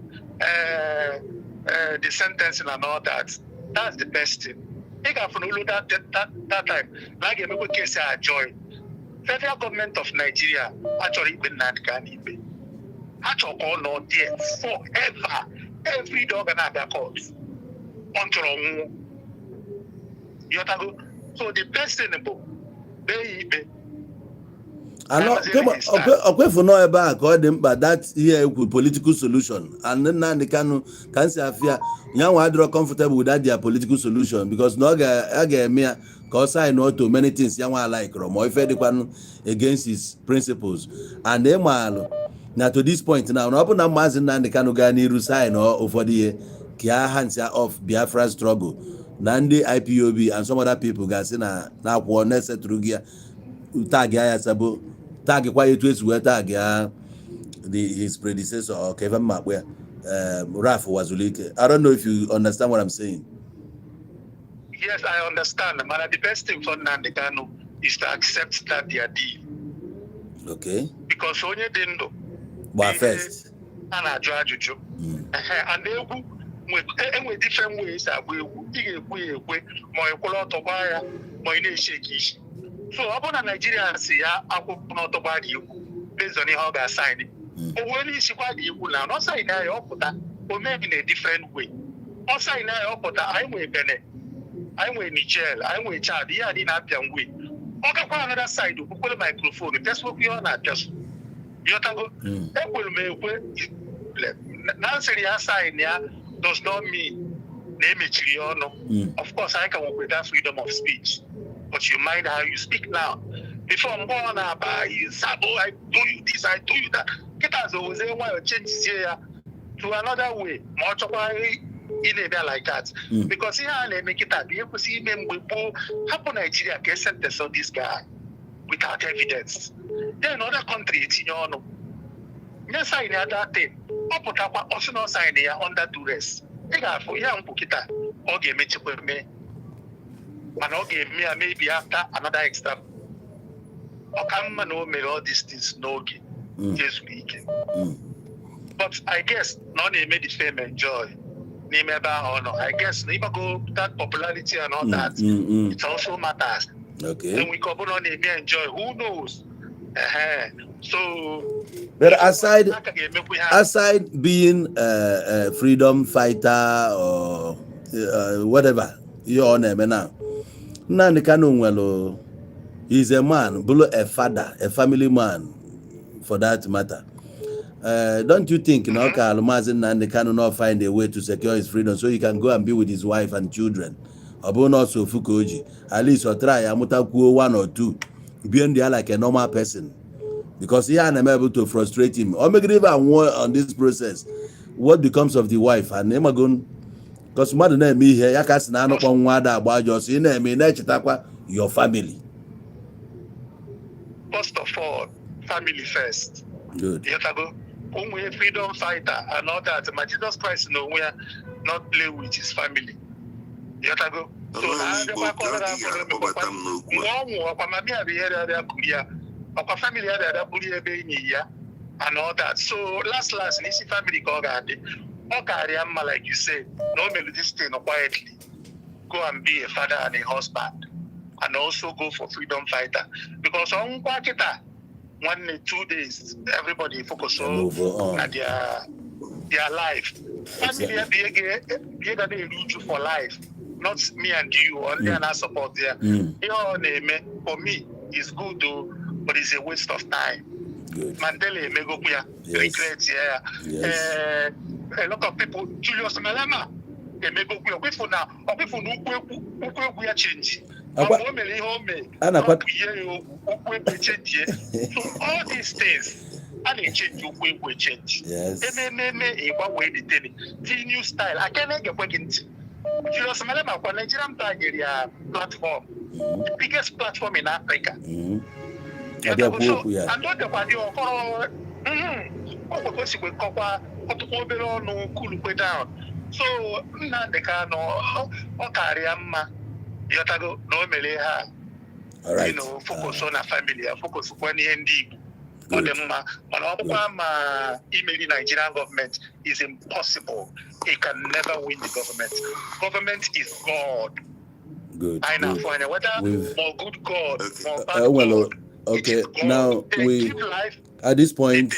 the sentence and all that. That's the best thing. I got from that time. Like a case I joined. Federal government of Nigeria actually been not can be. Actually all not there forever. Every dog and other courts. Until so the best thing about baby. Okay for no ebe a ka ọ dị mkpa that here with political solution and Nnamdi Kanu can say afia nyanwa adịrọ comfortable with that their political solution because na ọ ga-eme ya ka ọ sign to many things yanwa like ma ife dịkwanụ against his principles and ịmaalụ na to this point now na ọ bụ na Mazi Nnamdi Kanu gaa n'iru sign ụfọdụ ihe ka hands off Biafra struggle na ndị IPOB and some other people ga-asị na akwụkwọ na-esetụrụ gị ya tag ya sabo tag kwa yetu esi we tag ya his predecessor or Kevin Makwe Raf Wazulike. I don't know if you understand what I'm saying. Yes, I understand. But the best thing for Nnamdi Kanu is to accept that they are deal. Okay. Because when you didn't know, but first and they with different ways that we more So upon Nigeria see ya akwụkwọ n'ọtọgba dị egwu based on ihe ọ ga-assign. Owe n'isikwa dị egwu na ọ sign ya ọpụta o mee in a different way. Ọ sign ya ọpụta anyị nwee Benin, anyị nwee Niger, anyị nwee Chad, ihe adị na-apịa ngwe. Ọ gakwa another side okwukwere microphone tesokwu ihe ọ na-apịasụ. Yotago, ekwelu m ekwe na nsịrị ya sign ya does not mean na emechiri ya ọnụ. Of course, I can work with that freedom of speech. But you mind how you speak now. Before I'm born, Sabo, I told you this, I told you that. Get us always why you change here to another way. Much of why in a like that. Because here I make it up. You see them we happen Nigeria get sentence on this guy without evidence. Then other country it's in your own. Yes, I know that thing. Up put up also not sign here under duress. They got for young Pukita or game it with me. And okay, me maybe after another extra. Or come no me all these things no game. This weekend. But I guess none made the fame enjoy. Name about honor. I guess never go that popularity and all that. It also matters. Okay. And we come on and enjoy. Who knows? So. But aside being a freedom fighter or whatever your name now. Nnamdi Kanu he's a man, a father, a family man, for that matter. Don't you think Mazi Nnamdi Kanu not find a way to secure his freedom so he can go and be with his wife and children? About also Fukuji, at least or try Amutaku 1 or 2, being there like a normal person, because he ain't able to frustrate him. Or make it even more on this process. What becomes of the wife and Emagun? Because mother name me here, yakas na no wada about just in me your family. First of all, family first. Good. Yotago, a freedom fighter and all that. My Jesus Christ no we are not play with his family. Yotago. So and all that. So last Nisi family called like you said, no this thing quietly. Go and be a father and a husband. And also go for freedom fighter. Because on 1 2 days, everybody focus on their life. Family be you for life. Not me and you, only and I support there. For me, it's good though, but it's a waste of time. Mandela Megokuya, regrets, yeah. A lot of people, Julius Malema, they Megokuya, wait for now, or people who change. So all these things, and they change you will change. Yes. The new style. I can't get working. Julius Malema for Nigerian platform, the biggest platform in Africa. And don't the party of down. So Nnamdi Kanu Okariama Yotago no meleha. All right. Focus on a family, focus on the ND. Emailing Nigerian government is impossible. It can never win the government. Government is God. Good. I know for whether more good God, more bad God. Okay. Now at this point,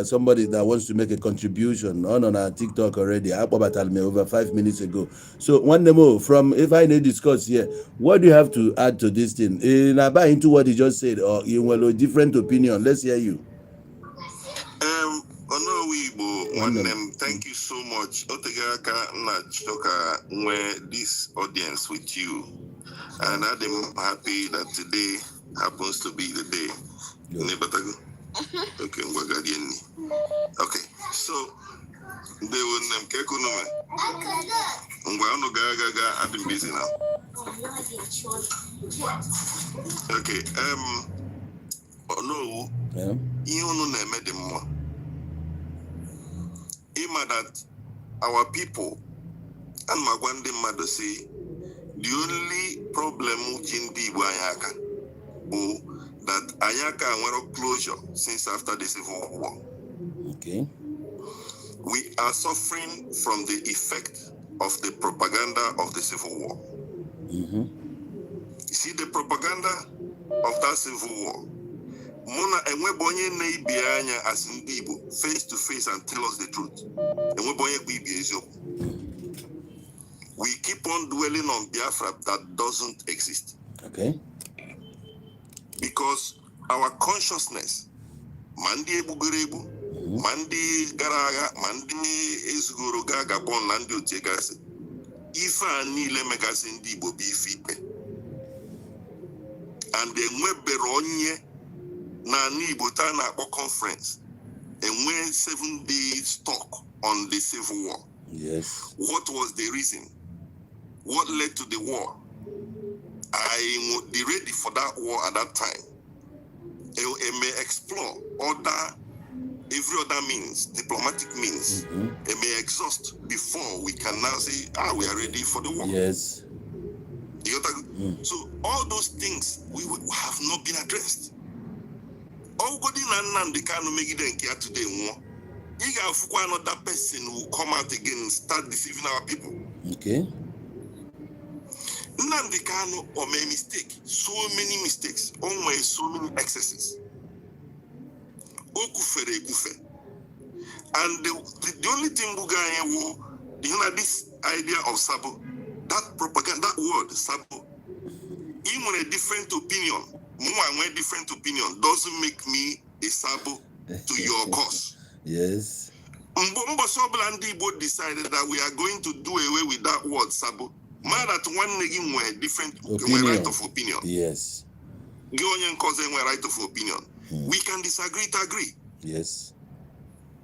somebody that wants to make a contribution on our TikTok already. I about me over 5 minutes ago. So one more from if I need to discuss here, what do you have to add to this thing? I buy into what he just said, or you will a different opinion. Let's hear you. Thank you so much. This audience with you, and I'm happy that today happens to be the day. Okay, okay, so they will I've been busy now. Okay, no, you know, that our people and Magwande mother say the only problem in the Wayaka that Ayaka went closure since after the Civil War. Okay. We are suffering from the effect of the propaganda of the Civil War. You see propaganda of that civil war, Mona enwebonye na ibianya as Ndibo face to face and tell us the truth. Enwebonye bibi eziokwu. We keep on dwelling on Biafra that doesn't exist. Okay. Because our consciousness, Mandi Ebugurebu, Mandi Garaga, Mandi Ezugoroga Gabon, Nandi Otegase, Ifa Nile Megasin Dibo Bifipe. And then we beronye na Nibotana conference and when 7 days talk on the civil war. Yes. What was the reason? What led to the war? I would be ready for that war at that time. I may explore every other means, diplomatic means. It may exhaust before we can now say, we are ready for the war. Yes. So all those things we have not been addressed. All good in Nnamdi Kanu make it today. Another person who come out again and start deceiving our people. Okay. Nnamdi Kanu or made mistake, so many mistakes, always so many excesses. Okufe. And the only thing we got this idea of Sabo, that propaganda, that word Sabo, even a different opinion, more different opinion doesn't make me a Sabo to your cause. Yes. Mbombo both decided that we are going to do away with that word Sabo. Man that one nigga were different right of opinion. Yes. Gionyan cause right of opinion. We can disagree to agree. Yes.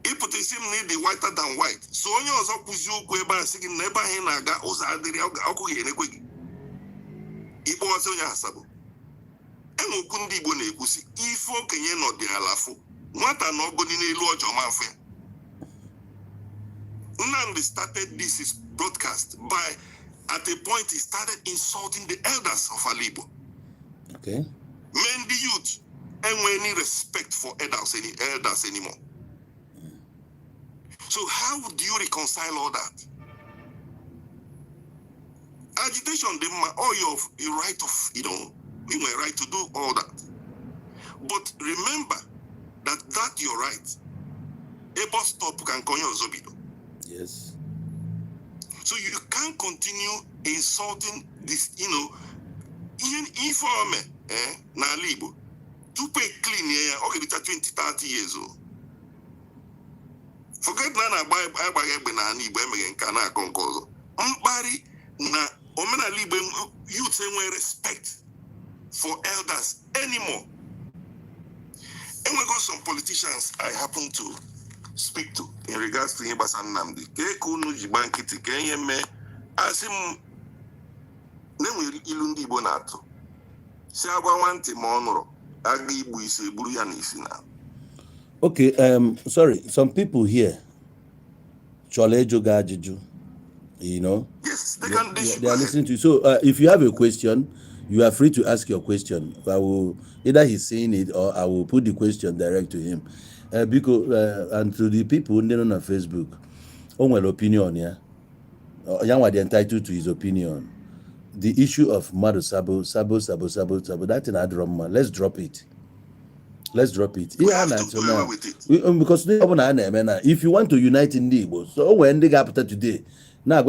If the same need the whiter than white. So on your opus you go about seeking never henaga osa adiri aku yenekwegi. Ibo was on your sabo. And Ukundi Bone Kusi, Ifo Kenyan or the Alafo. What are not going in a lodge or manfare? Nnamdi started this broadcast by, at a point, he started insulting the elders of Alibo. Okay. Men, the youth, and any respect for elders anymore. So how do you reconcile all that? Agitation, all your right of, you were right to do all that. But remember that you're right. A bus stop can call you Zobido. Yes. So you can't continue insulting this, even informe, na libo. To pay clean here, okay, it's 20-30 years old. Forget na buy na ni Ibo kana konkozo. Mbari na omena libo youth say respect for elders anymore. And we got some politicians I happen to speak to in regards to Ibasa Nnamdi. Kunu jibankiti kenyeme asim nemu ilundi bonato. Si agwa wanti monoro agi ibu ise buru ya n'isina. Okay, sorry, some people here Cholejo Gajiju, Yes, they are listening to you. So if you have a question, you are free to ask your question. I will either he's saying it or I will put the question direct to him. Because and to the people on Facebook, well opinion, yeah. Young are entitled to his opinion. The issue of Madu Sabo, that in Adroma, let's drop it. We have to do away with it. Because if you want to unite in the Igbo, so when they got after today, now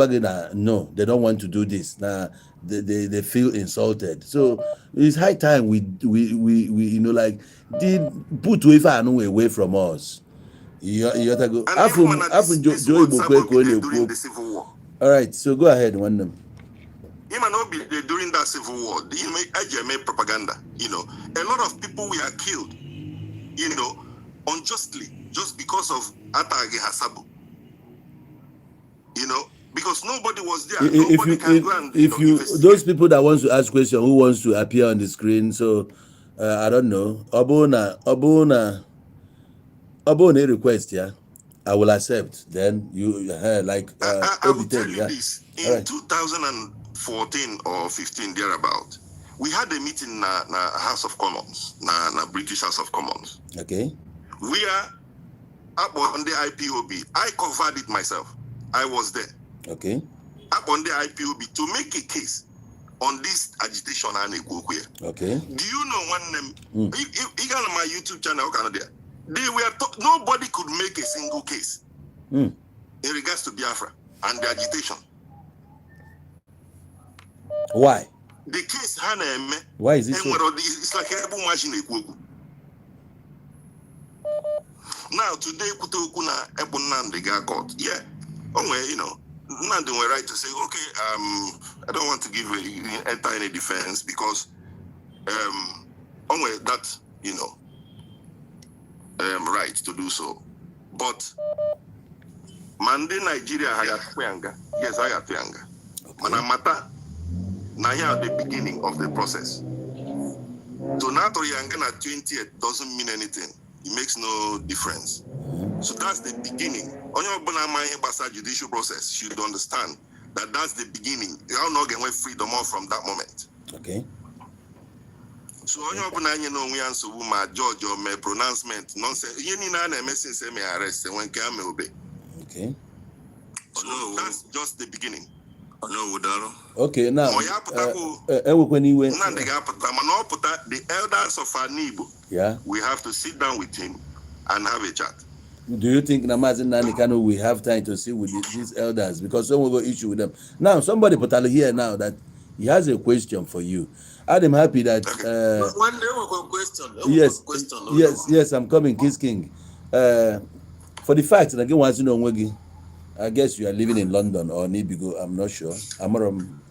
no, they don't want to do this. Now they feel insulted. So it's high time we like did put away from us. You have to go. During the Civil War. All right, so go ahead, one them. During that Civil War, you make propaganda. A lot of people were killed. Unjustly, just because of Atagi Hasabu. Because nobody was there. If those people that wants to ask question, who wants to appear on the screen, so I don't know. Abona request, yeah. I will accept. Then you like I will tell you this. In 2014 or 15 thereabout, we had a meeting in House of Commons, na British House of Commons. Okay. We are up on the IPOB. I covered it myself. I was there. Okay. Up on the IPOB to make a case on this agitation and okay. Do you know one name? You got on my YouTube channel, they were nobody could make a single case in regards to Biafra and the agitation. Why? The case Hannah. Why is it so? It's like a machine. Now today, Kutokuna Nnamdi got caught. Yeah. Oh, you know, Nnamdi were right to say, okay, I don't want to give enter any defense because that, you know, right to do so. But Mande Nigeria Hayatuyanga. Yes, Hayatuyanga. Manamata. Now here at the beginning of the process. So now to Yangana 20th doesn't mean anything. It makes no difference. So that's the beginning. Onye judicial process should understand that that's the beginning. They are not getting freedom off from that moment. Okay. So onye we answer my judge or my pronouncement nonsense. Say me arrest when can me obey. Okay. So that's just the beginning. Okay, now the elders of Anibo, we have to sit down with him and have a chat. Do you think Mazi Kanu we have time to sit with these elders because someone will issue with them? Now somebody put out here now that he has a question for you. I'm happy that one day question. Yes, I'm coming, Kiss King. For the fact that again once you know I guess you are living in London or Nibigo, I'm not sure.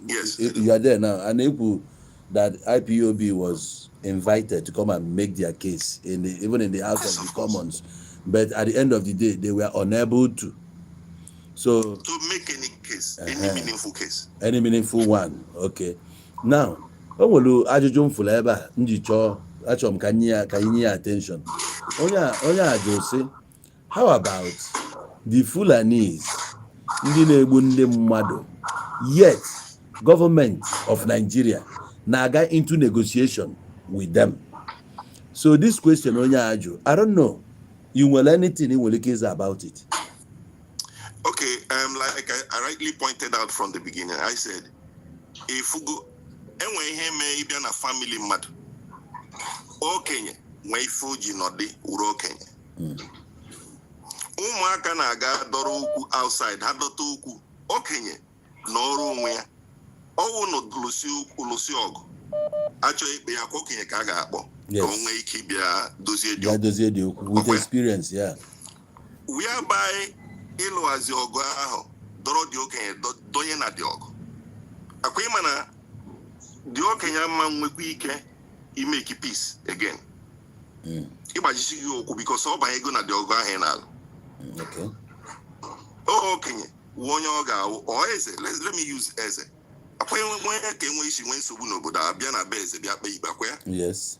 Yes. You are there now. And that IPOB was invited to come and make their case even in the House of the Commons. But at the end of the day, they were unable to. So to make any case, any meaningful case. Any meaningful one. Okay. Now, attention. How about the Fulanese, yet government of Nigeria now got into negotiation with them. So this question, I don't know. You will anything in will case about it. Okay, like I rightly pointed out from the beginning, I said, if you go, and when he may be a family mad, okay, when Fuji not the Uroke. Ụmụaka na-aga dọrọ ukwu outside ha dọta ukwu okenye n'ọrụ onwe ya ọwụ n'ụlọsi ọgụ achọ ikpe ya okenye ka a ga-akpọ ka o nwee ike bịa dozie dị okwu with experience whereby ịlụazi ọgụ ahụ dọrọ dị okenye donye na dị ọgụ akwa ịma na dị okenye ama nwekwa ike imeki peace again ịgbajisi gị okwu because ọ banye ego na dị ọgụ ahụ na-alụ. Okay. Oh, okay. One yoga or Eze. Let me use Eze. Yes.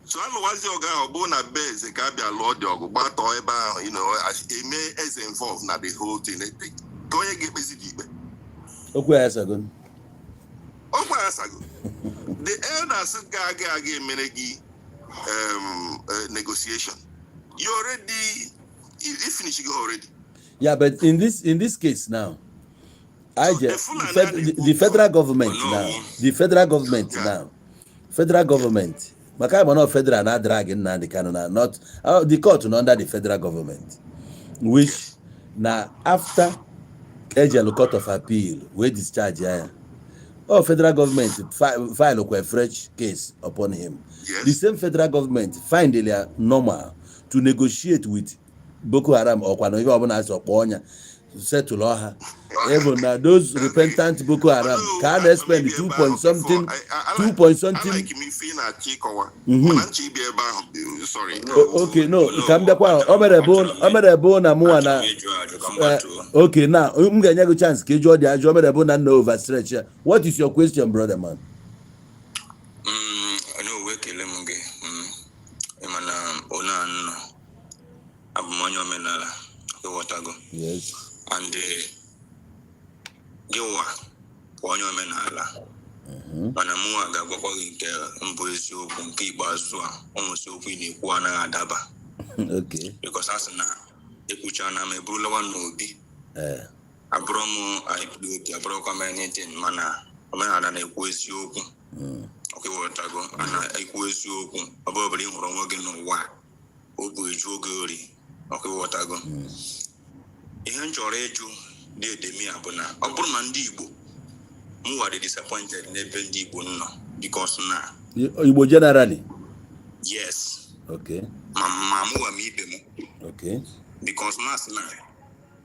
So I was yoga or bona bez, a cabia lord dog, but you know, it may as involved now the whole thing. Go and get busy. Okay, as I go. Oh, as I go. The elders gaga menegi negotiation. You already. It's finishing already. Yeah, but in this case now, the federal government federal government. Makaba not federal not dragging now the Kanu not the court under the federal government, which now after a court of appeal we discharge federal government file a fresh case upon him. Yes. The same federal government find it normal to negotiate with Boko Haram or settle her. Even now, those repentant Boko Haram can't spend 2 point something. Sorry. Okay, no. Come back. Okay, now I'm gonna have a chance. What is your question, brother man? Yes. And Joa, one menala. Manamua Gabaki Mboisi open keep Bazua, almost open one adaba. Okay. Because as now, Ekuchana me Brulawan Mobi. Abromo, I do the broken anything mana. omenala na-ekwu eziokwu ọkịwọtago a na-ekwu eziokwu ọ bụ ọbụla ị hụrụ onwe gị n'ụwa o bụ eju oge ori ọkịwọtago ihe m chọrọ ịjụ na-edemi ya bụ na ọ bụrụ na ndị Igbo mụwa dị disappointed n'ebe ndị Igbo nọ because na Igbo generally yes okay ma mụwa ma ibe m okay because mas na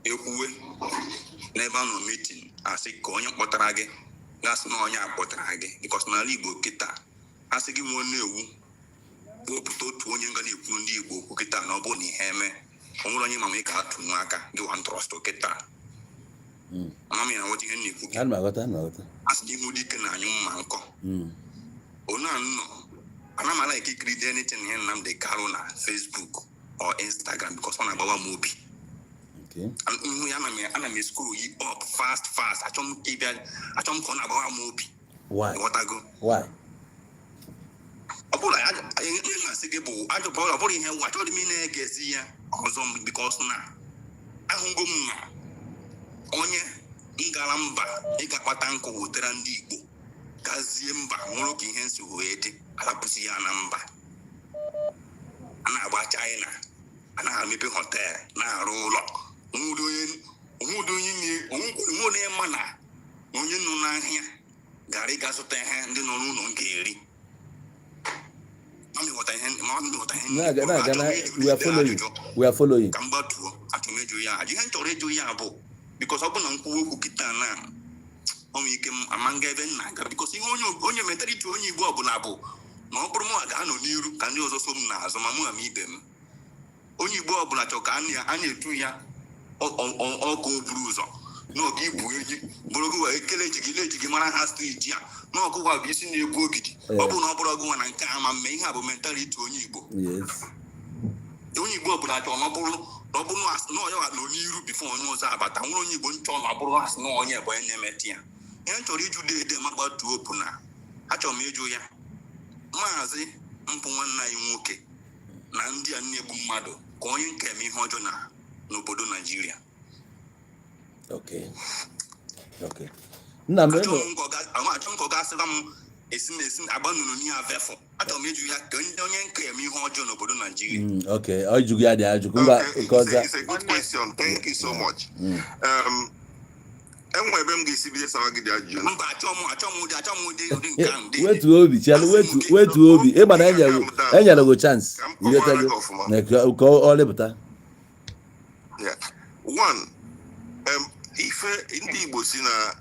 ekwuwe n'ebe a nọ meeting asị ka onye kpọtara gị gasị na onye akpọtara gị because n'ala Igbo kịta asị gị nwe na-ewu wepụta otu onye nga na-ekwu ndị Igbo okwu kịta na ọ bụ na ihe eme o nwere onye mama ị ga-atụ nwa aka gị wa trọst kịta amami na nweta ihe na-ekwu gị asị gị ihu dike na anyụ mma nkọ onye anọ anamala ikikiri dị anything ihe Nnamdi Kanu na Facebook or Instagram because ọ na-agbawa m obi ihu ya ana m escroll yi up fast achọm ka ọ na-agbawa m obi ghọtago ọ bụrụ ihe na-asị gị bụ ọ bụrụ ihe nwa achọghị m ị na-egezi ya ọzọ because na ahụgo m na onye ngara mba ịga kpata nkụ wetara ndị Igbo gazie mba nwụrụ ka ihe nsogbu dị alapụsị ya na mba a na-agba China a na-emepe họtel na-arụ ụlọ onye ma na onye nọ n'ahịa gara ịga zụta ihe ndị nọ n'ụlọ ga-eri we are following ka mgbatuo atụmeju ya ihe m chọrọ ịjụ ya bụ because ọ bụ na nkwuwa okwu kịta na ọmụ ike m ama nga ebe nna aga because ihe onye mentality onye Igbo ọbụla bụ na ọ bụrụ m ga-anọ n'iru ka ndị ọzọ so m n'azụ ma mụ ma ibe m onye Igbo ọbụla chọrọ ka a na-etu ya ọkụ buru ụzọ n'oge ibu eji bụrụ gị wee kele eji gị mara ha steeti ya n'ọkụ gwa bụ isi na-ebu ogidi ọ bụ na ọ bụrụ ọgụ nwa na nke a ma mme ihe a bụ mentality onye Igbo ọbụla chọrọ na ọ bụrụ na onye wa nọ n'iru bifo onye ọzọ abata nwere onye Igbo nchọ na ọ bụrụ asị na onye bụ onye na-emeti ya ihe m chọrọ ịjụ dede ma gbatuo opu na achọrọ m ịjụ ya maazị mpụ nwanne anyị nwoke na ndị a na-egbu mmadụ ka onye nke eme ihe ọjọọ n'obodo Naijiria nna m achọrọ m ka ọ gasịra m esi agbanụrụ n'ihe avefọ achọrọ m ịjụ ya ka onye nke eme ihe ọjọọ n'obodo Naijiria ọ jụrụ ya dị ajụ it's a good question. Thank you so much. Enwe ebe m ga-esi bido sawa gị dị ajụ mba achọm ụdị nke ahụ dị wetu obi chalụ wetu obi ịgba na enyere go chance ka ọ lepụta one ife ndị Igbo si na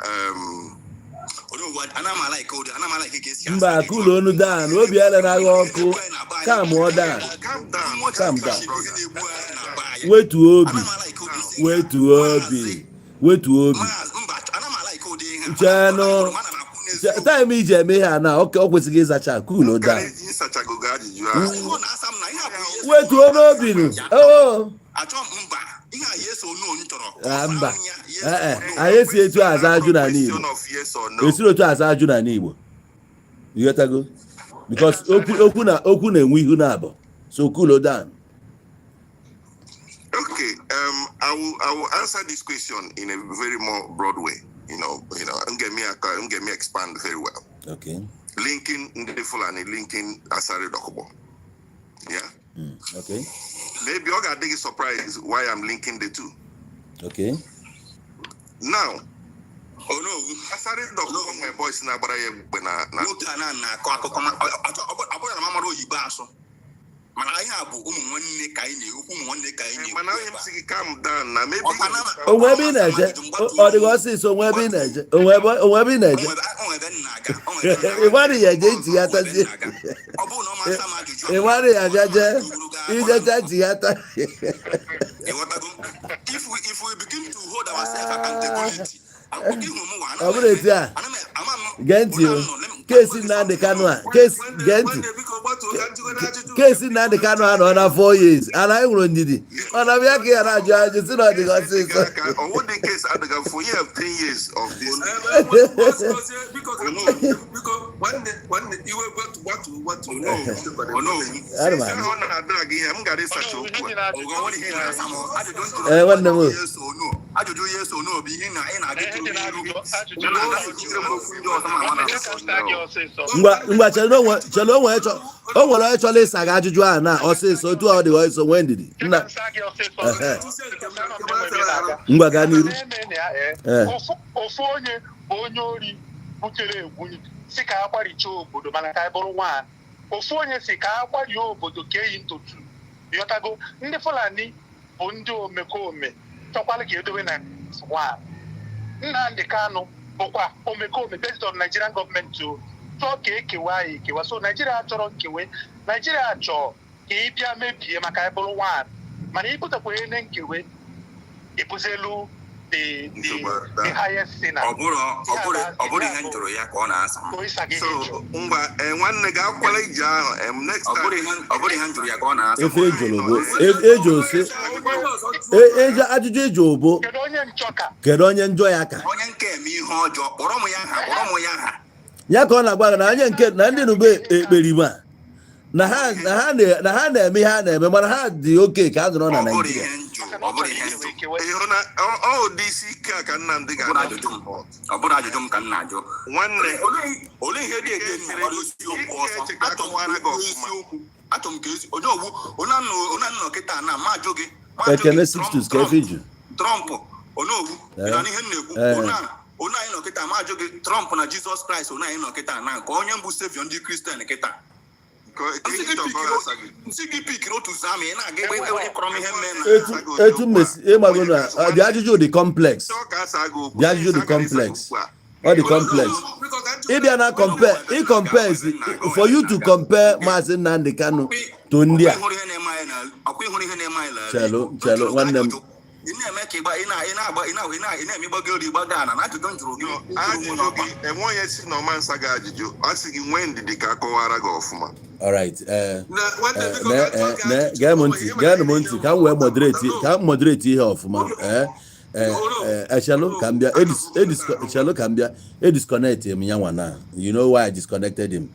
mba kụlụ onu dan obi ala na-agha ọkụ kamụọ dan wetu obi chenụ taịm iji eme ihe a na ọ kwesịghị ịzacha kụlụ dan wetuo n'obi nụ mba anyị esi etu aza ajụ na n'Igbo esiri otu aza ajụ na n'Igbo ịghọtago because okwu na-enwe ihu na-abụ so cool down. Okay, I will answer this question in a very more broad way. And get me expand very well. Okay. Linking the Fulani, linking Asari Dokubo. Yeah. Okay. Maybe you're gonna be surprised why I'm linking the two. Okay. Now, Asari Dokubo, my boys na baraye bena na. Mana anyị abụ ụmụ nwanne ka anyị na-ekwu mana onye m sị gị calm down na maybe onwe ebe ị na-eje ọ dịghị ọsịsọ onwe ebe ị na-eje ị gbara ya eje ntị ya tazie ị gbara ya gaje ijecha ntị ya ta if we begin to hold ourselves accountability ọ bụrụ etu a gee ntị o kesi Nnamdi Kanu a gee ntị kesi Nnamdi Kanu a nọ na 4 years ana anyị nwụrụ ndidi Mana mi yake yana judge, it's not the gossip. On what the case I for you have 10 years of this. Because when you were what to know. No. I'm going such a I do yes or no, be in o nwere actually saga ajụjụ a na ọsịsọ otu ọ dị ọsọ when did nna ngwa gaa n'iru ofu onye bụ onye ori butere egwu si ka akwaricha obodo mana ka bụrụ nwaanyị ofu onye si ka akwarie obodo ka eyi ntutu yọtago ndị Fulani bụ ndị omekome chọkwala ka edobe na nwaanyị Nnamdi Kanu bụkwa omekome based on Nigerian government chọọ ka ekewa ya ekewa so Nigeria chọrọ nkewe Nigeria chọọ ka ị bịa mebie maka ịbụrụ nwaanyị mana ịpụtakwa ihe nkewe ịbụzelu the highest sinner. Ọ bụrụ ihe njụrụ ya ka ọ na-asa so ngwa nwanne gị akwala ije ahụ next time ọ bụrụ ihe njụrụ ya ka ọ na-asa efe ejolo bụ ajụjụ ejo bụ kedu onye njọ ya ka onye nke eme ihe ọjọọ kpọrọ m ya ha ya ka ọ na-agwa na onye nke na ndị nube ekperima na ha na-eme ihe ha na-eme mana ha dị oke ka a nọrọ na Naịjirịa ọ dị isi ike a ka Nnamdi ga-ajụjụ ọ bụrụ ajụjụ m ka m na-ajụ nwanne olee ihe dị atọ m ka ezi onye ọgwụ onye nọ kịta na ma ajụ gị Ekene Sixtus ka efe iju Trump onye ọgwụ na ihe na-ekwu onye anyị nọ kịta ma ajụ gị Trump na Jizọs Kraịst onye anyị nọ kịta na nke onye mbụ sevio ndị Kristian kịta etu mmesi ịmago na the ajụjụ dị complex ọ dị complex ịbịa na compare for you to compare Mazi Nnamdi Kanu to ndị a chelo nwanne m enweghị si na ọma nsa gị ajụjụ ọ sị gị nwee ndidi ka akọwara gị ọfụma. Alright, gee m ntị ka m wee moderate ihe ọfụma Echelo ka m bịa disconnect him ya nwa na you know why I disconnected him.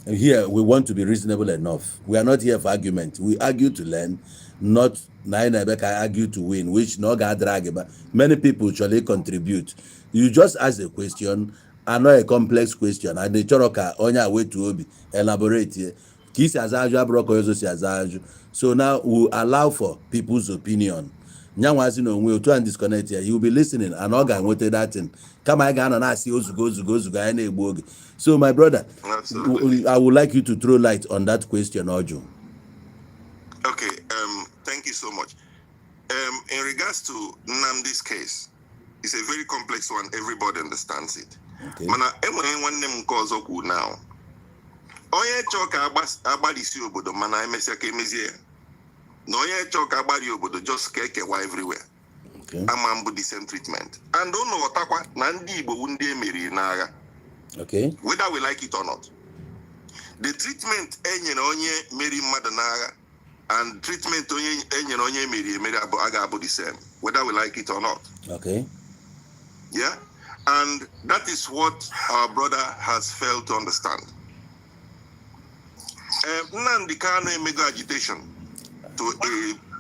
Here we want to be reasonable enough. We are not here for argument. We argue to learn, not argue to win, which no ga drag. But many people actually contribute. You just ask a question, and not a complex question. And the choroka onya way to obi elaborate here. Kisi azaju abroko yozo si azaju. So now we allow for people's opinion. Nyanwazi no we to and disconnect here. You will be listening and all with that thing. Come I ga na see ozugo. So my brother, I would like you to throw light on that question, Ojo. Okay, thank you so much. In regards to Nnamdi's case, it's a very complex one. Everybody understands it. Okay. Mana one name calls Oku now. Onye choka abadisi obodo mana emesia ka emezie. No onye choka abadi obodo just kekewa everywhere. Okay. Amambu the same treatment. And don't know otakwa na ndi Igbo ndị emeri n'agha. Okay. Whether we like it or not. The treatment enye na onye meri mmadụ n'agha and treatment enye na onye meri aga the same, whether we like it or not. Okay. Yeah? And that is what our brother has failed to understand. Nnamdi Kanu mega agitation to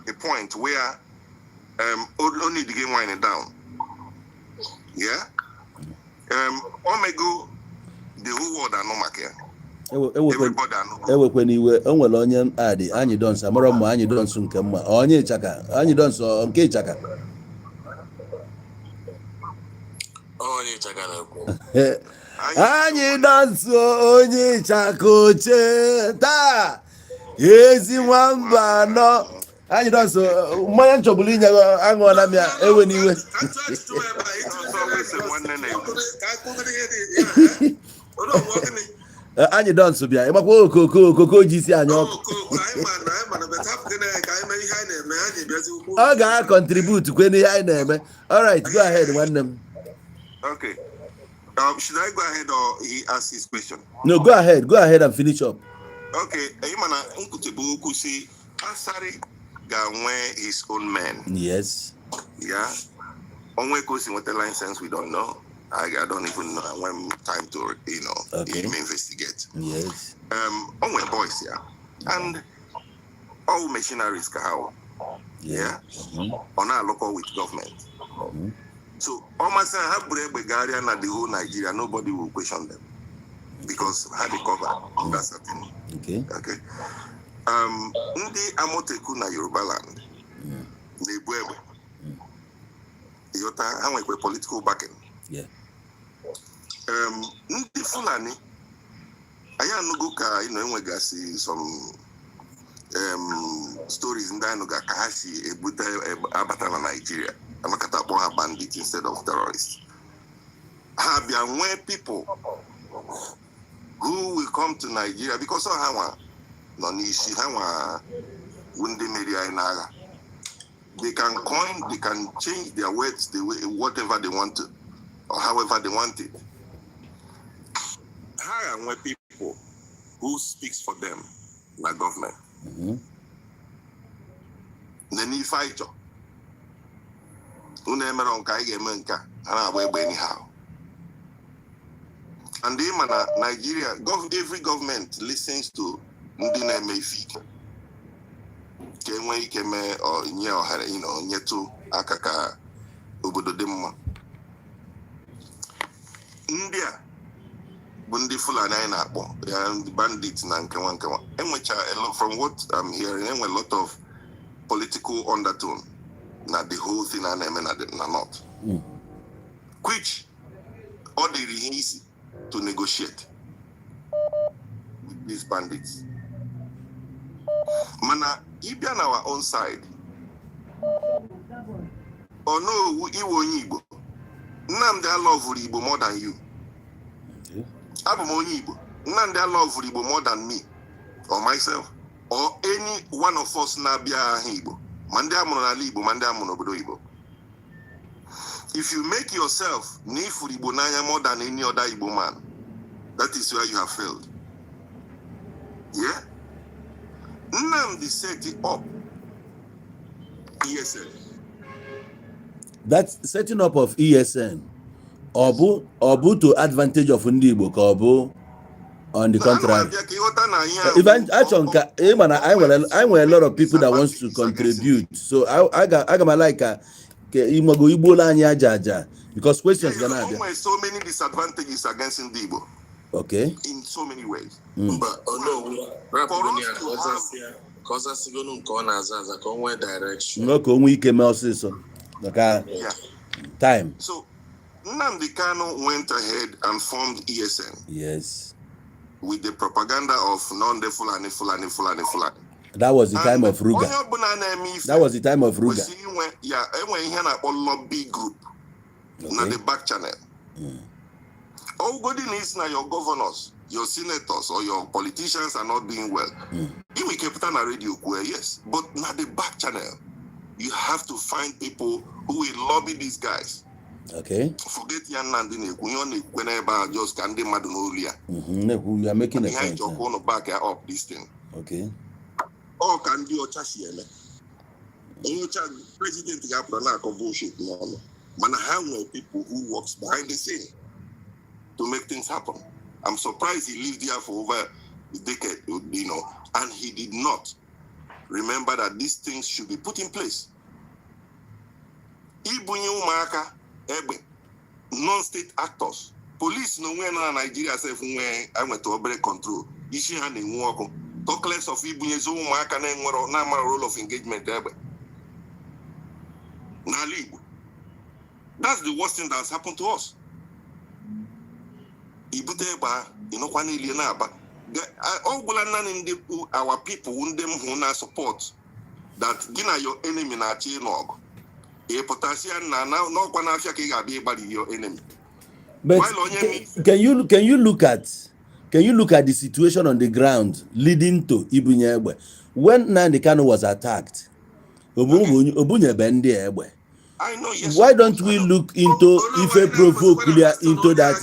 a point where only the game winding down. Yeah? Omego, the whole world are no market. Everybody are no. Ewekweni iwe onwere onye adị anyị dọnsa mara mma anyị dọnsu nke mma onye ịchaka anyị dọnsu nke ịchaka onye ịchaka na-ekwu anyị dọnsu onye ịchaka oche taa ezi nwamba nọ anyị dọnsu mmanya nchọbụrụ inye aṅụọla m ya ewe n'iwe anyị dọnsu bịa ịgbakwa okoko ji isi anyị ọkụ ọ ga-contribute kwe n'ihe anyị na-eme. Alright, go ahead nwanne m. Okay. Should I go ahead or he ask his question? No, go ahead and finish up. Okay. Imana nkutebu kusi asari Gawwe his own men. Yes. Yeah. Onwe kosi with the license, we don't know. I don't even know when time to even investigate. Yes. Onwe boys, yeah. And all machineries how. Yeah. On our local with government. So almost have Bulgaria and the whole Nigeria, nobody will question them. Because how they cover. That's the thing. Okay. Ndi amoteku na Yoruba land. Nebwebe. Yota have a political backing. Yeah. Ndi Fulani. Aya no go ka enwega see some stories in Danoga Kahashi Ebuta Abata na Nigeria. Amakata bo bandits instead of terrorists. Have been where people who will come to Nigeria because of how Nonishi how Wundi media in Naga. They can coin, they can change their words the way whatever they want to, or however they want it. Hire where people who speaks for them, like government. Then if I job, anyhow. And Nigeria, every government listens to Ndine Mayfi. Kenwe Keme or Nyeto Akaka Obodo Demma. India, Bundi Fulani na the bandits Nankawankawa. And which from what I'm hearing, a lot of political undertone. Not the whole thing and not. Which orderly easy to negotiate with these bandits. Mana, if you're on our own side, or no, Igbo. Nnamdi I love Igbo more than you. Abu Igbo. Nnamdi I love Igbo more than me, or myself, or any one of us Nabia Igbo. If you make yourself Nifu Igbo Nanya more than any other Igbo man, that is where you have failed. Yeah? Nnamdi set it up. ESN. That's setting up of ESN. Obu to advantage of Ndibo Kobu. On the contrary, even I want a lot of people that wants to contribute. So I got my like because questions gonna be so many disadvantages against Ndibo. Okay. In so many ways. But time. So Nnamdi Kanu went ahead and formed ESN. Yes. With the propaganda of Fulani. That was the time of Ruga. That was the time of Ruga. Yeah, when he had a lobby group, na the back channel. All good is now your governors, your senators, or your politicians are not doing well. If we kept on a radio, yes, but na the back channel, you have to find people who will lobby these guys. Okay. Forget Nnamdi whenever just can they madunolia. You are making a point. Behind your corner back up this thing. Okay. Or can be your chassis. President Gabrana bullshit. No. Man, how many people who works behind the scene to make things happen? I'm surprised he lived there for over a decade, and he did not remember that these things should be put in place. Non-state actors, police no when Nigeria self when I went to operate control. Ishi hand in work. Talk less of Ibunye zo maka na enwero na role of engagement ebe. That's the worst thing that's happened to us. Ibute eba inokwa niile na aba. Our people who them who na support that gina your enemy na chi no. But can you look at the situation on the ground leading to Ibunye? When Nnamdi Kanu was attacked, I know, yes. Why don't we look into if a provoke into that?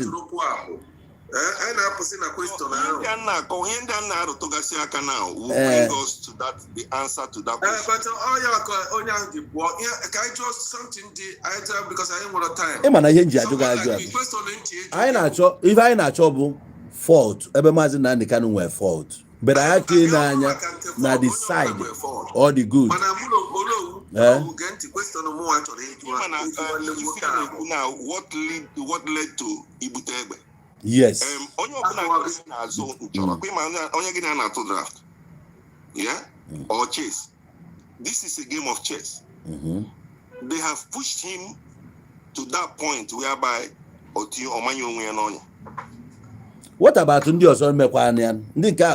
I na posing a question now. We'll bring us to that, the answer to that question. But can I just something because I ain't got time. I not if I not trouble fault, every Mazi Nnamdi Kanu were fault. But I actually na the side or the good. Now, what led to Ibutebe? Yes. Draft. Yeah? Or chess. This is a game of chess. They have pushed him to that point whereby what about Ndi Oso Mekwanian?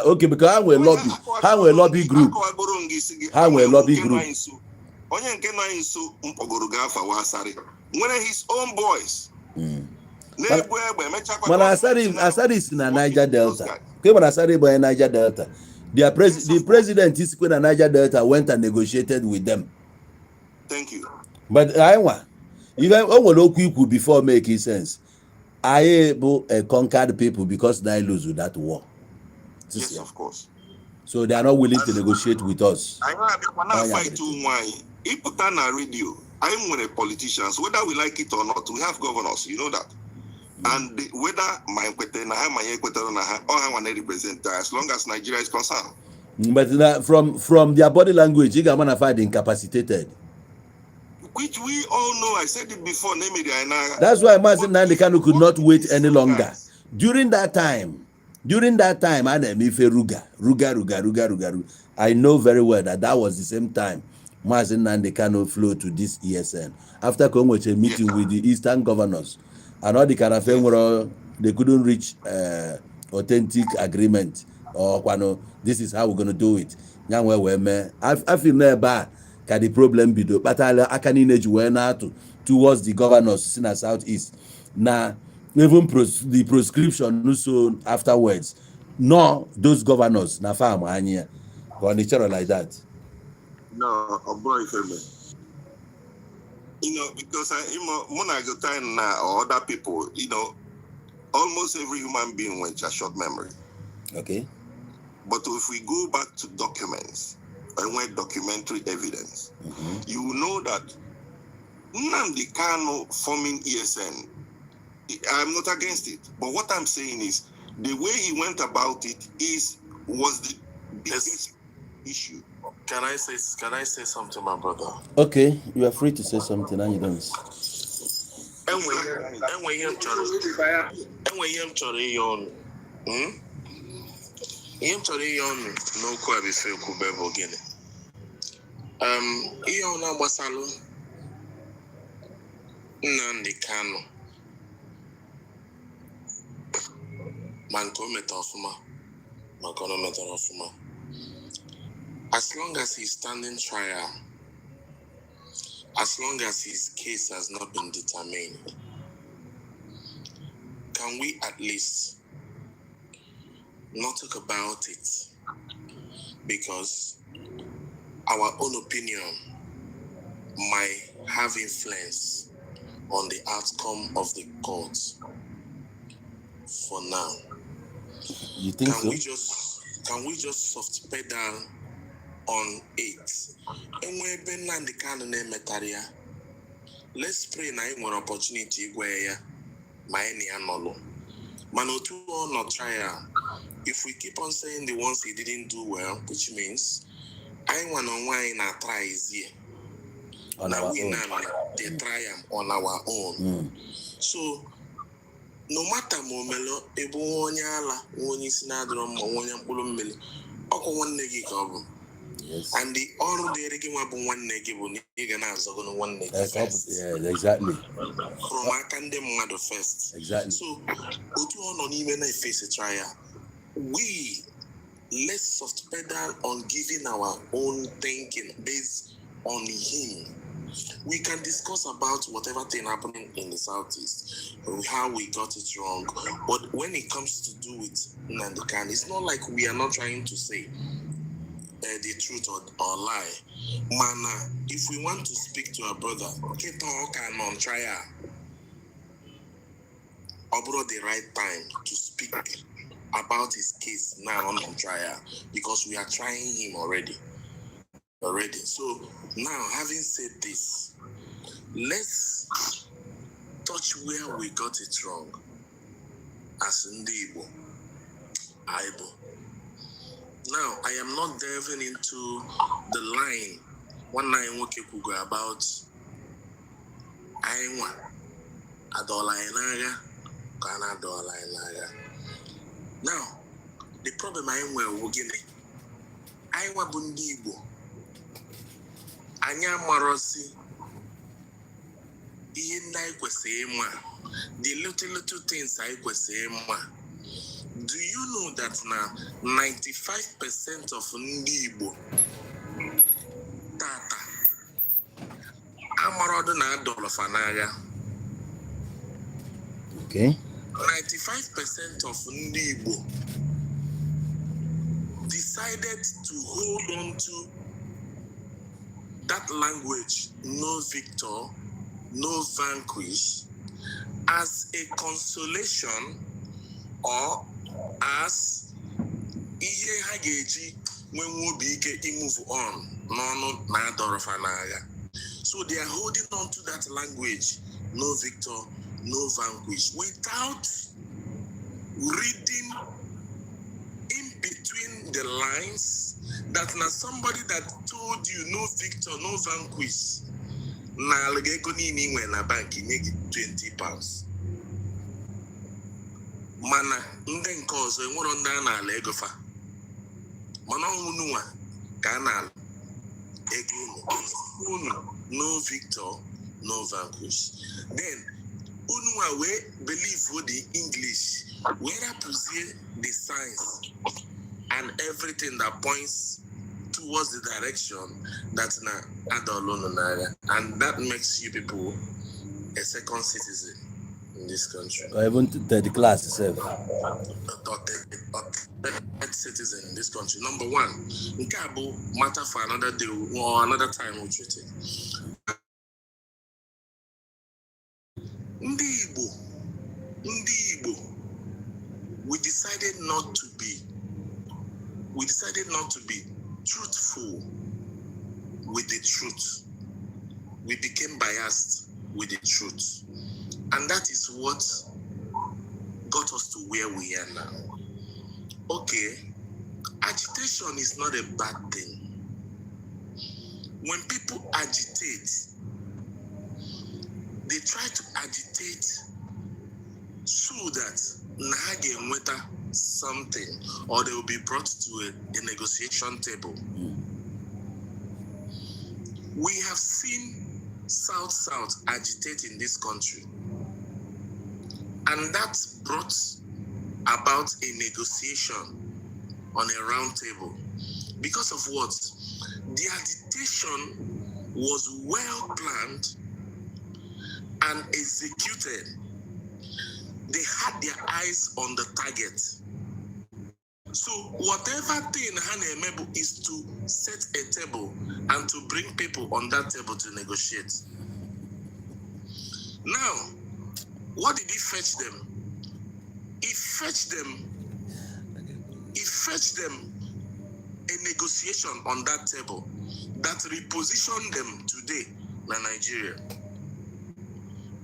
Okay, because I will lobby. How will lobby group? How will lobby group? When his own boys. When I said it's in a Niger Delta. Okay, when I said it by Niger Delta, the president is in a Niger Delta went and negotiated with them. Thank you. But I want even people before making sense. I able conquered people because they lose with that war. Yes, of course. So they are not willing to negotiate with us. I fight radio. I'm one of politicians, whether we like it or not. We have governors, you know that. And whether my represent as long as Nigeria is concerned. But from their body language, you can find incapacitated. Which we all know. I said it before. That's why Mazi Nnamdi Kanu could not wait any longer. During that time, I know very well that was the same time Mazi Nnamdi Kanu flew to this ESN after Kongoche meeting with the Eastern governors. And all the Karafen they couldn't reach authentic agreement. Or this is how we're gonna do it. I feel nearby. Can the problem be do? But I can imagine towards the governors in the southeast. Now, even the prescription so afterwards. No, those governors na farm anya go nature like that. No, you know, because time now or other people, you know, almost every human being went a short memory. Okay. But if we go back to documents and when documentary evidence, you will know that Nnamdi Kanu forming ESN, I'm not against it. But what I'm saying is the way he went about it was the biggest issue. Can I say something, my brother? Okay, you are free to say something and you don't. Nnamdi Kanu as long as he's standing trial, as long as his case has not been determined, can we at least not talk about it? Because our own opinion might have influence on the outcome of the court. For now, you think so? Can we just soft pedal on it? And when Nnamdi Kanu metaria, let's pray na one opportunity where my anolo. Manotu or not trial. If we keep on saying the ones he didn't do well, which means I want on wine na try is here. Now we now they try them on our own. So no matter momelo ebo onyala woni sinadro mo wonya mkpulu mmeli oko nwanne gi ka obu. Yes. And the all the regi nwa bu nwanne gi bu ni ga na azogo no nwanne gi first. Yeah, exactly. From akande mmadu first. Exactly. So otu ono n'ime na face trial. Let's soft pedal on giving our own thinking based on him. We can discuss about whatever thing happening in the southeast, how we got it wrong. But when it comes to do with Nnamdi Kanu, it's not like we are not trying to say the truth or lie. Mana, if we want to speak to our brother, get on trial. about the right time to speak about his case now on trial, because we are trying him already. So now, having said this, let's touch where we got it wrong as Igbo. Now, I am not delving into the line one line Kugo about Ainwa Adola Enaga Kana Dola Enaga. Now, the problem Ainwa Wogine Ainwa Bundibo Anya Marosi the little things I do you know that now 95% of Ndibo Tata Amarodo na Dolofanaga? Okay. 95% of Ndibo decided to hold on to that language, no victor, no vanquish, as a consolation or as Iye Hageji when we be move on. No, so they are holding on to that language, no victor, no vanquish, without reading in between the lines that now somebody that told you no victor, no vanquish. Na algeko nini when a bank in 20 pounds. Mana nden cause one on na legofa. Mana unua kanal ego no victor, no vanquish. Then unua we believe what the English where represent the signs and everything that points towards the direction that's na adolononara, and that makes you people a second citizen in this country. Or even third class itself. Third citizen in this country. Number one, Nkabo matter for another day or another time we'll treat it. Ndi Igbo, we decided not to be truthful with the truth. We became biased with the truth. And that is what got us to where we are now. Okay, agitation is not a bad thing. When people agitate, they try to agitate so that Nahage Nweta something, or they will be brought to a negotiation table. We have seen South agitate in this country, and that brought about a negotiation on a round table. Because of what? The agitation was well planned and executed. They had their eyes on the target. So whatever thing Hanemebu is to set a table and to bring people on that table to negotiate. Now, what did he fetch them? He fetched them a negotiation on that table that repositioned them today in Nigeria.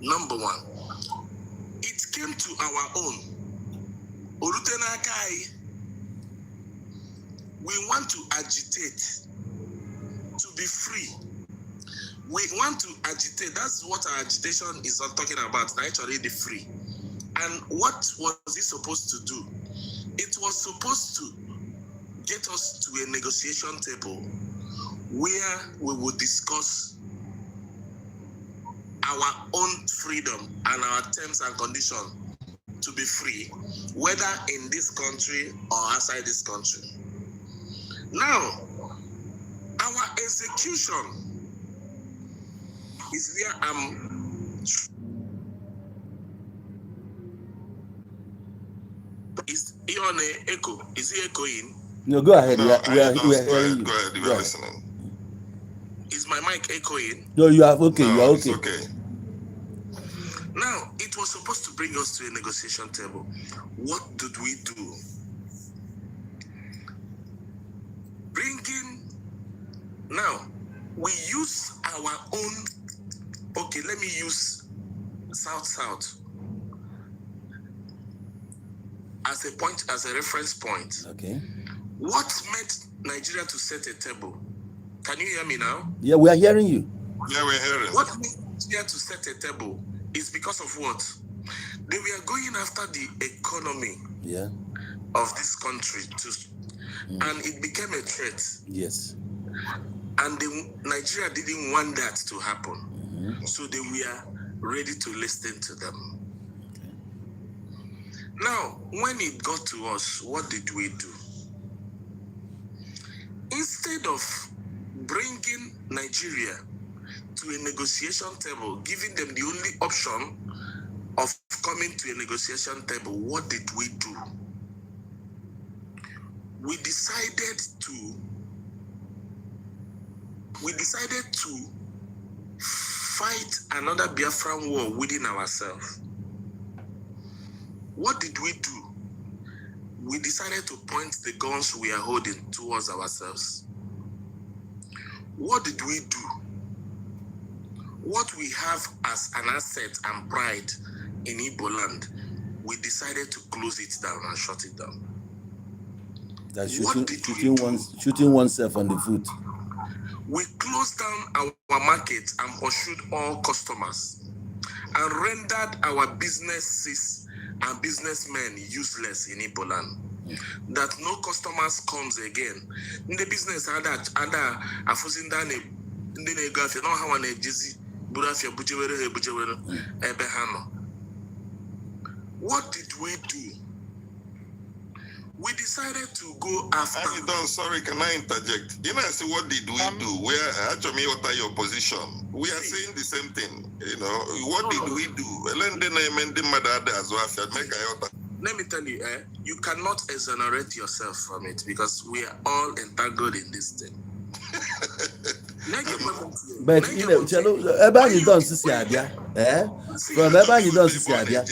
Number one, it came to our own. Orutena Kai, we want to agitate to be free. We want to agitate. That's what our agitation is talking about, actually the free. And what was it supposed to do? It was supposed to get us to a negotiation table where we would discuss our own freedom and our terms and conditions to be free, whether in this country or outside this country. Now, our execution is where is he on an echo? Is he echoing? No, go ahead. No, we are go hearing ahead. you. Go ahead. You are listening. Is my mic echoing? No, you are okay. No, You are it's okay. okay. Now, it was supposed to bring us to a negotiation table. What did we do? Now, we use our own, okay, let me use South as a point, as a reference point. Okay. What made Nigeria to set a table? Can you hear me now? Yeah, we are hearing you. Yeah, we're hearing. What made Nigeria to set a table is because of what? They were going after the economy of this country too. And it became a threat. Yes. And Nigeria didn't want that to happen. So they were ready to listen to them. Okay. Now, when it got to us, what did we do? Instead of bringing Nigeria to a negotiation table, giving them the only option of coming to a negotiation table, what did we do? We decided to fight another Biafran war within ourselves. What did we do? We decided to point the guns we are holding towards ourselves. What did we do? What we have as an asset and pride in Igbo land, we decided to close it down and shut it down. That's shooting oneself on the foot. We closed down our market and pursued all customers and rendered our businesses and businessmen useless in Igbo land. That no customers comes again. In the business, what did we do? We decided to go after. Sorry, can I interject? You know, I say, what did we do? We are actually what your position. We are saying the same thing. You know, what did we do? Let me tell you, you cannot exonerate yourself from it because we are all entangled in this thing. But you know, everybody don't see Adia. From everybody don't see Adia.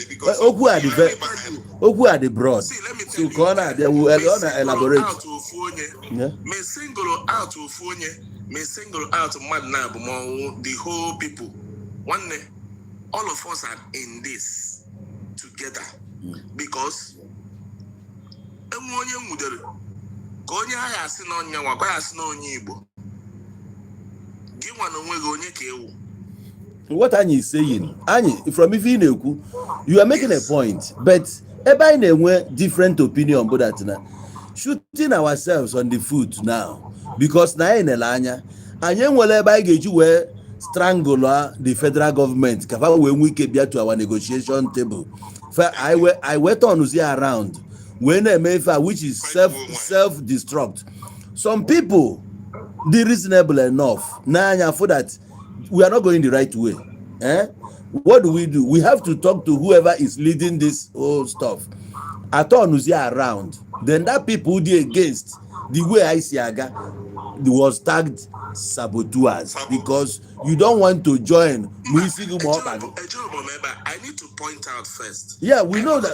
Who are the broad? So corner they will elaborate. Me single out Madnab, the whole people. One day, all of us are in this together because what Anyi is saying, Anyi, from Ifineku, you are making a point, but everybody different opinion about that now. Shooting ourselves on the foot now, because now in Elanya, and then whatever get you where strangle the federal government, when we came to our negotiation table. I went on to see around when a mefa which is self-destruct. Some people be reasonable enough. Now for that we are not going the right way. What do? We have to talk to whoever is leading this whole stuff. At all around. Then that people who did against the way I see Aga was tagged saboteurs because you don't want to join. I need to point out first. Yeah, we know that.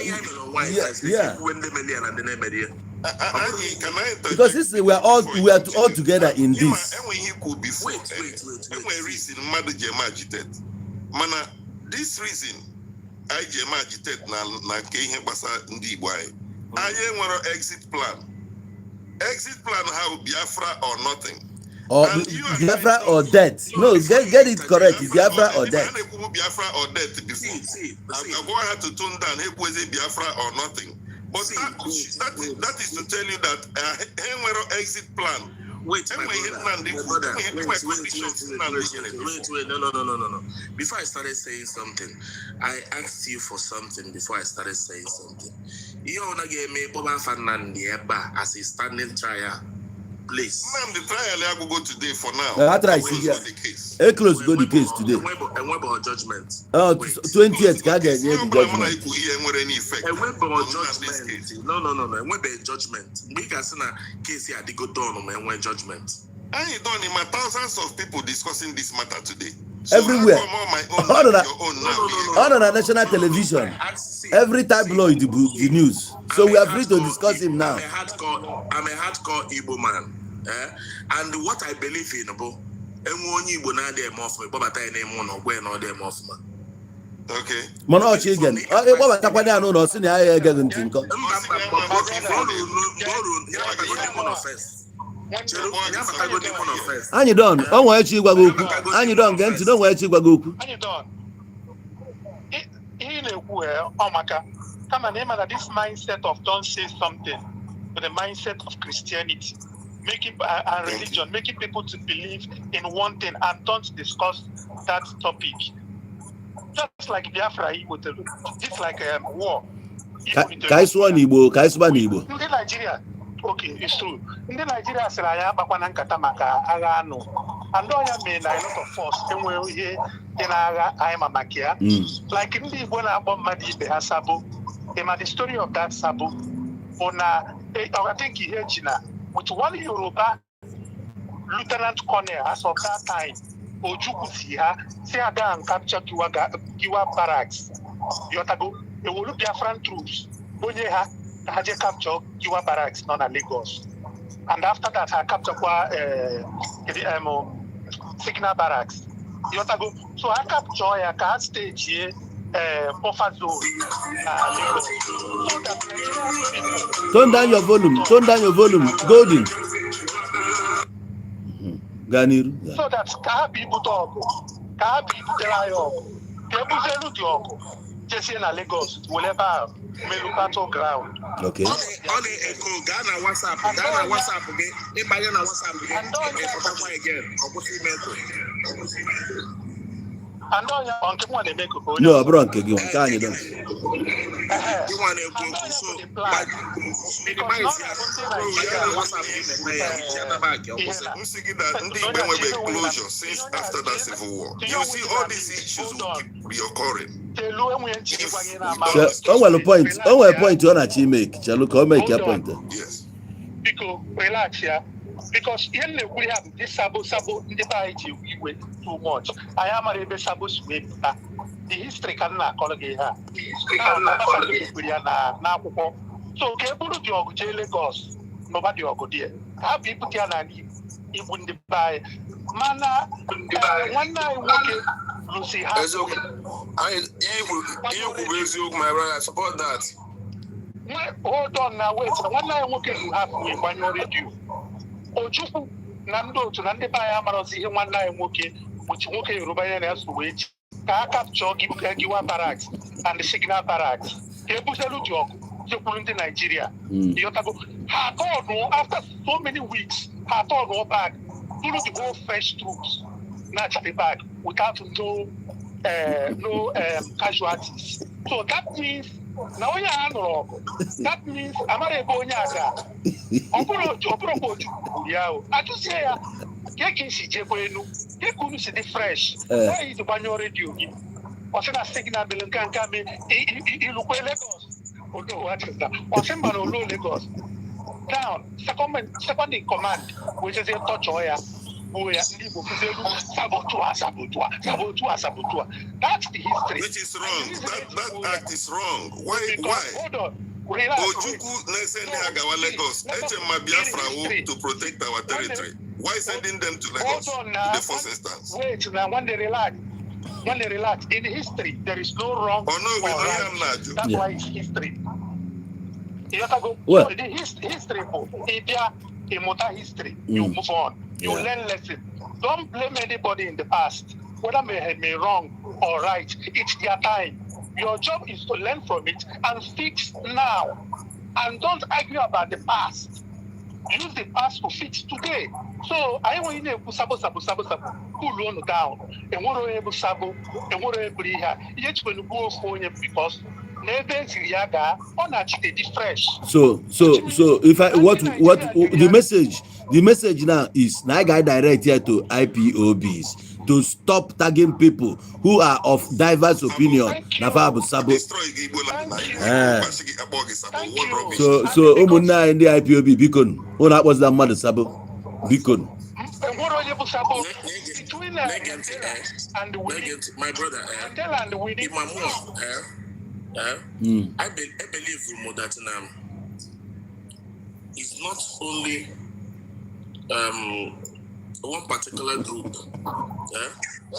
Because this we are all together in this. This reason I agitate na ke ihe gbasara ndị Igbo anyị. Anyị nwere exit plan. Exit plan how Biafra or nothing. Or Biafra or death. No, get it correct. Biafra or death. Biafra or death before. I'm going to tune down Biafra or nothing. But that is to tell you that exit plan. Wait, no. Before I started saying something, I asked you for something before I started saying something. You want to give me Boba Nnamdi as a standing trial, please. The trial I will go today for now. That's right. Close go the case today. And what about judgment? 20th can get the judgment. No. And what about judgment? We can see a case here. They go down and when judgment. And you don't. Thousands of people discussing this matter today. everywhere. On the national No, television. Every tabloid the news. So we are free to discuss him now. I'm a hardcore Igbo man. And what I believe in, okay. Monochi again. And you done. Oh, why you gwagoku? And you done. Get to know where you gwagoku. And you done. Come on, name that this mindset of don't say something, but the mindset of Christianity, making and religion, making people to believe in one thing and don't discuss that topic. Just like Biafra, it's like a war. Kaiswa Nibo. In Nigeria, okay, it's true. In Nigeria, Saraya, Bakwana Katamaka, Agano, and Doya made a lot of force, and we're here in I'm a Makia. Like in the one about Madi Behasabo, the story of that Sabo, I think he had with one Yoruba Lieutenant Colonel as of that time. Ojuku siha, say and capture Kiwa barracks. Yotago, they will look Biafran troops. Bonyeha, Haje capture Kiwa barracks, non a Lagos. And after that, I capture Signal barracks. Yotago, so I capture a car stage here, Pofazo, Lagos. Turn down your volume, Golden. Ganiru. So that people talk, people talk, just in Lagos, will ever Melukato ground. Okay. Ghana WhatsApp and on one they make no, bro, can you don't. you want to go so but closure since after that civil war. You see all these issues will keep reoccurring. Point you want to make. Shall make your point? Yes. Because relax here. Because we have this sabo in the party we too much. I am a rebel sabo sweep. The history cannot call again. So Kebu to Lagos, nobody will go there. How people can even the buy mana one night working Lucy has you my brother, I support that. Hold on now, wait. One night working you have me when you radio. Ojuku Nando to Nandeba Amarosi one night working, which working Rubayan as to which capture Giwa barracks and the Signal barracks. Kebusalu Jok, Jokulunti Nigeria. Yotago, after so many weeks, go back, to go fresh troops, naturally back, without no casualties. So that means now we are that means Amare Bonyaga. I just say, Yakin Jebenu, Yakunu see the fresh. Why is the Banyo radio? Or should I signal Belancan come in? You look Lagos. Although what is that? Or Sembano Lagos. Down, second in command, which is a touch oya. Sabotua. That's the history. Which is wrong. That act is wrong. Why? Hold on. Ojuku sending Agawa Lagos, Biafra to protect our territory. Why sending them to Lagos in the first instance? Wait, now when they relax. In history, there is no wrong. Oh no, we don't have that. That's why it's history. You have to go. Well, the history, history. You move on. You learn lessons. Don't blame anybody in the past, whether may wrong or right. It's their time. Your job is to learn from it and fix now. And don't argue about the past. Use the past to fix today. So I want you to sabo cool on down. And what are able sabo and what are able here. Yet when you go for him because So if I what the message now is now guy direct here to IPOBs to stop tagging people who are of diverse opinion. So Omuna in the IPOB Beacon. What was that mother Sabo? Beacon. Between my brother, I believe that it's not only one particular group. The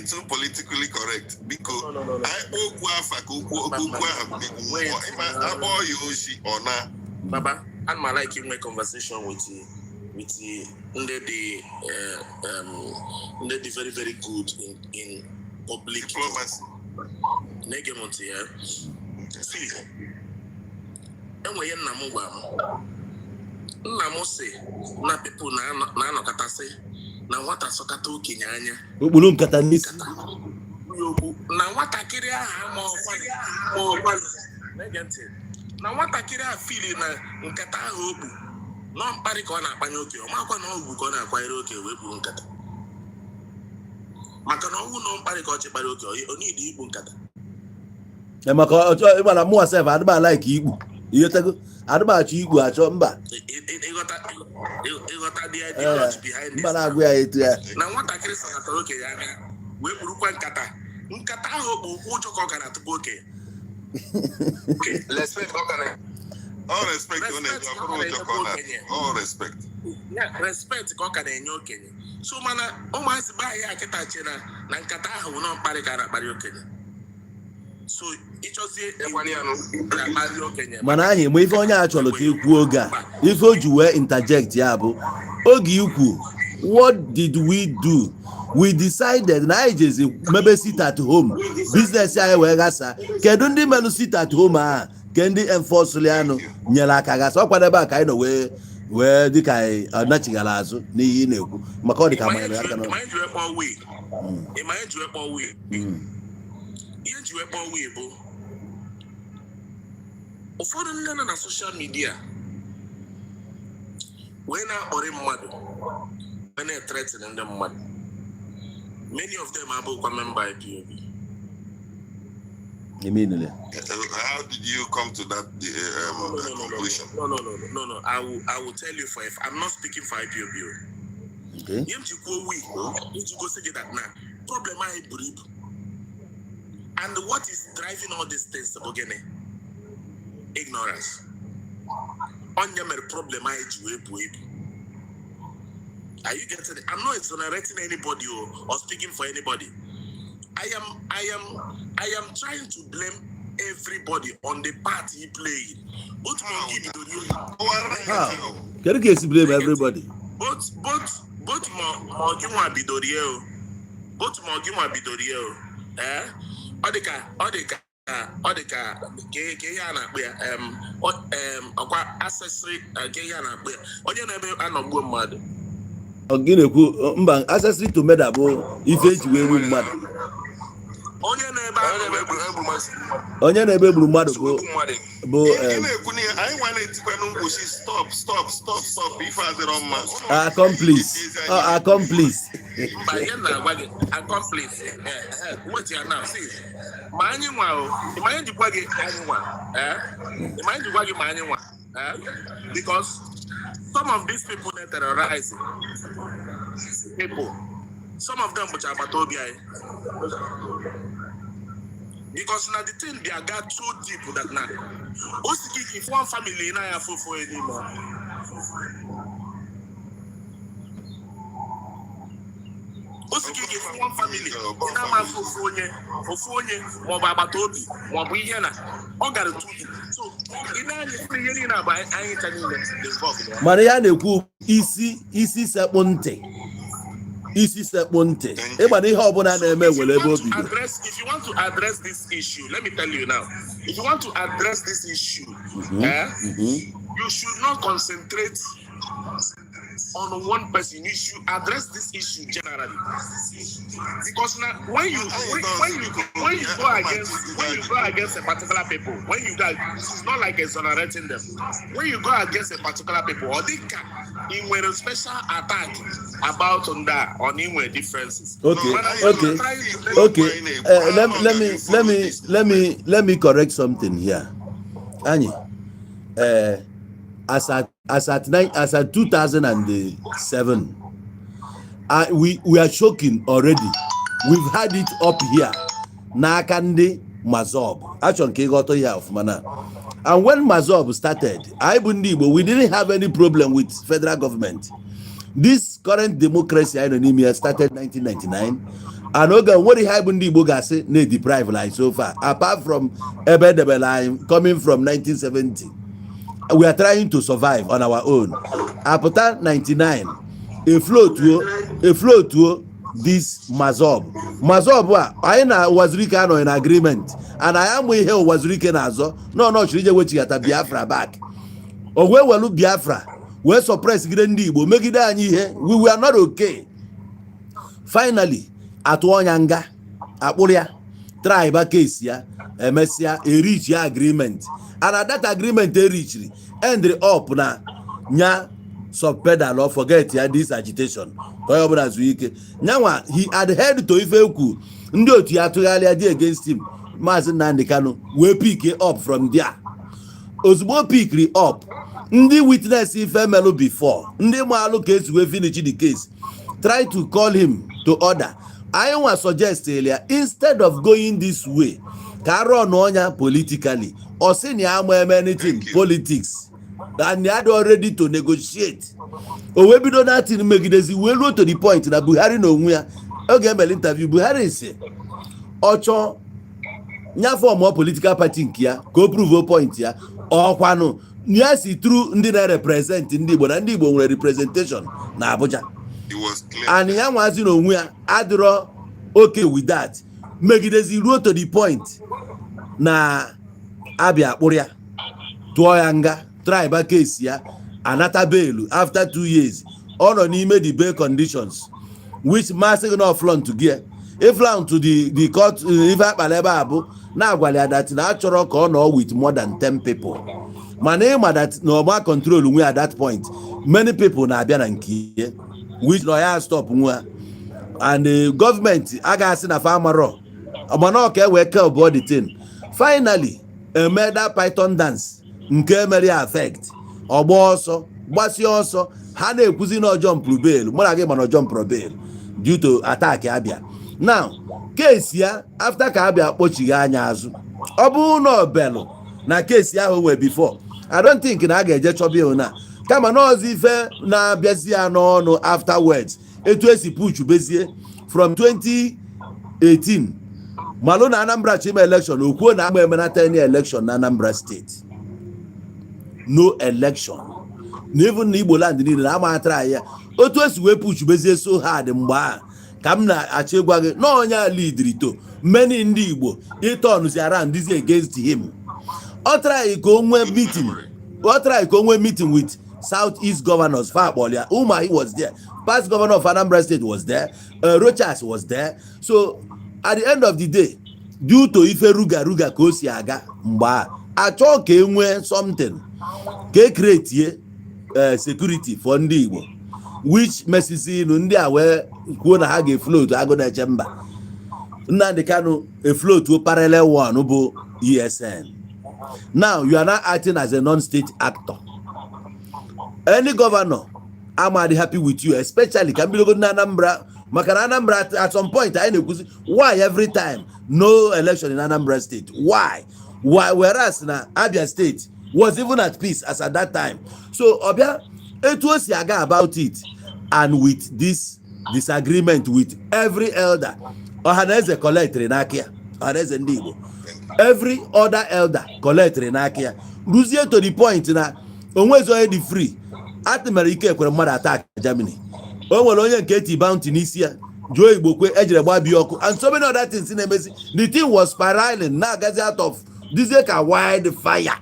too politically correct because Baba, and my like in my conversation with the very very good in public diplomacy. See, and we Nnamdi say na people na anọkata say na nwata sọkata okenye anya okpuru nkata n'isi na nwatakịrị ahụ ma ọkwa na nwatakịrị ahụ fili na nkata ahụ okpu nọ mkparị ka ọ na-akpanye oke ọ makwa na ọgwụ ka ọ na-akwanyere oke wee kpuru nkata maka na ọgwụ nọ mkparị ka ọ chịkpara oke ọ niile ikpu nkata maka ọchọ ịgbara mụwa sef adịba like ikpu ihe tego adịba achọ ikpu achọ mba ịghọta the idea behind this. Mba na-agụ ya etu ya Na nwatakịrị sọkatara oke ya anya wee kpurukwa nkata ahụ bụ ụjọ ka ọ gara atụpụ oke. Respect ka ọ ka na-enye okenye. So mana ụmụazị be anyị akịta che na nkata ahụ bụ nọ mkparị ka na-akparị okenye. So ịchọzie na-akparị okenye. Mana anyị ma ife onye a chọrọ ka ekwuo oge a ife o ji wee interject ya bụ oge ikwu what did we do? We decided na anyị jezi mebe sit at home business anyị wee gasa kedu ndị menụ sit at home a ke ndị enforcelianụ nyere aka gasa ọkwa ebe a ka anyị nọ wee dịka anyị nachighara azụ n'ihe ị na-ekwu maka ọ dịka manyere aka ihe ji wekpọ wee bụ ụfọdụ ndị nọ na soshal midia wee na-akpọrị mmadụ wee na-etretin ndị mmadụ. Many of them are both member IPOB. Immediately. How did you come to that conclusion? No. I will tell you for if I'm not speaking for IPOB. Okay. You go say that now. Problem I believe. And what is driving all these things again? Ignorance. On your problem I believe. Are you getting it? I'm not exonerating anybody or speaking for anybody. I am trying to blame everybody on the part he played. Both Mogi Can you blame everybody? Both Mogi Bidorio. Both Mogi Bidorio. Odeka Keyana accessory Keyana onye na-ebe anọgbu mmadụ. Oginekwu mba accessory to murder bụ ife eji wee ru mmadụ. Onye na-ebe gburu mmadụ bụ accomplice. Because some of these people that terrorize people, some of them which are Batobia. Because now the thing they got so deep that now. If one family in I have for anymore. If one family in I so in Maria na-ekwu isi sekpụ ntị ịgba na ihe ọbụla na-eme were ebe obi. If you want to address this issue, let me tell you now. If you want to address this issue, you should not concentrate on one person. You should address this issue generally. Because now, when you go against a particular people, when you go, it's not like exonerating them. When you go against a particular people, or they can, in a special attack about on differences. Okay. Let me correct something here. Anyi, as at 2007. We are shocking already. We've had it up here. Nakandi Mazob. Actually, Kegoto here of Mana. And when Mazob started, we didn't have any problem with federal government. This current democracy anonymia started 1999. And what the Haibundi say ne deprive line so far. Apart from Ebedebe line coming from 1970. We are trying to survive on our own. After 99, a flow to this Mazob. Mazob, I was Rikano in agreement, and I am with here was Rikanazo. No, she did what you got Biafra back. Or where will Biafra? Where suppress Grendibo, make it down here. We were not okay. Finally, at Wanyanga, Apulia, tribe case, yeah, Messia, a reach agreement. And at that agreement, they reached ended up na nya subpedal or forget this agitation. Now he adhered to Ifeku. Ndi otu ya tụgharịa against him. Mazi Nnamdi Kanu we pick it up from there. Ozugbo pick it up. Ndi witness ife melu before. Ndi malu case we finish the case. Try to call him to order. I want to suggest earlier, instead of going this way, Karo Nonya politically, or saying anything politics, and they are ready to negotiate. Or we do not in Megidezi, we go to the point that Buhari no where. Okay, my interview Buhari say, Ocho, nya for more political party here, go prove a point here, or Kanu, yes, through Ndina represent Ndibo, and Ndibo representation na Abuja. It was clear. And young ones, we are Adro okay with that. Megidezi wrote to the point na Abia Puria, Tuoyanga, tribal case here, another bail after 2 years. All on him made the bail conditions, which massing not flown to gear. If flown to the court, if I Abu, now that natural corner with more than 10 people. My name that normal control we at that point. Many people na Abian and Kiye, which lawyer stop and the government agasin a farmer. Amanoke we care about the thing. Finally, a murder python dance nke mere affect ogbo also gbasi also ha na ekuzi no jump bail mo na ge man jump bail due to attack Abia. Now case ya after ka Abia kpochiga anya azu obu no belo na case ya ho we before I don't think na ga eje chobi na kama no zife na biazia no no afterwards etu esi push bezie from 2018 Malona Anambra Chima election okuo na agba emenata any election na Anambra state. No election. Even Igbo land ni na ama try ya. Otu esi we push bezie so hard mgba kam na achegwa gị no onya lead rito. Many ndị Igbo it turns around this against him. O try ko nwe meeting. O try ko nwe meeting with Southeast governors far Bolia. Uma he was there. Past governor of Anambra state was there. Rochas was there. So at the end of the day, due to ife ruga kosi aga mgba achọ ka enwe something ka create security for ndị Igbo which mesisi ndị a wee kwuo na ha ga-float agụ na chamber. Nnamdi Kanu a float to parallel one bụ ESN. Now you are not acting as a non-state actor. Any governor I'm happy with you, especially can be looking at Anambra. Anambra at some point I know why every time no election in Anambra state. Why whereas na Abia state was even at peace as at that time. So Obia it was yaga about it, and with this disagreement with every elder Ohaneze collect Renakia Ohaneze Ndibo, every other elder collect Renakia Luzie to the point na onwezo already free at the America kwere mother attack Germany. O nwere onye nke eti bounty n'isi ya Joe Igbokwe ejire gbabi ọkụ and so many other things in emezi. The thing was spiraling now gazi out of this like a wildfire.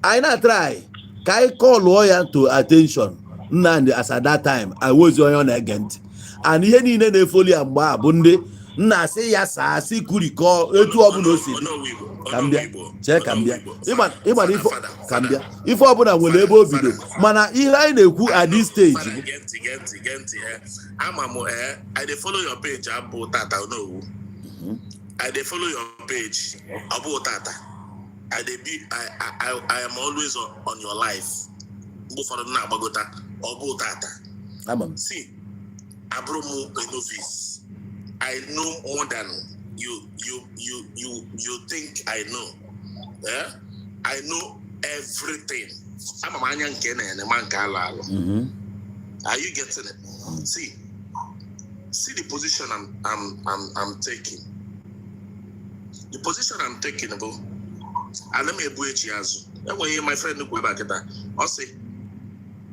I na try ka I call lawyer to attention Nnamdi as at that time I was on agent and ihe niile na-efoli agba bụ ndị nna asị ya saa asị kurikọ etu ọbụla o si kambia check kambia ịma ifo kambia ifo ọbụla nwere ebe o bido mana ihe anyị na-ekwu at this stage I dey follow your page abu tata no I dey follow your page abu tata I am always on your life. See, Abromo a novice. I know more than you think I know. Yeah? I know everything. I'm a man and a man. Are you getting it? See the position I'm taking. The position I'm taking about. And let me abridge Yazu. That way, my friend, look back at that. I'll say,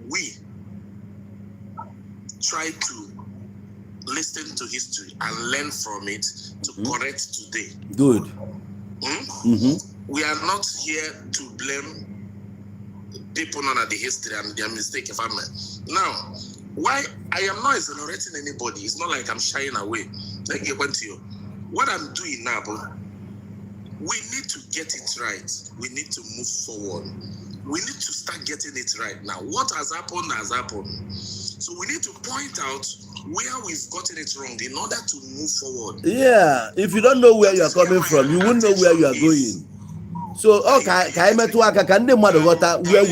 we try to listen to history and learn from it to correct today. Good. We are not here to blame people on the history and their mistake. If I'm now, why I am not exonerating anybody. It's not like I'm shying away. Like I went to you. What I'm doing now, we need to get it right. We need to move forward. We need to start getting it right now. What has happened has happened. So we need to point out where we've gotten it wrong in order to move forward. Yeah, if you don't know where you are coming from, you won't know where you are going. So, okay, can where we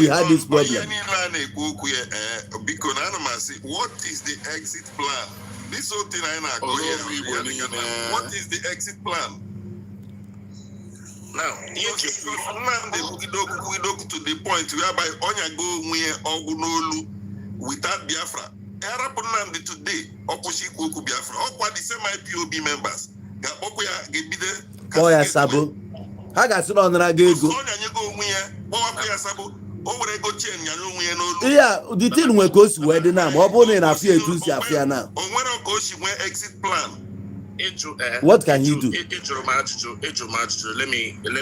had this problem? What is the exit plan? This whole thing I know. What is the exit plan? Now, to the point whereby Onya go where without Biafra. Nnamdi today, Okushi Koku Biafra. Okwa the same IPOB members. Gabokuya Gebide. Boya Sabo. Haga sino onra gego. Yeah, the thing we go to where the name. Obo na afia etusi afia na. Onwere Okoshi when exit plan. What can he do? Let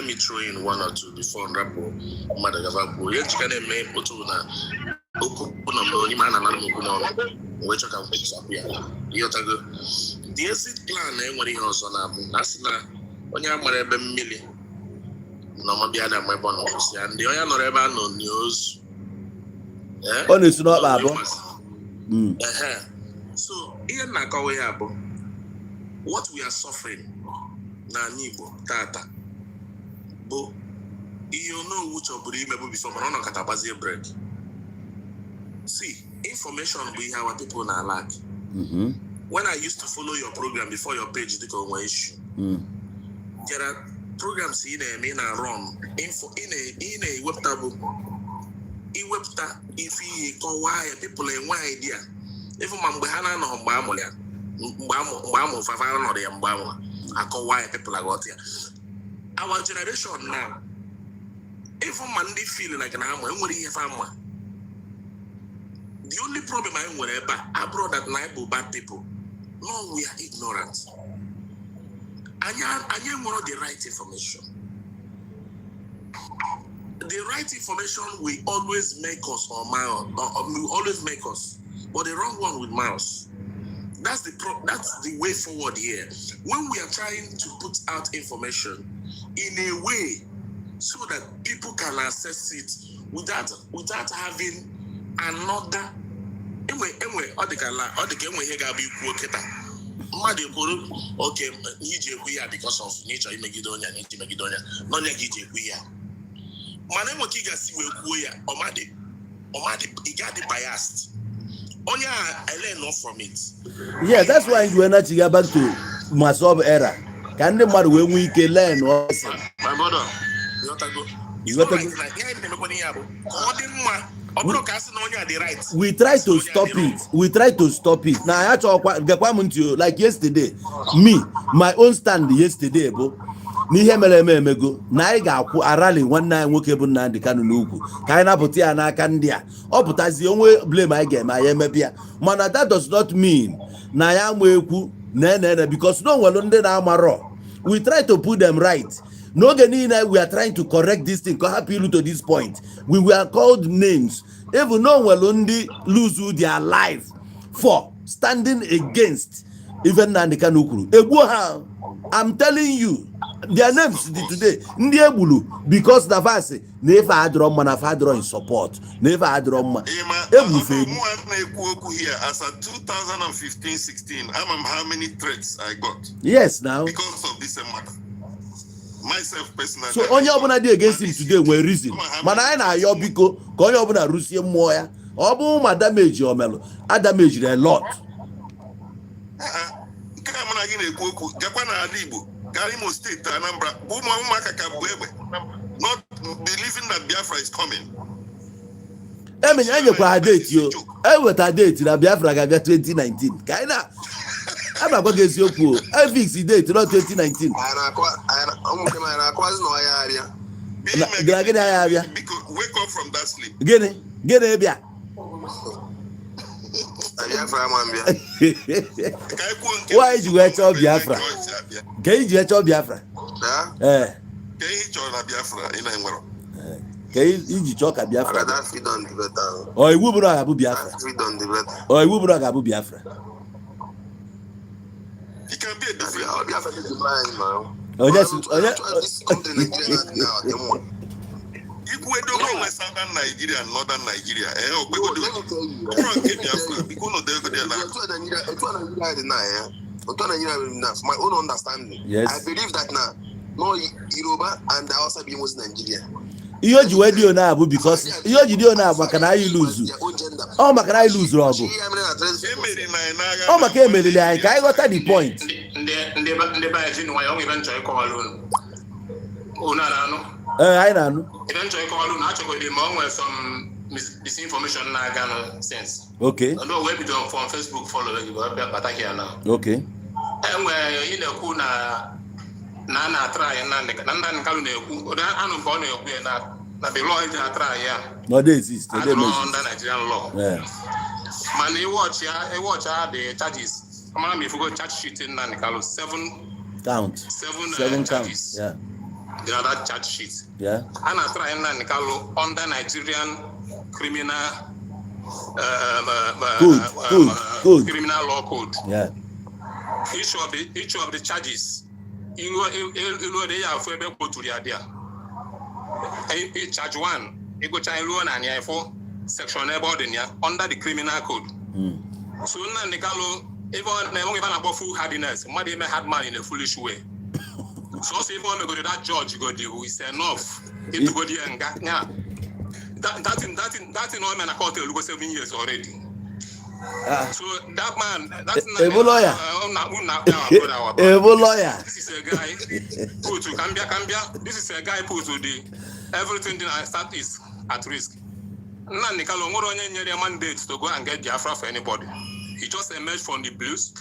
me throw in one or two before Rapo Madagababu. You can make Otuna. The exit plan, when he also that's not when you have a million. No, be other my bonus, and the other never no news. Oh, it's not bad. So, here na go we have what we are suffering. Na nibo tata. But you know which of the maybe before but not katabazi bread. See, information we have our people na lack. When I used to follow your program before your page took on one issue, there are programs in a run info in a web table. In web tab, if he call why people in one idea. If Mambahana no Bamolia, Bamo, Favano, the Mbamo, I call why people are got here. Our generation now, if Monday feeling like an arm, when would he have armor? The only problem I whenever I brought that night bad people. No, we are ignorant. And you want the right information. The right information will always make us or will always make us, but the wrong one with mouse. That's the way forward here. When we are trying to put out information in a way so that people can access it without having another. Okay, because of nature, you make it on your no he got the biased. Onya, I learn not from it. Yeah, that's why you are not to get back to Masob era. Can the matter when we can learn also? My brother, you got to we try to stop it. Now I talk like yesterday. Me, my own stand yesterday, bro. N'ihe mere emego na anyị ga-akwụ arali nwanne anyị nwoke bụ Nnamdi Kanu n'ugwu ka anyị napụta ya n'aka ndị a ọ pụtazi onwe blame anyị ga-eme anyị emebi ya mana that does not mean na ya ma ekwu na because no nwere ndị na-amarọ. We try to put them right. N'oge niile we are trying to correct this thing ka hapụ ilu to this point. We were called names. Even no nwere ndị lose their life for standing against even Nnamdi Kanu kwuru egbuo ha. I'm telling you, their names today, Ndi Egbulu, because the verse never had Roma, never had in support, never had Roma. Here as a 2015-16, how many threats I got? Yes, now because of this matter. My myself personally. So onye ọbụla dị against him today nwere reason. Mana anyị na-ayọ biko ka onye ọbụla rụsie mmụọ ya. Ọ bụ ma damage omelụ, a damage a lot. Nke a mana gị na-ekwu okwu gakwa n'ala Igbo, gaa Imo State, Anambra, bụ ụmụaka ka bụ egbe, not believing that Biafra is coming. Emenya enyekwa ha date yo. Eweta date na Biafra ga-abịa 2019. Ka anyị na agwa gị eziokwu o. Fix date not 2019. Gịnị agha abịa? Wake up from that sleep. Gịnị bịa? Why ji wee chọọ Biafra? Ka iji wee chọọ Biafra? Ka ihe chọrọ na Biafra ị na-enwere. Ka iji chọọ ka Biafra. Ọ iwu bụrụ ga-abụ Biafra. Ọ iwu bụrụ ga-abụ Biafra. It can be a different. If we don't know Southern Nigeria and Northern Nigeria, my own understanding. Yes. I believe that now, no Yoruba and also be Muslim Nigeria. Iyo ji wee dị ona abụ because iyo ji dị ona abụ maka na anyị lose. Ọ maka na anyị lose ọgụ. Ọ maka emerili anyị ka anyị ghọta the point. Ndị be anyị nwa ya ọ nwere nchọ ịkọwalụ unu na-anụ. Anyị na-anụ. Ebe nchọ ịkọwalụ na achọgodi ma ọ nwere some misinformation na-aga no sense. Okay. No we bido from Facebook follow gị bụ bata here now. Okay. Enwe ị na-ekwu na try na Nnamdi Kanu na-ekwu anụ nke ọ na-ekwu ya na the law is try ya. No dey exist. They under Nigerian law. Yeah. Man, you watch the charges. Come on, if you go charge sheet in Nnamdi Kanu, seven charges. Yeah. They are that charge sheet. Yeah. And I try Nnamdi Kanu under Nigerian criminal code. Criminal law code. Yeah. Each of the charges. You know they are for to the idea. Charge 1, you go charge 1 and 4 section under the criminal code. So Nnamdi Kanu even about full hardiness, might even hard man in a foolish way. So if you want to go to that judge, go do is enough. It go there and that in all men are caught 7 years already. So that man, that's not a lawyer. Lawyer. This is a guy put to Cambia. This is a guy put to the everything that start is at risk. Nnamdi Kanu onye mandate to go and get Biafra for anybody. He just emerged from the blues.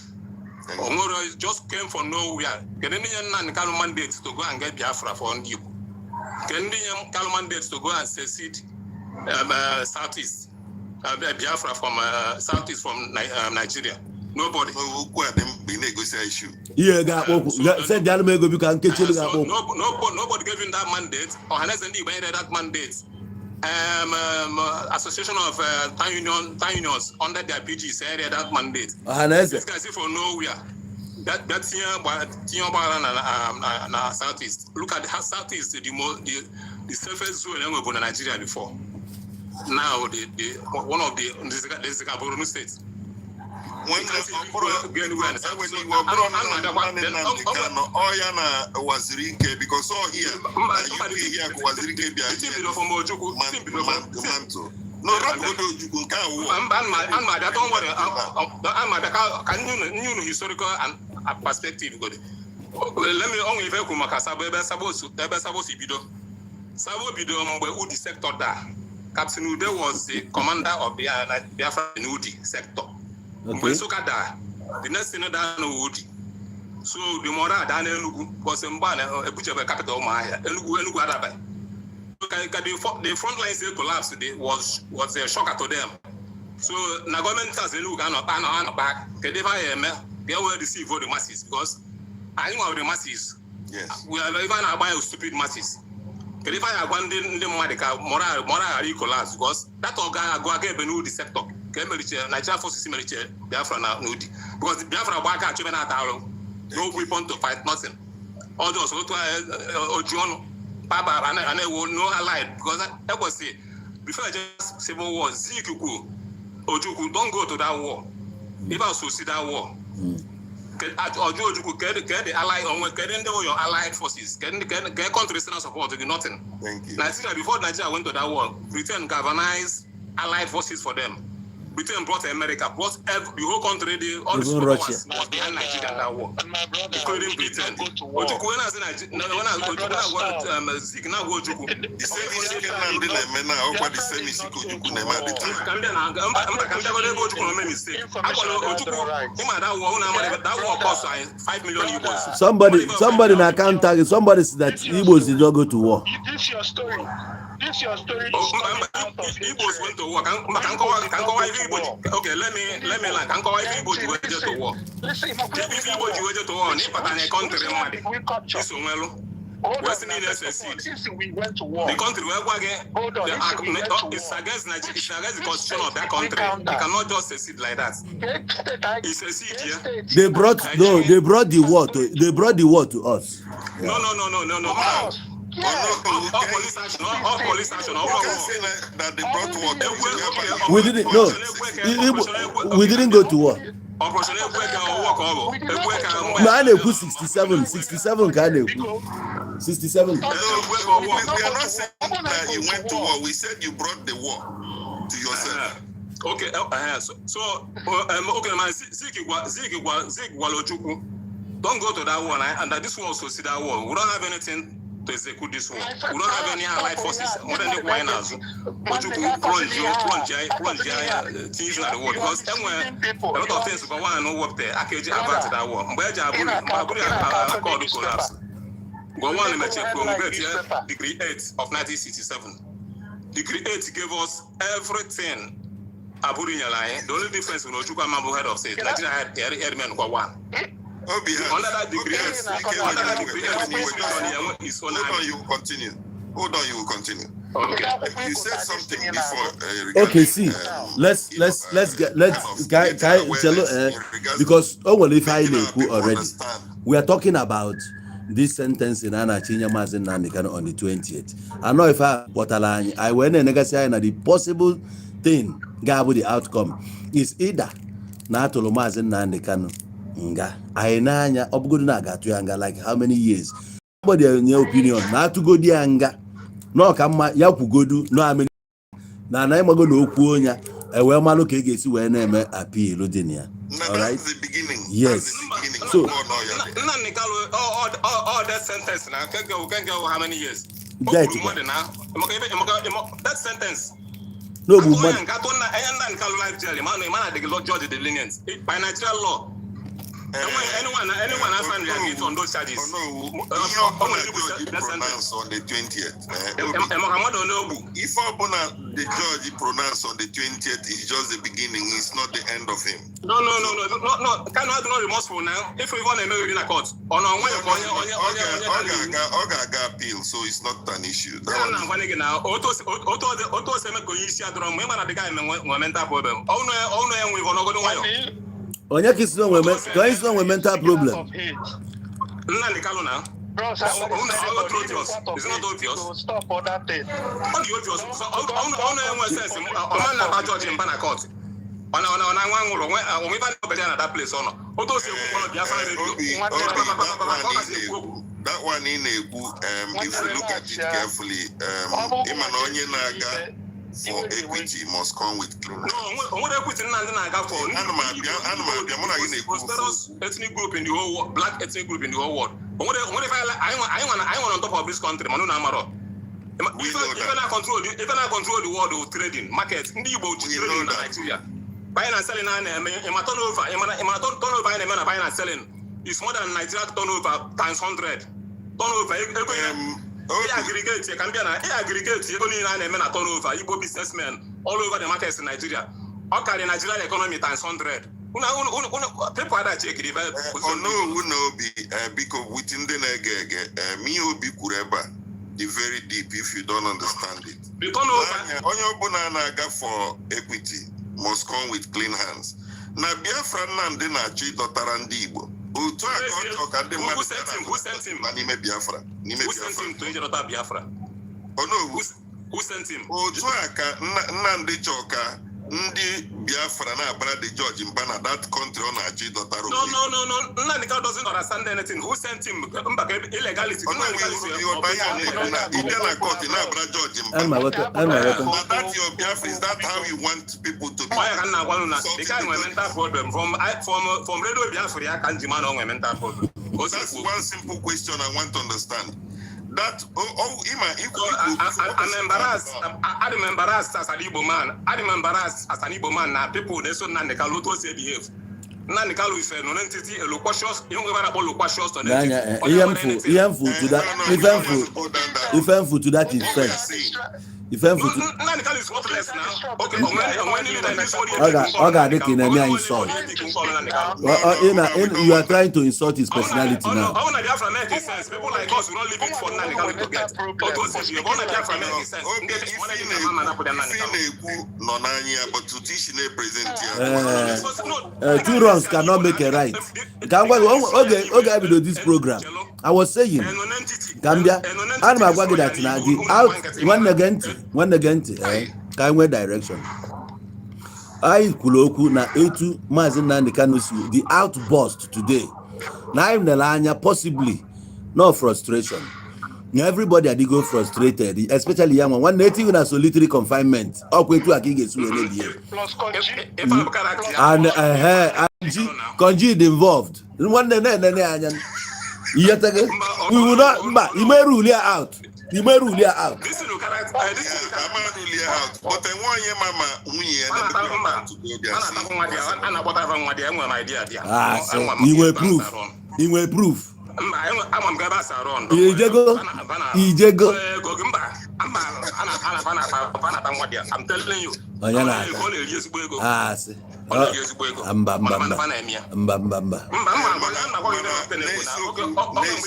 Ongoro just came from nowhere. Nnamdi Kanu mandate to go and get Biafra for Ndibu. Nnamdi Kanu mandate to go and secede Southeast. Biafra from Southeast from Nigeria. Nobody. Yeah, nobody gave him that mandate. Or that mandate. Association of town unions under their PGs area that mandate. This guy see from nowhere. That's here Southeast. Look at how Southeast the safest zone in Nigeria before. Now one of the Borno states. When Wazirike because all here Wazirike no, don't worry. Historical and perspective. Let me only Sabo Bido Udi sector there. Captain Ude was the commander of the Biafra Udi sector. The next thing that Udi. So the Mora Daniel was in Bana, a butcher capital Maya, Elugu Arabai. The front lines they collapsed today was a shocker to them. So the government has a look and back. They will deceive all the masses because I know the masses. Yes. We are even about stupid masses. If I have one moral collapse because that organ go again Benu the sector. Nigeria forces military Biafra now because the Biafra back at no weapon to fight, nothing. All those who John Baba and I will no allied because that was it. Before just civil war, Zikuku, Ojuku, don't go to that war. If I also see that war, the allied your allied forces, countries not support nothing. Thank you. Nigeria, before Nigeria went to that war, Britain galvanized allied forces for them. Britain brought America, brought the whole country, all the superpowers was behind Nigeria in that war, including Britain. The somebody na account target, somebody said that Igbos did not go to war. This is your story. This your story. Igbos went to war. Okay, let me like Igbos went to war. If Igbos went to war, a country, Western Union secede. We went to war. The country it's against Nigeria. It's against the constitution of that country. You cannot just secede like that. It's secede here. They brought the war to us. Yeah. No. All police action. That they brought war. We didn't. No, we didn't go to war. Man, they put 67 kind of 67. We are not saying that you went to war. We said you brought the war to yourself. Okay. Okay, man. Zeke Walochukwu. Don't go to that war, and that this war also see that war. We don't have anything to execute this war. We don't have any allied forces. More than the whiners. Plunge things in the war. Because a lot of things for one no work there. I can't avert that war. Collapse. Go on and check Degree 8 of 1967. Degree 8 gave us everything. The only difference with Ochuka Mambo head of state, Nigeria had airmen for one. Under that degree, Hold on, you will continue. Okay. You said something before. Okay, see, let's because if I know already, we are talking about this sentence in Anna Chinya Mazi Nnamdi on the 20th. I know if I went and negotiate the possible thing, the outcome is either Natolo Mazi Nnamdi Kanu nga ainanya obgodu na gatu yanga like how many years somebody in your opinion na to go dia nga no ka mma ya kwugodu no ameni na imago na okwu onya ewe malu ka ga-esi wee na eme appeal dinia. All right, the beginning. Yes. So all that sentence now can go how many years? That sentence. No, but judge the lenience by natural law. Anyone has on those charges. Pronounced on the 20th. If the judge pronounced on the 20th is just the beginning, it's not the end of him. No. Cannot be remorseful now. If we want to know in a court, appeal, so it's not an issue. Onya kids no women, guys no women mental problem. Nnamdi Kanu now. It's not obvious. Stop all that thing. Obvious. So I sense about judge in Bana court. That place that one in if you look at it carefully, for equity must come with clean. No, equity ethnic group in the whole world, black ethnic group in the whole world. But what if I want on top of this country, Manu Namaro. Even I control the world of trading, markets, trading in Nigeria. Buying and selling turnover, buying and selling is more than Nigeria turnover times 100. Turnover aggregate can be an aggregate only a turnover, Igbo businessmen all over the markets in Nigeria. How can the Nigerian economy times 100? People that check it. Because within the me will be kureba the very deep if you don't understand it. The turnover on your banana for equity must come with clean hands. Now Biafra Nnamdi na-achọ ịdọtara ndị Igbo. Otu a ka who sent him? Biafra. Who sent him to Biafra? Oh no, who sent him? Otu a ka Nnamdi chọka Ndi Biafra na abara the judge in Bana that country on Aji Dotaro. No. Nnamdi doesn't understand anything. Who sent him? Illegality. You are buying Indiana court in Abra judge in Bana. But that your Biafra, is that how you want people to be? The guy with mental problem from Radio Biafra can demand on a mental problem. That's one simple question I want to understand. That I'm embarrassed. I'm embarrassed as an Igbo man. I'm embarrassed as an Igbo man. Now people they so Nnamdi Kanu to say behave. Nnamdi Kanu is an entity, a loquacious. You don't ever loquacious to that. Ifenfu to that effect. Ifenfu to Nnamdi Kanu is worthless now. Okay, you are trying to insult his personality now. People like us will not leave it for Nnamdi Kanu to get. Two wrongs cannot make a right. Okay, we do this program. I was saying, Gambia, I'm going to that now. The out one again, kind of direction. I kuloku na etu Mazi Nnamdi Kanu the outburst today. Now in the line, possibly no frustration. Everybody had to go frustrated, especially young one. One native in a solitary confinement. And conjured involved. One day, yet again, we will not. You may rule her out. You may rule her out. But I want your mama. He will prove. He will prove. Ijego. I'm telling you.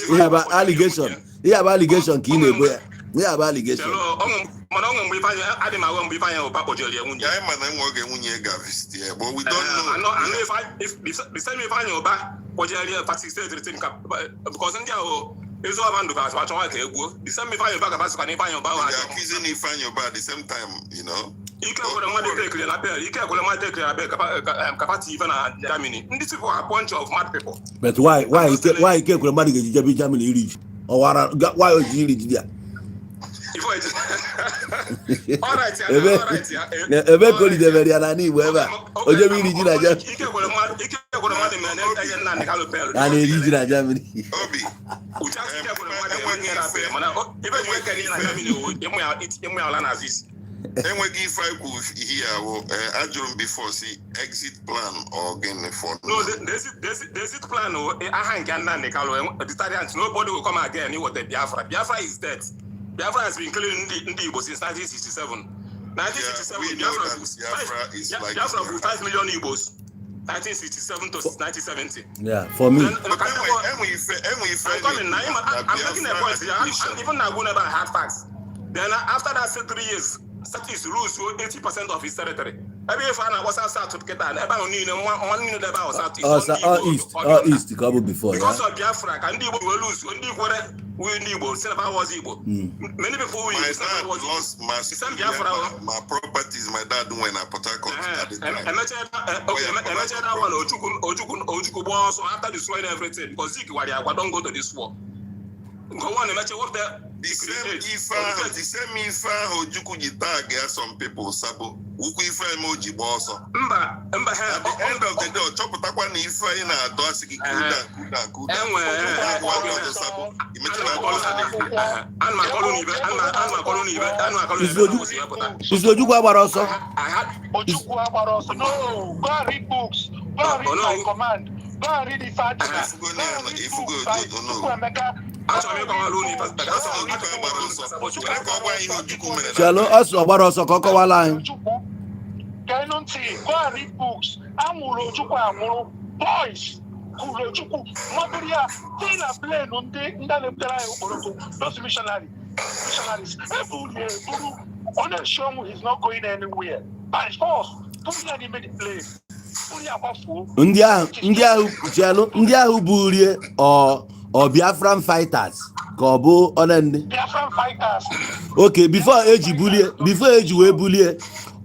You have allegation. You have allegation. You have allegation. But we don't know. If the same if I know back, what you because in the same if I back about Spanish, accusing if I know at the same time, you know. You can't go to you can't go to capacity even Germany. These people are a bunch of mad people. But why you can't go to Germany reach? Or why would you reach there? All right, And we give I could hear Ajurun before see exit plan or again for no this plan I can't Nnamdi Kanu nobody will come again what the Biafra is dead. Biafra has been killing the Igbo since 1967. 1967 Biafra is like Biafra with 5 million Igbos. 1967 to 1970. Yeah, for me. I'm making a point here. Even Naguna had facts. Then after that 3 years, Southeast lose 80% of his territory. Every if I was outside to get that, about 1 minute about Southeast. East, couple before. Because of Biafra, and Igbo will lose. We Igbo, Senegal was Igbo. Many people will my dad lost my properties. My dad went at Port Harcourt at the time. Imagine that one. Ojuku so after destroying everything, because Zeke, don't go to this war. Go on, imagine what the same Ifa Ojuku Jitag some people Sabo Uku Ifa emoji also. At the end of the day, chop Takwan Ifa in a Dosiki Kuda. Is Ojuku also? Ojuku also. No, go read books. Go read my command. Go read the facts. Chalo also Baroso Cocoa line. Cannot see, go and read books. Amulo Juku, boys. Kulojuku, Maburia, Tina Plain on the those missionaries. On the show is not going anywhere. By force, don't let him play. India who bully or Biafran fighters. Kobo Onende. Biafran fighters. Okay, before age bully,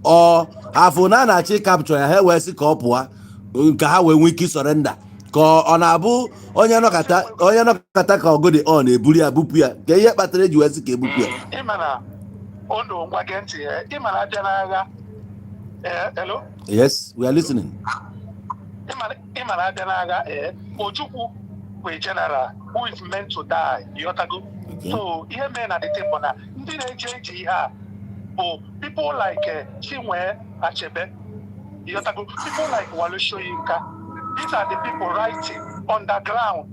or afọ na-achị capture ya ha wee sị ka ọ pụọ ka ha wee nwee ike surrender ka ọ na-abụ onye nọkọta ka ọgụ dị ọ na-eburu ya bupụ ya ka ihe kpatara eji wee sị ka ebupụ ya. Ịmana ọnụ ngwa gee ntị ịmana abịa n'agha hello. Yes, we are listening. Ịmana abịa n'agha Ojukwu wee general who is meant to die yotago. So ihe mee na the table na ndị na-eji ihe a bụ people like Chinwe Achebe yotago, people like Wale Soyinka. These are the people writing underground.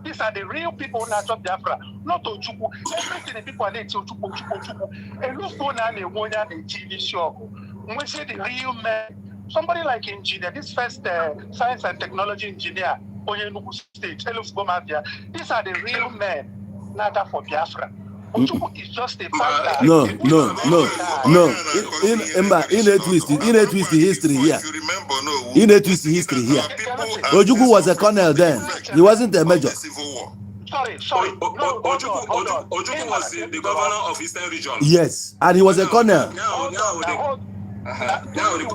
These are the real people na top Biafra, not Ojukwu. Everything the people are need to Ojukwu. And look for na na TV show. When we say the real man, somebody like engineer, this first science and technology engineer, Oyenugu State, these are the real men, not for Biafra. Ojukwu is just a factor. No. In a twist history here. In a twist history here. Ojukwu was a colonel then. He wasn't a major. Sorry. Ojukwu was the governor of Eastern Region. Yes, and he was a colonel. Now the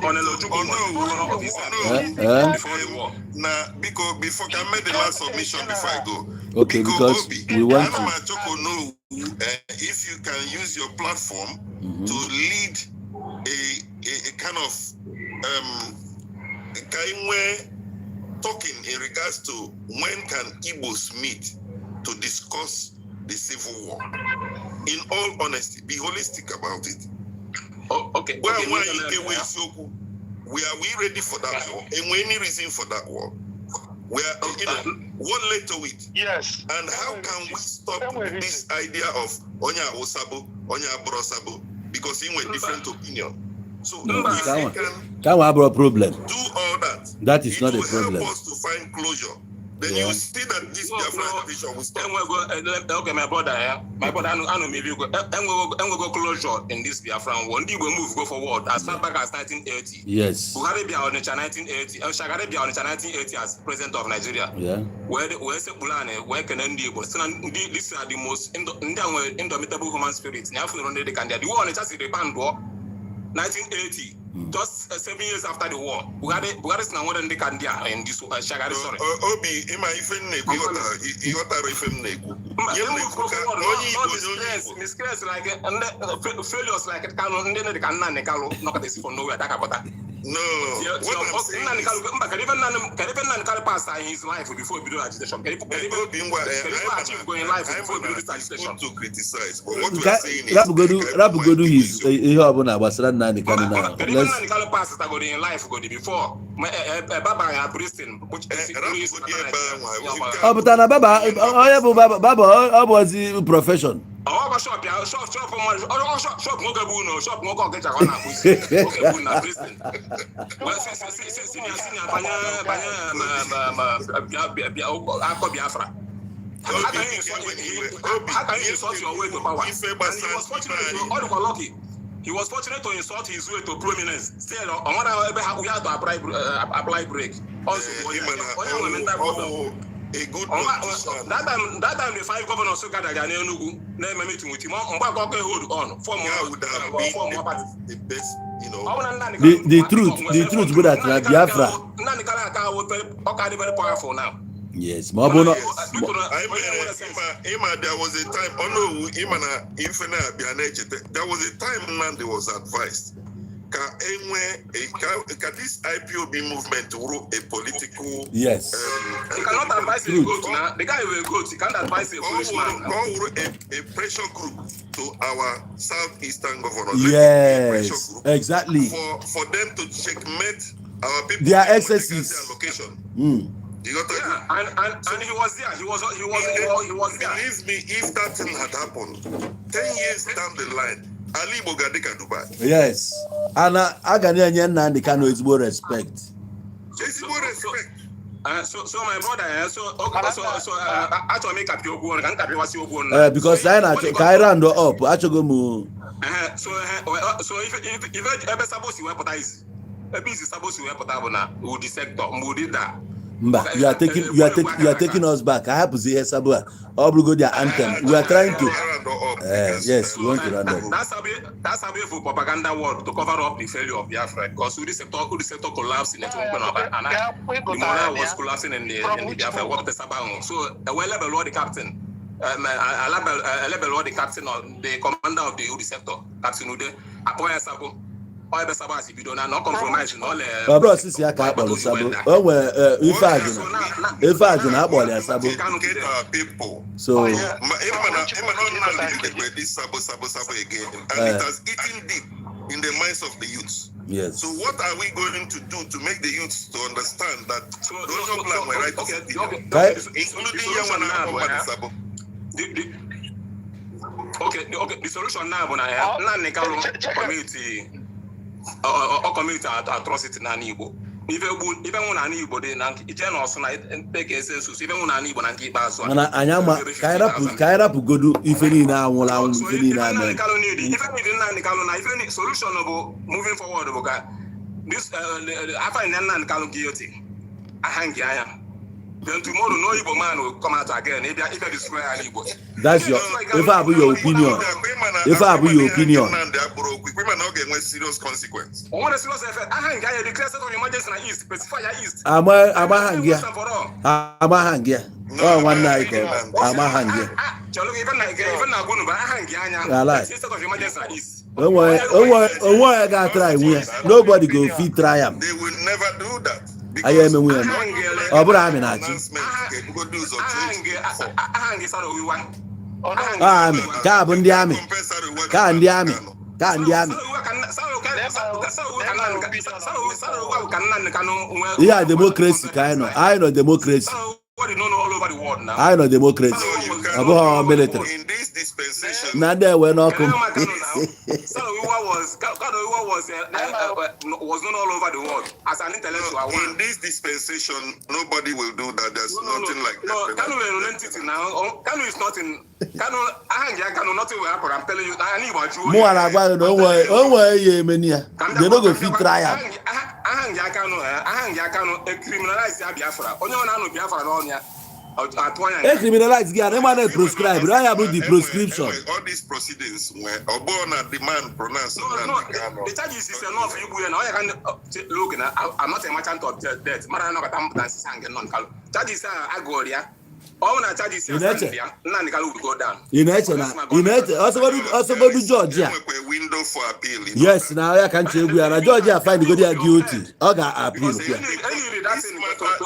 Colonel Ojukwu was the governor of Eastern Region before the war. Now, before I made the last submission before I go. Okay, because we want to. Know if you can use your platform to lead a kind of talking in regards to when can Igbos meet to discuss the civil war. In all honesty, be holistic about it. Okay. Are we ready for that war? And any reason for that war? We are, what led to it? Yes. And how can we stop this idea of Onya Osabo, Onya Brosabo? Because in a different opinion. So if we can have a problem. Do all that. That is not a problem. Help us to find closure. Then you see that this Biafra division will stop. Okay, my brother, I know maybe we go closure in this Biafra war. We will go forward as far back as 1980. Yes. Buhari be on 1980. Shagari be on 1980 as president of Nigeria. Yeah. Where Sepulane, where can Nnamdi go? These are the most indomitable human spirits. Now, the war on just the band war, 1980. Just 7 years after the war, Buhari is now one of the Kandia and this Shagari. Sorry. Obi, ima ifem neku yota refem neku. Miscreants like failures like Kanu, and then the Kana Nekalo, not at this for nowhere. No. What I'm saying his life before we do agitation. Can achieve going life before we do this agitation? To criticize, but what we're saying is Rabugodu is Abuna Basran Nani Kana. Let's pass that go in life go before. Baba Pristin, which is Baba was the profession. Shop How can you insult your way to power? He was fortunate to insult his way to prominence. Still, on one we had to apply break. Also, a good that time the 5 governors who gathered their Enugu meeting with him hold on for more parties. The best, the truth but that Biafra very powerful now. Yes, there was a time there was a time Nnamdi was advised this IPOB movement wrote a political yes. He cannot advise a goat now. The guy will goat, he can't advise a foolish man. A pressure group to our southeastern governors. Yes, exactly. For them to checkmate our people. Their excesses. You got that? Yeah, and he was there. He was there. Believe me, if that thing had happened 10 years down the line, Ali Bogadeka Dubai. Yes. And Nnamdi Kanu is more respect. It's more respect. So my brother, I to make up your bone, and because I ran up. I to go. So if ever supposed to weaponize, a busy supposed to weaponize would the sector, would that. You are taking us back. I have to say Sabua. Oblugo their anthem. We are trying to. Yes, we want to run up. That's how we for propaganda work to cover up the failure of Biafra because the sector collapsed in the moral was collapsing in the Biafra. What the Sabah? So we level the captain. I level the captain or the commander of the sector, Captain Ude. Apoya Sabo. All the Sabah if you don't not compromise in all. But bro, since you can't follow Sabo, oh well, if I can, I bought a Sabo. People. So. This Sabo again, and it has eaten deep in the minds of the youths. Yes. So what are we going to do to make the youths to understand that those young black were right to speak, including young and Sabo? The solution now, community or community atrocity na Igbo. Even when an Igbo dey na ije na oso na take census even when an Igbo na nke ikpeazụ. Mana anyama kaira pugodu ife ni na anwụla anwụ ife ni na ame. Even solution bụ moving forward bụ ka this after Nnamdi Kanu guilty ahangi anya. Then tomorrow no Igbo man will come out again. If they destroy an Igbo. That's your if I have your opinion. If I have your opinion. Women not getting serious consequence. What is serious effect? I hang declare state of emergency in East, specify East. I'm a hangia. Oh, one night. I'm a hangia. Even now going to hang anya. State of emergency in East. Oh, I got try. Nobody go fit try them. They will never do that. I am a winner. Oh, but I'm in action. Carbon the army. Can the army. Can the army. Yeah, democracy, Kanu. I know democracy. I know democracy. About military. In this dispensation, not there when I come. Was known all over the world as an intellectual. In this dispensation, nobody will do that. There's nothing like that. Kanu is not in. Kanu nothing will happen. I'm telling you. I need what you. More about don't worry, mania. They don't go fit trial. Kanu criminalize Biafra. Only one Biafra on ya. Hey, criminalize again. They might prescribe. I have the prescription. All these proceedings were Obona demand pronounced. The charges is enough. Look, I'm not a merchant of debt. Charges are Agoria. All the charges are Nannikalu will go down. United. Also go to Georgia. Window for appeal. Yes, now I can't tell you. Georgia find the good guilty. I appeal.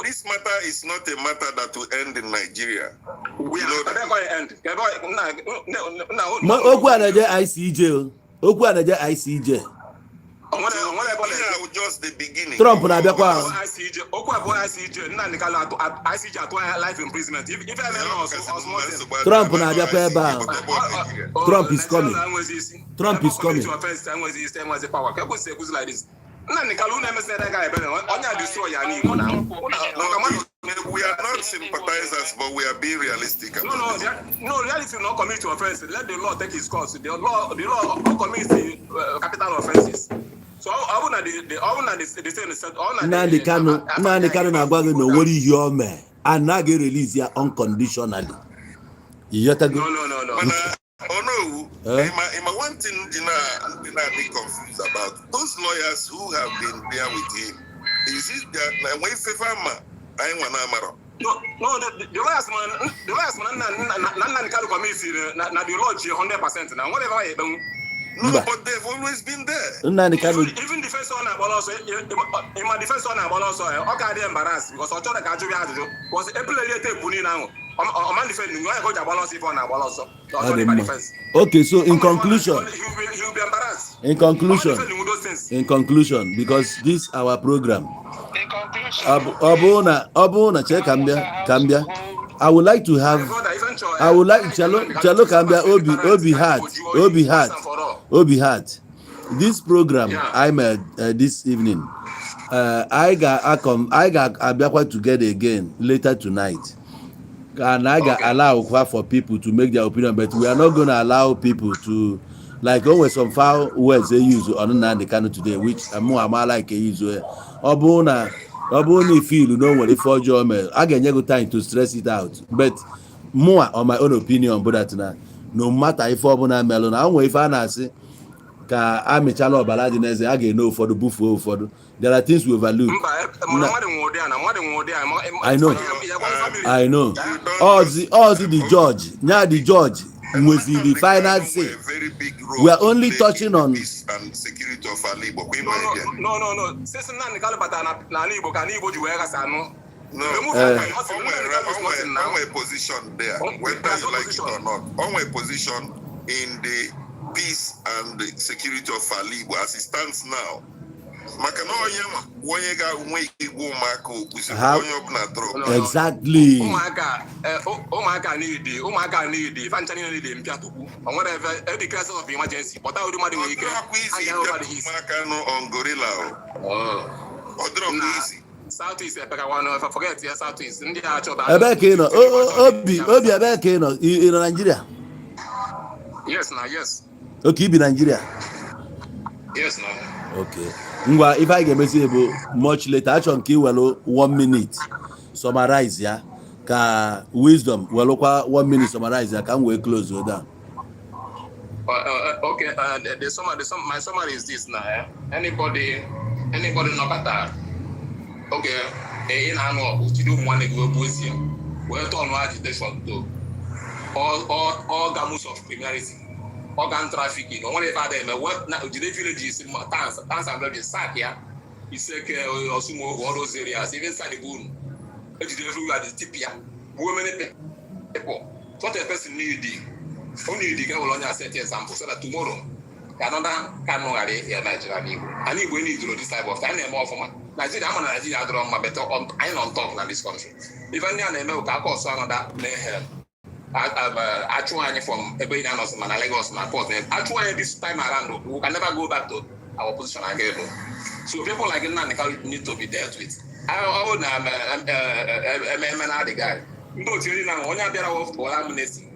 This matter is not a matter that will end in Nigeria. We know that. ICJ. ICJ. Just the beginning. Trump na biakwa. Life imprisonment. Trump na biakwa eba. Trump is coming. Trump is coming. We are not sympathizers, but we are being realistic. No, reality will not commit to offense. Let the law take its course. The law commits the capital offenses. So all Nnamdi Kanu na agwa no worry your man and na get release here unconditionally. You yet go. No. One thing I be confused about those lawyers who have been there with him. Is it that when Fefama I want Amaro? No, the last man, Nnamdi Kanu committee, na the law 100% now. Whatever no, but they've always been there. Even defense on also, in my defense on also, okay, they embarrassed because I thought that was April Puni now. I'm defending you. I go to Abalos on Abalos. Okay, so in conclusion, he'll be embarrassed. In conclusion, because this our program. In conclusion, Abona, check Cambia. I would like to have. I would like Chalo Cambia Obi Hat. This program I made this evening. I got Abiakwa together again later tonight. And I got allow for people to make their opinion, but we are not going to allow people to like always some foul words they use on Nnamdi Kanu today, which more like a use. Obona feel you know what if for your I get no time to stress it out, but more on my own opinion, but that no matter ife ọbụla melụ na onwe ife a na-asị ka amịchala ọbara dị n'eze a ga-ene ụfọdụ bufuo ụfọdụ. There are things we overlook. I know. All the judge, now the judge with the final say. We are only touching on peace and security of Alibo. No. Since Nnamdi Kanu bata na Alibo ka Alibo ji wee gasa anụ. On a position there, whether you like it or not, on a position in the peace and the security of Alibo as it stands now. Exactly. Ụmụaka need fanchani need mpiatuku. Whatever the crisis of emergency, but how do you make it? On gorilla. Southeast, I forget. Yes, Southeast. Obi, in Nigeria. Yes, now, yes. Okay, be Nigeria. Yes, now. Okay. If I get message much later, I can keep 1 minute. Summarize, yeah. Ka wisdom. Well, 1 minute summarize. I can we close with that. Okay. My summary is this now. Anybody knock at that? Okay. In annual, to do one go bullshit. Well, to agitation to all gamut of criminality. Organ trafficking, or whatever they what now the villages in towns and villages sack here. It's like Osumo, all those areas, even Sadiboon. It's everywhere the tipia. Women people. What a person needing. Only the girl will only set example so that tomorrow another Kanu are here Nigeria. And if we need to do this type of time more for Nigeria, I'm Nigeria drum my better on I'm on top in this country. Even the America also another mayhem. Actually, from Ebeinanos and Lagos, my port. Actually, this time around, we can never go back to our position again. So people like Nnamdi need to be dealt with. I would the guy. No, now only there of amnesty.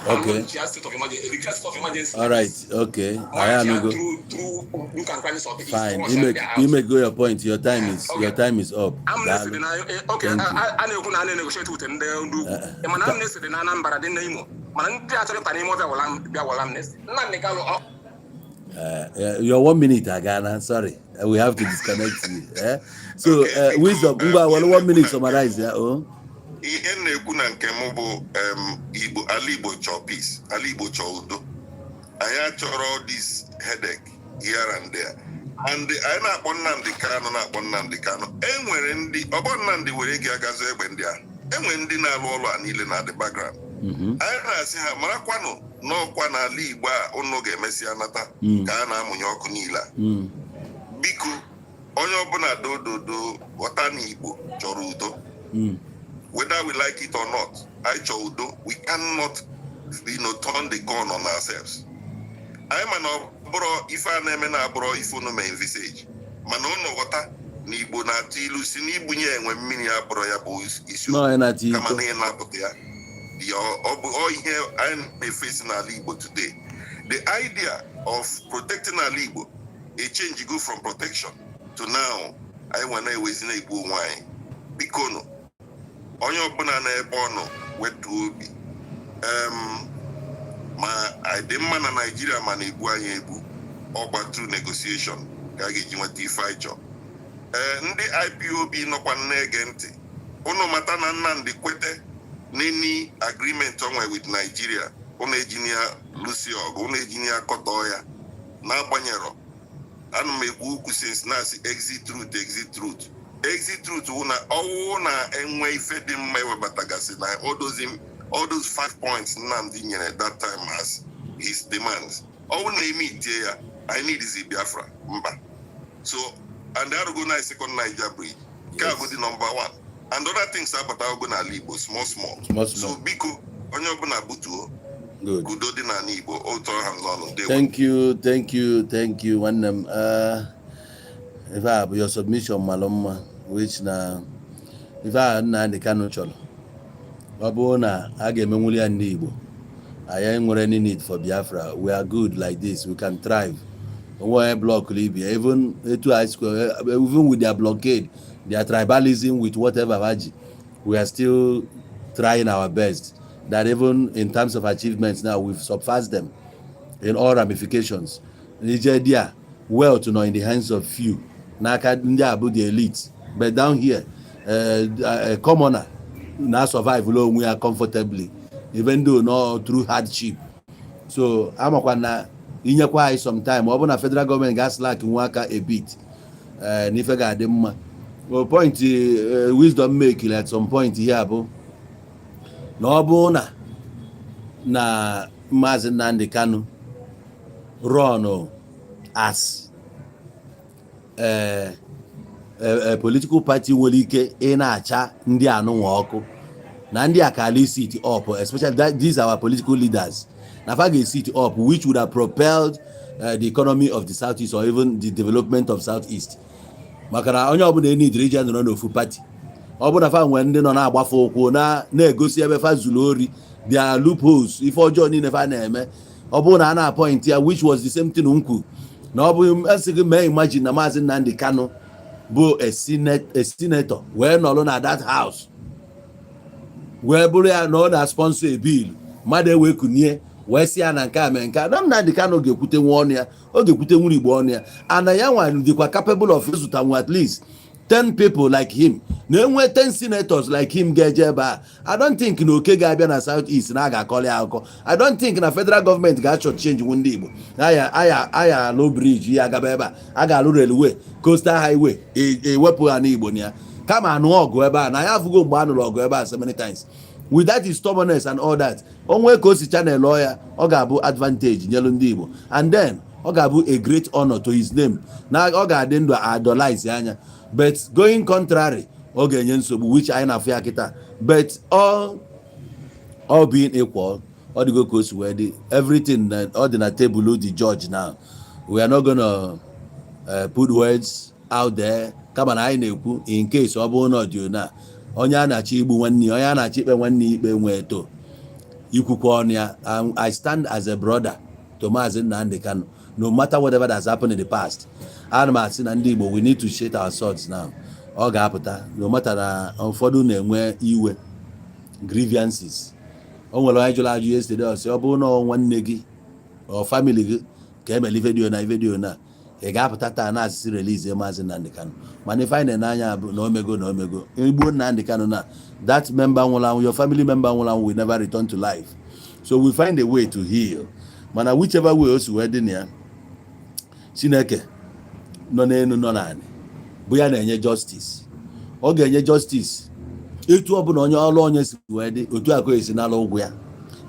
Okay. All right. Okay. I am go. Fine. You may go your point. Your time is up. I'm listening. Okay. I negotiate with them. I'm listening. I'm bara den nimo. Man, they actually pani mo be walam nest. You're 1 minute, Agana. Sorry, we have to disconnect you. So, wisdom. 1 minute summarize. Yeah. Oh. Ihe na-ekwu na nke m bụ ala Igbo chọọ peace, ala Igbo chọọ udo. Anyị achọrọ this headache here and there. And anyị na-akpọ Nnamdi Kanu. Enwere ndị ọbọ Nnamdi were gị agazo egbe ndị a. Enwere ndị na-alụ ọlụ a niile na the background. Anyị na-asị ha marakwanụ n'ọkwa n'ala Igbo a unu ga-emesi anata ka a na-amụnye ọkụ niile a. Biko onye ọbụla dododo ghọta na Igbo chọrọ udo. Whether we like it or not, we cannot, turn the gun on ourselves. I'm an obro if I name an abro if you may envisage. Manono water, Nibu Natilu, Sinibunye, when mini abroya boys issue. No, and at you. Come on in up there. All here I'm facing Alibo today. The idea of protecting Alibo, a change you go from protection to now, I want to always in a good wine. Bikono. Onye ọbụla na-ebe ọ nọ wetu obi ma dị mma na Nigeria ma na-ebu anyị ebu ọgba through negotiation ka a ga-eji nweta ife anyị chọrọ. Ndị IPOB nọkwa na-ege ntị unu mata na Nnamdi kwete n'eni agreement onwe with Nigeria unu ejinia lusi ọgụ unu ejinia kọtọ ya na-agbanyerọ ana m ekwu ukwu since na-asị exit route na ọwụ na enwe ife dị mma ewebatagasị na all those 5 points Nnamdi nyere that time as his demands. Ọwụ na-eme itie ya, I need is Biafra mba. So, and they are going to second Niger bridge. Yes. Go the number 1. And other things are but I'll go na Libo, small. So, Biko, onye ọbụla butuo. Good. Udo dị na Igbo, all turn hands on. Thank you. One if I have your submission, Maloma, which now, if I Nnamdi Kanu chọrọ, ọ bụrụ na a ga-emenwuli ya ndị Igbo, anyị nwere any need for Biafra. We are good like this. We can thrive. One block Libya, even to high school, even with their blockade, their tribalism with whatever, we are still trying our best. that even in terms of achievements now we've surpassed them in all ramifications. Nigeria, wealth in the hands of few. N'aka ndị a bụ the elite, but down here, a commoner now survive onwe ya comfortably, even though not through hardship. So amakwa na inyekwa anyị sometime ọ bụ na federal government gas slack nwa aka a bit n'ife ga-adị mma. Point wisdom make at some point here bụ na ọ bụ na Mazi Nnamdi Kanu run as a political party nwere ike ị na-acha ndị anụnwa ọkụ na ndị akali sit up, especially these are our political leaders, na fa ga-sit up, which would have propelled the economy of the southeast or even the development of southeast. Maka na onye ọbụla need region nọ n'ofu party, ọ bụ na fa nwere ndị nọ na-agbafe ụkwụ na-egosi ebe fa zuru ori, their loopholes, ife ọjọọ niile fa na-eme. Ọ bụ na a na-appoint ya, which was the same thing nkwu na ọ bụ esighị mee imagine na Mazi Nnamdi Kanu bụ a senator wee nọrọ na that house wee bụrụ ya na ọ na-sponsor a bill, mmadụ ewe kunie wee si ya na nke a mee nke a. Nnamdi Kanu ga-ekwute nwa ọnụ ya, ọ ga-ekwute nwere Igbo ọnụ ya, ana ya nwa dịkwa capable of ịzụtanwu at least 10 people like him, na enwe 10 senators like him ga-eje ebe a. I don't think na oke ga-abịa na south east na a ga-akọrọ ya akụkọ. I don't think na federal government ga-achọ change ndị Igbo. Aya low bridge ya agaba ebe a ga-alụ railway, coastal highway, ewepụ ha n'Igbo na ya kama anụ ọgụ ebe a. Na ya afụgo mgbe anụrụ ọgụ ebe a so many times. With that is stubbornness and all that, onwe ka o si channel lawyer, ọ ga-abụ advantage nyelu ndị Igbo, and then ọ ga-abụ a great honor to his name, na ọ ga-adị ndụ idolize anya. But going contrary, ọ ga-enye nsogbu, which anyị na-afụ ya kịta. But all being equal, ọ dịgo ka o si wee dị, everything ọ dị na table the judge now. We are not gonna put words out there, kama na anyị na-ekwu in case ọ bụrụ na ọdịo na onye a na-achọ igbu nwanne, onye a na-achọ ikpe nwanne ikpe nwee to ikwukwa ọnụ ya. I stand as a brother to Mazi Nnamdi Kanu, no matter whatever has happened in the past. Ana m asị na ndị Igbo, we need to shake our swords now. Ọ ga-apụta, no matter na ụfọdụ na-enwe iwe grievances. O nwere onye jụrụ ajụ yesterday, ọsị ọ bụrụ na nwanne gị or family gị ka emeli video na ị ga-apụta taa na asịsị release Mazi Nnamdi Kanu. Mana ife anyị na-anya bụ na omego igbo Nnamdi Kanu na that member nwụrụ anwụ, your family member nwụrụ anwụ will never return to life. So we find a way to heal. Mana whichever way o si wee dị na ya, Chineke nọ n'elu nọ n'anị bụ ya na-enye justice. Ọ ga-enye justice etu ọ bụla onye ọlụ onye si wee dị, otu aka esi n'ala ụgwụ ya.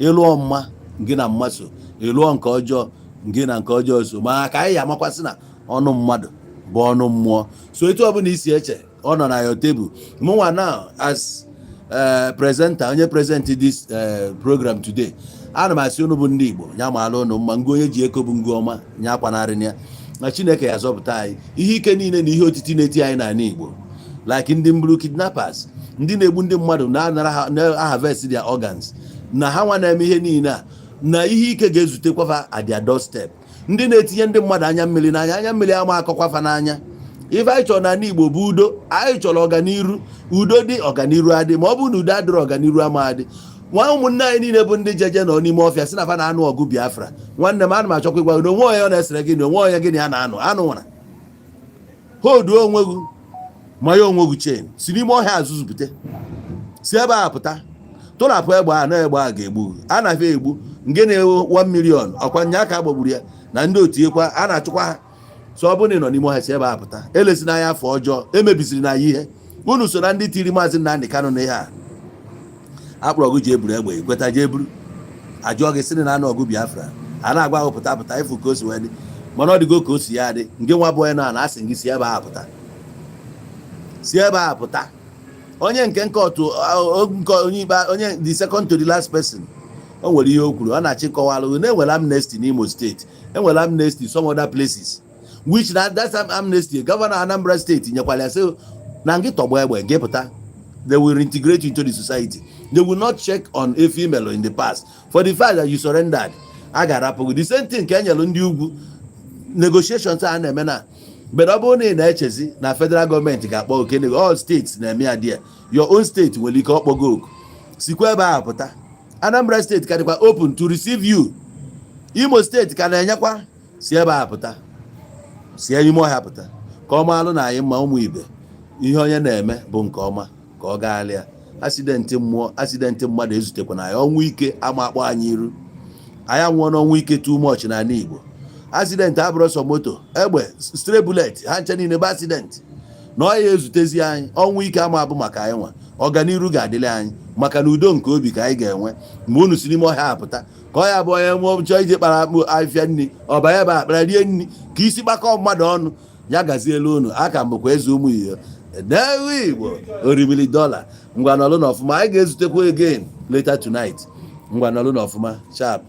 Ịlụọ mma ngị na mma so, ịlụọ nke ọjọọ ngị na nke ọjọọ so. Ma ka anyị ya amakwasị na ọnụ mmadụ bụ ọnụ mmụọ. So etu ọ bụla isi eche ọ nọ na your table. Mụnwa now as presenter, onye present this program today, ana m asị unu bụ ndị Igbo nya maala unu mma, ngụ onye ji eko bụ ngụ ọma nya akwanarị ya, na Chineke ya zọpụta anyị. Ihe ike niile na ihe otiti na-eti anyị n'ala Igbo, like ndị mburu kidnappers, ndị na-egbu ndị mmadụ na-harvest their organs, na ha nwa na-eme ihe niile a, na ihe ike ga-ezutekwafa at their doorstep. Ndị na-etinye ndị mmadụ anya mmiri n'anya, anya mmiri ama akọkwafa n'anya. Ife anyị chọrọ n'ala Igbo bụ udo. Anyị chọrọ ọganiru, udo dị ọganiru adị. Ma ọ bụ na udo adịrọ ọganiru ama adị. Nwa ụmụnne anyị niile bụ ndị jeje nọ n'ime ọfịa si na fa na-anụ ọgụ Biafra. Nwanne m, ana m achọkwa ịgwa gị, onwe onye ọ na-esere gị na onwe onye gị na ya na-anụ nwara. Hold onwe gị ma ya onwe gị chain, si n'ime ọhịa azụzụpụte, si ebe a pụta, tụrapụ egbe a na egbe a ga-egbu. A na-afịa egbu nke na-ewu 1 million ọkwa nya aka gbagburu ya na ndị otinyekwa a na-achụkwa ha. So ọ bụrụ na ị nọ n'ime ọhịa si ebe a pụta, elesi n'anya afọ ọjọọ, emebisiri na ya ihe. Unu so na ndị tiri Mazi Nnamdi Kanu na ihe a akpọrọ ọgụ ji eburu egbe, ikweta je eburu, ajụọ gị sị na anụ ọgụ Biafra, a na-agwa ahụ pụta ifu ka o si wee dị. Mana ọ dịgo ka o si ya dị, nke nwa bụ onye na-asị gị si ebe a pụta, si ebe a pụta. Onye nke otu onye ikpe, onye the second to the last person, o nwere ihe o kwuru, ọ na-achịkọwalụ na enwere amnesty n'Imo State, enwere amnesty some other places, which that's amnesty Governor Anambra State nyekwara ya sị na ngị tọgbọ egbe gị pụta, they will reintegrate you into the society. They will not check on a female in the past for the fact that you surrendered. A ga-arapụ the same thing ka enyelu ndị ugwu negotiations a na-eme na. But ọ bụrụ na ị na-echezi na federal gọọmenti ga-akpọ oke, all states na-eme ya there, your own state nwere ike ọkpọgo oku, sikwa ebe a pụta Anambra State ka dịkwa open to receive you. Imo State ka na-enyekwa si ebe a pụta, si ime ọhịa pụta ka ọ maalụ na anyị mma ụmụ ibe ihe onye na-eme bụ nke ọma ka ọ gaalịa. Asidenti mmụọ, asidenti mmadụ ezutekwa na anyị. Ọnwụ ike ama akpọ anyị iru. Anyị anwụọ n'ọnwụ ike too much n'ala Igbo. Asidenti abụrụ sọ moto, egbe, stray bullet, ha nche niile bụ asidenti. Na ọ ya ezutezi anyị. Ọnwụ ike ama abụ maka anyị nwa. Ọganiru ga-adịrị anyị maka na udo nke obi ka anyị ga-enwe mgbe unu si n'ime ọhịa apụta. Ka ọ ya bụ onye mụọ chọọ ije kpara akpụ afịa nri, ọbanye ebe akpara rie nri ka isi gbakọ mmadụ ọnụ ya gazielu unu. Aka mbụkwa eze ụmụ iyo Edewo Igbo orimili dọla. Ngwa nọlụ n'ọfụma. Anyị ga-ezutekwa again later tonight. Ngwa nọlụ n'ọfụma sharp.